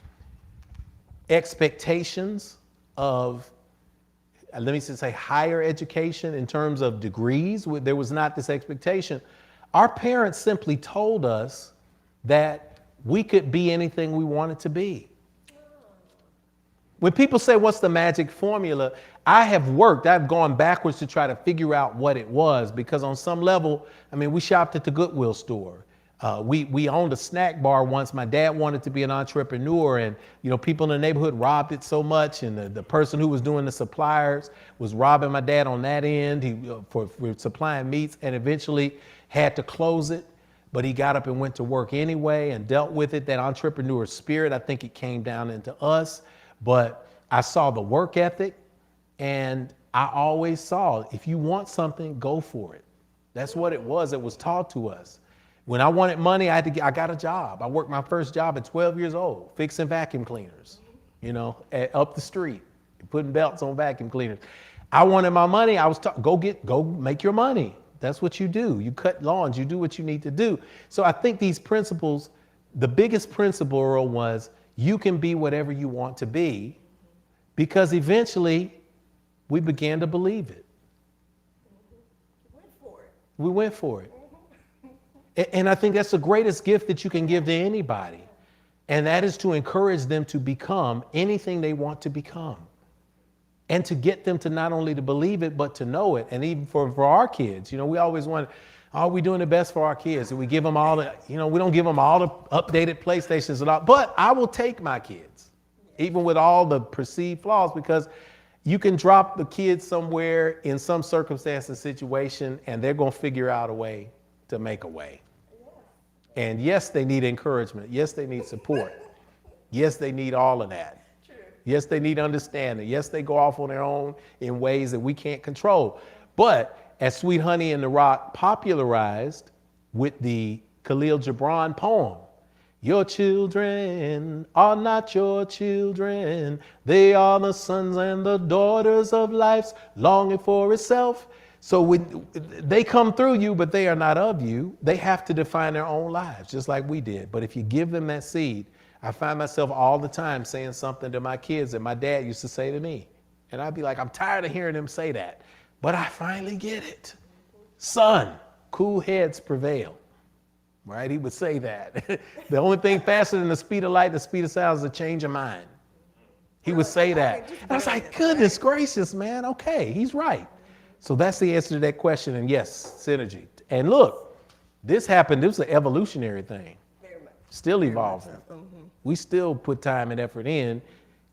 expectations of, let me just say, higher education in terms of degrees. There was not this expectation. Our parents simply told us that we could be anything we wanted to be. When people say, what's the magic formula? I've gone backwards to try to figure out what it was, because on some level, I mean, we shopped at the Goodwill store. We owned a snack bar once. My dad wanted to be an entrepreneur, and people in the neighborhood robbed it so much, and the person who was doing the suppliers was robbing my dad on that end for supplying meats, and eventually had to close it. But he got up and went to work anyway and dealt with it. That entrepreneur spirit, I think it came down into us. But I saw the work ethic, and I always saw, if you want something, go for it. That's what it was. It was taught to us. When I wanted money, I got a job. I worked my first job at 12 years old, fixing vacuum cleaners, up the street, putting belts on vacuum cleaners. I wanted my money. I was taught, go make your money. That's what you do. You cut lawns. You do what you need to do. So I think these principles, the biggest principle, Earl, was you can be whatever you want to be, because eventually we began to believe it. We went for it. And I think that's the greatest gift that you can give to anybody. And that is to encourage them to become anything they want to become. And to get them to not only to believe it, but to know it. And even for our kids, we always want, are we doing the best for our kids? And we give them all the, we don't give them all the updated PlayStations and all, but I will take my kids, even with all the perceived flaws, because you can drop the kids somewhere in some circumstance and situation, and they're going to figure out a way to make a way. And yes, they need encouragement. Yes, they need support. Yes, they need all of that. Yes, they need understanding. Yes, they go off on their own in ways that we can't control. But as Sweet Honey in the Rock popularized with the Khalil Gibran poem, your children are not your children. They are the sons and the daughters of life's longing for itself. So when they come through you, but they are not of you, they have to define their own lives, just like we did. But if you give them that seed, I find myself all the time saying something to my kids that my dad used to say to me. And I'd be like, I'm tired of hearing him say that. But I finally get it. Son, cool heads prevail. Right? He would say that. The only thing faster than the speed of light, the speed of sound, is a change of mind. He would say that. And I was like, goodness gracious, man. Okay, he's right. So that's the answer to that question. And yes, synergy. And look, this happened. This was an evolutionary thing.
Very much.
Still evolving. We still put time and effort in,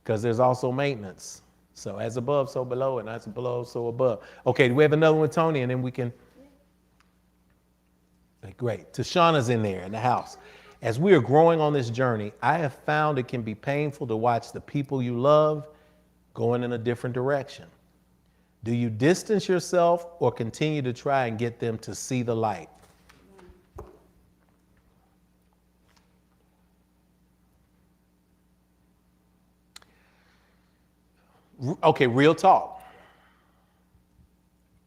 because there's also maintenance. So as above, so below, and as below, so above. Okay, do we have another one, Tony? And then we can. Okay, great. Tashana's in there in the house. As we are growing on this journey, I have found it can be painful to watch the people you love going in a different direction. Do you distance yourself or continue to try and get them to see the light? Okay, real talk.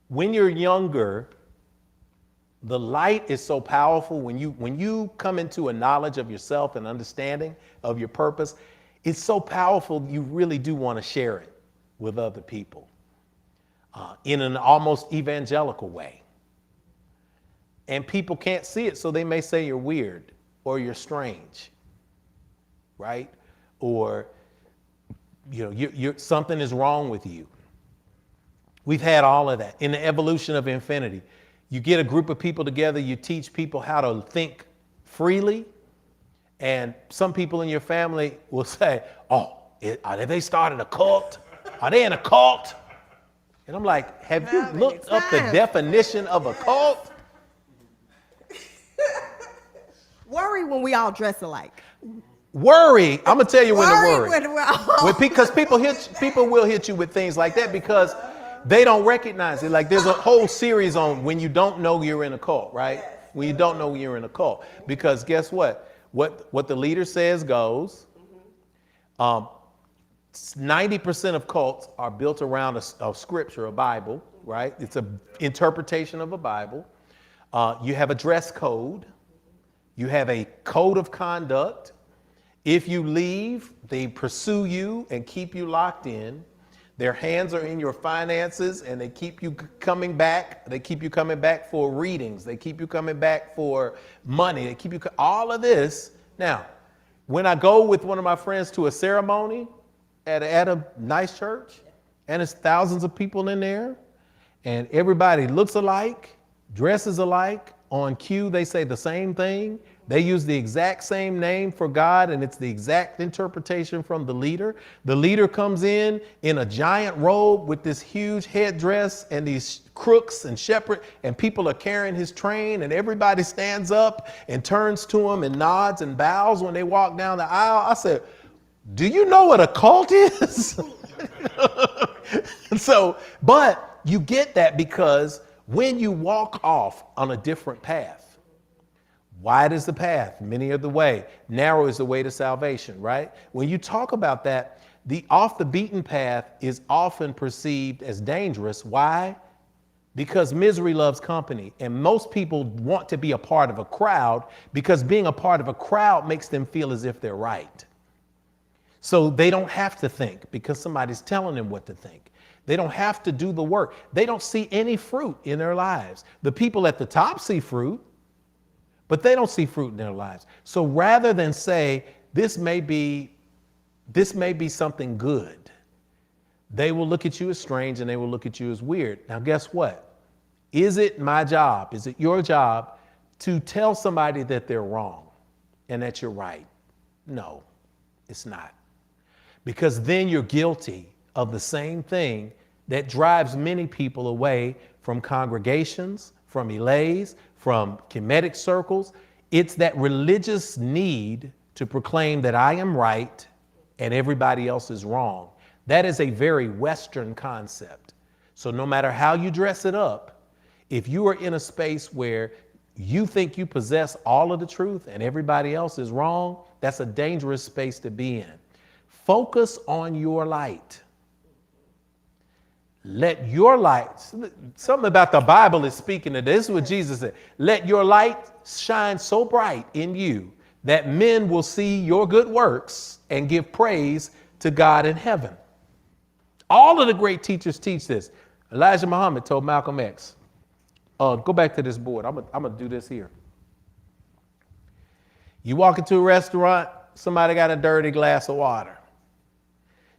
When you're younger, the light is so powerful. When you come into a knowledge of yourself and understanding of your purpose, it's so powerful you really do want to share it with other people in an almost evangelical way. And people can't see it, so they may say you're weird or you're strange, right? Or you're something is wrong with you. We've had all of that in the evolution of infinity. You get a group of people together, you teach people how to think freely, and some people in your family will say, oh, are they started a cult? Are they in a cult? And I'm like, have you looked up the definition of a cult?
Worry when we all dress alike.
Worry. I'm gonna tell you when to worry.
When we're all
Because people will hit you with things like that because they don't recognize it. Like there's a whole series on when you don't know you're in a cult, right?
Yes.
When you don't know you're in a cult. Because guess what? What the leader says goes. 90% of cults are built around a scripture, a Bible, right? It's an interpretation of a Bible. You have a dress code. You have a code of conduct. If you leave, they pursue you and keep you locked in. Their hands are in your finances and they keep you coming back. They keep you coming back for readings. They keep you coming back for money. They keep you, all of this. Now, when I go with one of my friends to a ceremony at a nice church and it's thousands of people in there and everybody looks alike, dresses alike, on cue they say the same thing. They use the exact same name for God and it's the exact interpretation from the leader. The leader comes in a giant robe with this huge headdress and these crooks and shepherd and people are carrying his train and everybody stands up and turns to him and nods and bows when they walk down the aisle. I said, do you know what a cult is? But you get that because when you walk off on a different path, wide is the path, many are the way, narrow is the way to salvation, right? When you talk about that, the off the beaten path is often perceived as dangerous. Why? Because misery loves company. And most people want to be a part of a crowd because being a part of a crowd makes them feel as if they're right. So they don't have to think because somebody's telling them what to think. They don't have to do the work. They don't see any fruit in their lives. The people at the top see fruit, but they don't see fruit in their lives. So rather than say, this may be something good, they will look at you as strange and they will look at you as weird. Now, guess what? Is it my job? Is it your job to tell somebody that they're wrong and that you're right? No, it's not. Because then you're guilty of the same thing that drives many people away from congregations, from elays, from Kemetic circles. It's that religious need to proclaim that I am right and everybody else is wrong. That is a very Western concept. So no matter how you dress it up, if you are in a space where you think you possess all of the truth and everybody else is wrong, that's a dangerous space to be in. Focus on your light. Let your light, something about the Bible is speaking to this. This is what Jesus said. Let your light shine so bright in you that men will see your good works and give praise to God in heaven. All of the great teachers teach this. Elijah Muhammad told Malcolm X, go back to this board. I'm going to do this here. You walk into a restaurant, somebody got a dirty glass of water.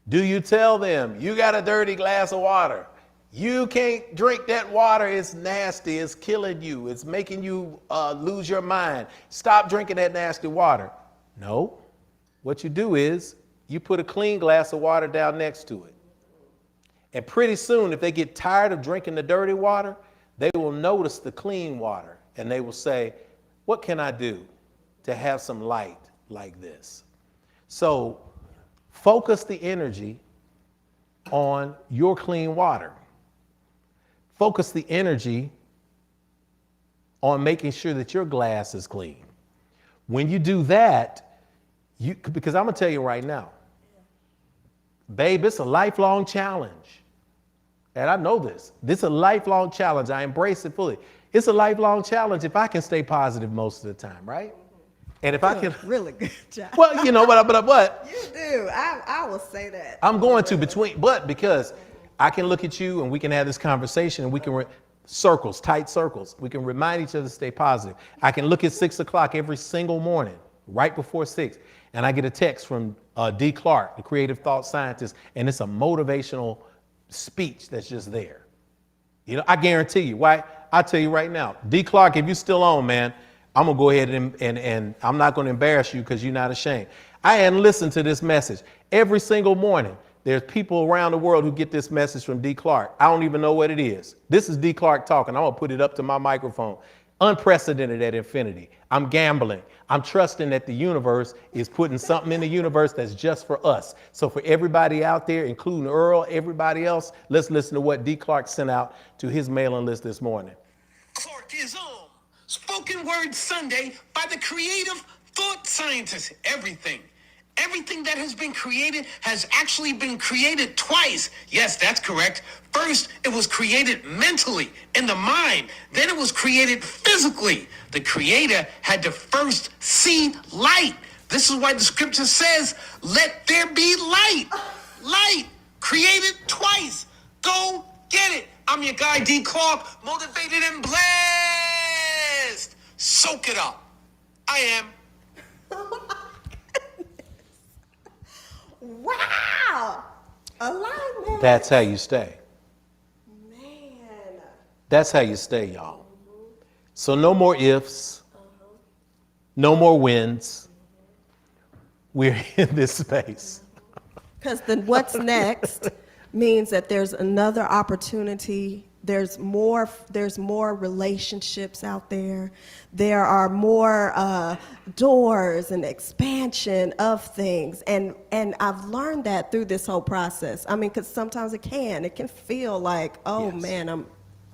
Do you tell them, you got a dirty glass of water? You can't drink that water. It's nasty. It's killing you. It's making you lose your mind. Stop drinking that nasty water. No. What you do is you put a clean glass of water down next to it. And pretty soon, if they get tired of drinking the dirty water, they will notice the clean water. And they will say, what can I do to have some light like this? So focus the energy on your clean water. Focus the energy on making sure that your glass is clean. When you do that, because I'm going to tell you right now, babe, it's a lifelong challenge. And I know this. This is a lifelong challenge. I embrace it fully. It's a lifelong challenge if I can stay positive most of the time, right? And if I can,
really good job.
well, you know, but
You do. I will say that.
I'm going to because I can look at you and we can have this conversation and we can circles, tight circles. We can remind each other to stay positive. I can look at 6 o'clock every single morning, right before 6, and I get a text from D. Clark, the creative thought scientist, and it's a motivational speech that's just there. You know, I guarantee you. Why? I'll tell you right now, D. Clark, if you're still on, man, I'm going to go ahead and I'm not going to embarrass you because you're not ashamed. I hadn't listened to this message. Every single morning, there's people around the world who get this message from D. Clark. I don't even know what it is. This is D. Clark talking. I'm going to put it up to my microphone. Unprecedented at infinity. I'm gambling. I'm trusting that the universe is putting something in the universe that's just for us. So for everybody out there, including Earl, everybody else, let's listen to what D. Clark sent out to his mailing list this morning.
Clark is on Spoken Word Sunday by the creative thought scientist. Everything that has been created has actually been created twice. Yes, that's correct. First, it was created mentally in the mind. Then it was created physically. The creator had to first see light. This is why the scripture says, let there be light. Light created twice. Go get it. I'm your guy, D. Clark, motivated and blessed. Soak it up. I am.
Wow! Alignment.
That's how you stay.
Man.
That's how you stay, y'all. So no more ifs, no more wins. We're in this space.
Because then what's next means that there's another opportunity. There's more relationships out there. There are more doors and expansion of things. And I've learned that through this whole process. I mean, because sometimes it can feel like, oh
Yes.
man, I'm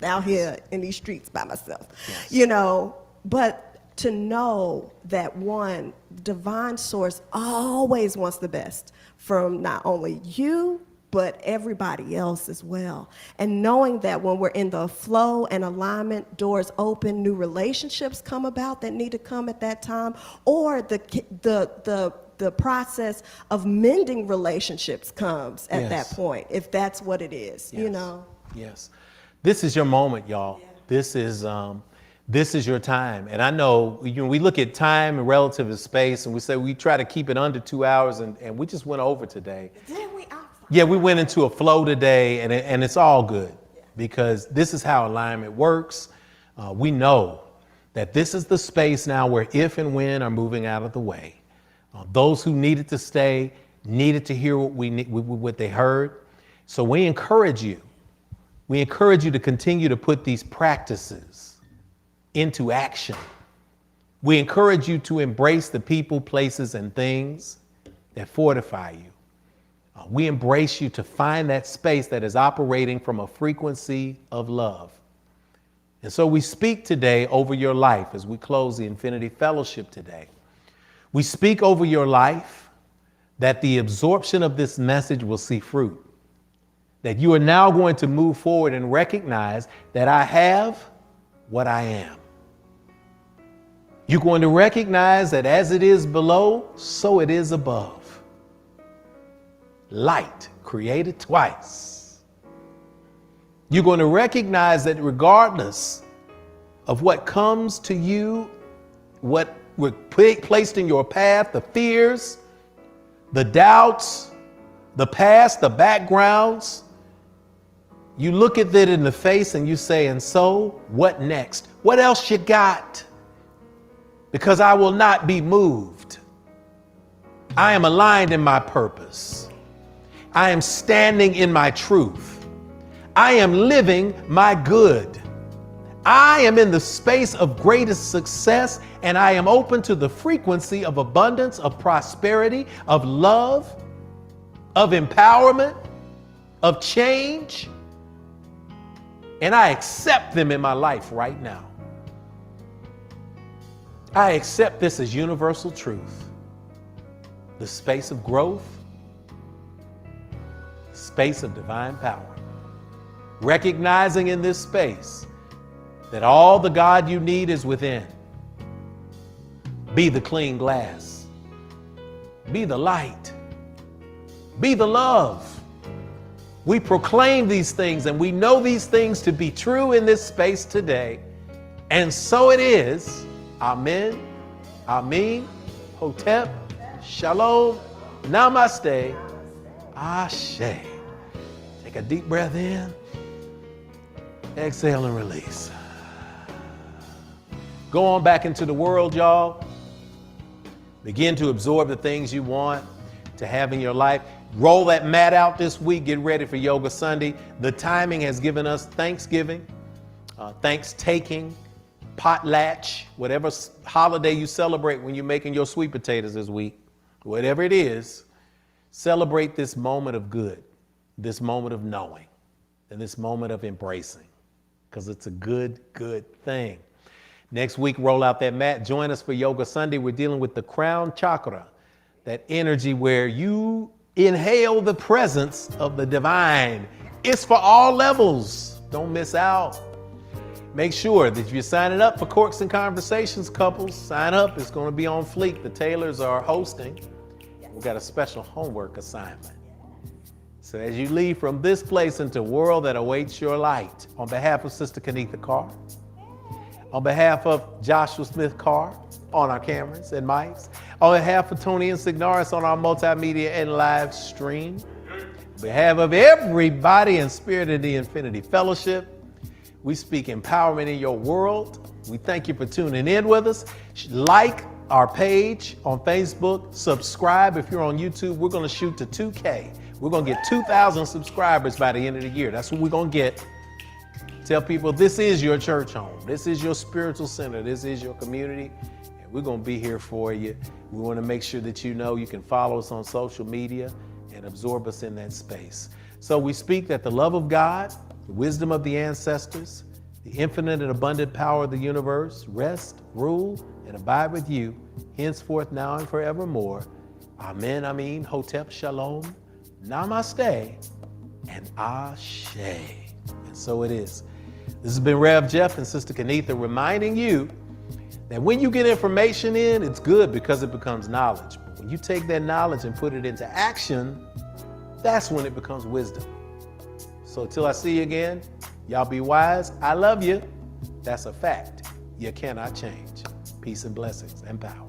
out here in these streets by myself,
Yes.
but to know that one divine source always wants the best from not only you, but everybody else as well. And knowing that when we're in the flow and alignment, doors open, new relationships come about that need to come at that time, or the process of mending relationships comes at that
Yes.
point, if that's what it is,
Yes. Yes. This is your moment, y'all.
Yeah.
This is your time. And I know, we look at time and relative to space, and we say we try to keep it under 2 hours, and we just went over today.
Then we outside.
Yeah, we went into a flow today, and it's all good because this is how alignment works. We know that this is the space now where if and when are moving out of the way. Those who needed to stay needed to hear what they heard. So we encourage you. We encourage you to continue to put these practices into action. We encourage you to embrace the people, places, and things that fortify you. We embrace you to find that space that is operating from a frequency of love. And so we speak today over your life as we close the Infinity Fellowship today. We speak over your life that the absorption of this message will see fruit, that you are now going to move forward and recognize that I have what I am. You're going to recognize that as it is below, so it is above. Light created twice. You're going to recognize that regardless of what comes to you, what were placed in your path, the fears, the doubts, the past, the backgrounds, you look at it in the face and you say, and so what next? What else you got? Because I will not be moved. I am aligned in my purpose. I am standing in my truth. I am living my good. I am in the space of greatest success, and I am open to the frequency of abundance, of prosperity, of love, of empowerment, of change. And I accept them in my life right now. I accept this as universal truth. The space of growth, space of divine power. Recognizing in this space that all the God you need is within. Be the clean glass. Be the light. Be the love. We proclaim these things and we know these things to be true in this space today. And so it is. Amen. Amen. Hotep. Shalom. Namaste. Ashe. Take a deep breath in. Exhale and release. Go on back into the world, y'all. Begin to absorb the things you want to have in your life. Roll that mat out this week. Get ready for Yoga Sunday. The timing has given us Thanksgiving, thanks-taking, potlatch, whatever holiday you celebrate when you're making your sweet potatoes this week, whatever it is, celebrate this moment of good, this moment of knowing, and this moment of embracing, because it's a good thing. Next week, roll out that mat. Join us for Yoga Sunday. We're dealing with the crown chakra, that energy where you inhale the presence of the divine. It's for all levels. Don't miss out. Make sure that if you're signing up for Corks and Conversations, couples, sign up. It's going to be on fleek. The Taylors are hosting. We've got a special homework assignment. So as you leave from this place into a world that awaits your light, on behalf of Sister Kenitha Carr, on behalf of Joshua Smith Carr on our cameras and mics, on behalf of Tony and Signaris on our multimedia and live stream, on behalf of everybody in Spirit of the Infinity Fellowship, we speak empowerment in your world. We thank you for tuning in with us. Like our page on Facebook, subscribe. If you're on YouTube, we're going to shoot to 2K. We're going to get 2,000 subscribers by the end of the year. That's what we're going to get. Tell people this is your church home. This is your spiritual center. This is your community. And we're going to be here for you. We want to make sure that you know you can follow us on social media and absorb us in that space. So we speak that the love of God, the wisdom of the ancestors, the infinite and abundant power of the universe rest, rule, and abide with you henceforth, now, and forevermore. Amen, Amen, Hotep, Shalom, Namaste, and Ashe. And so it is. This has been Rev Jeff and Sister Kenitha reminding you that when you get information in, it's good because it becomes knowledge. But when you take that knowledge and put it into action, that's when it becomes wisdom. So till I see you again, y'all be wise. I love you. That's a fact. You cannot change. Peace and blessings and power.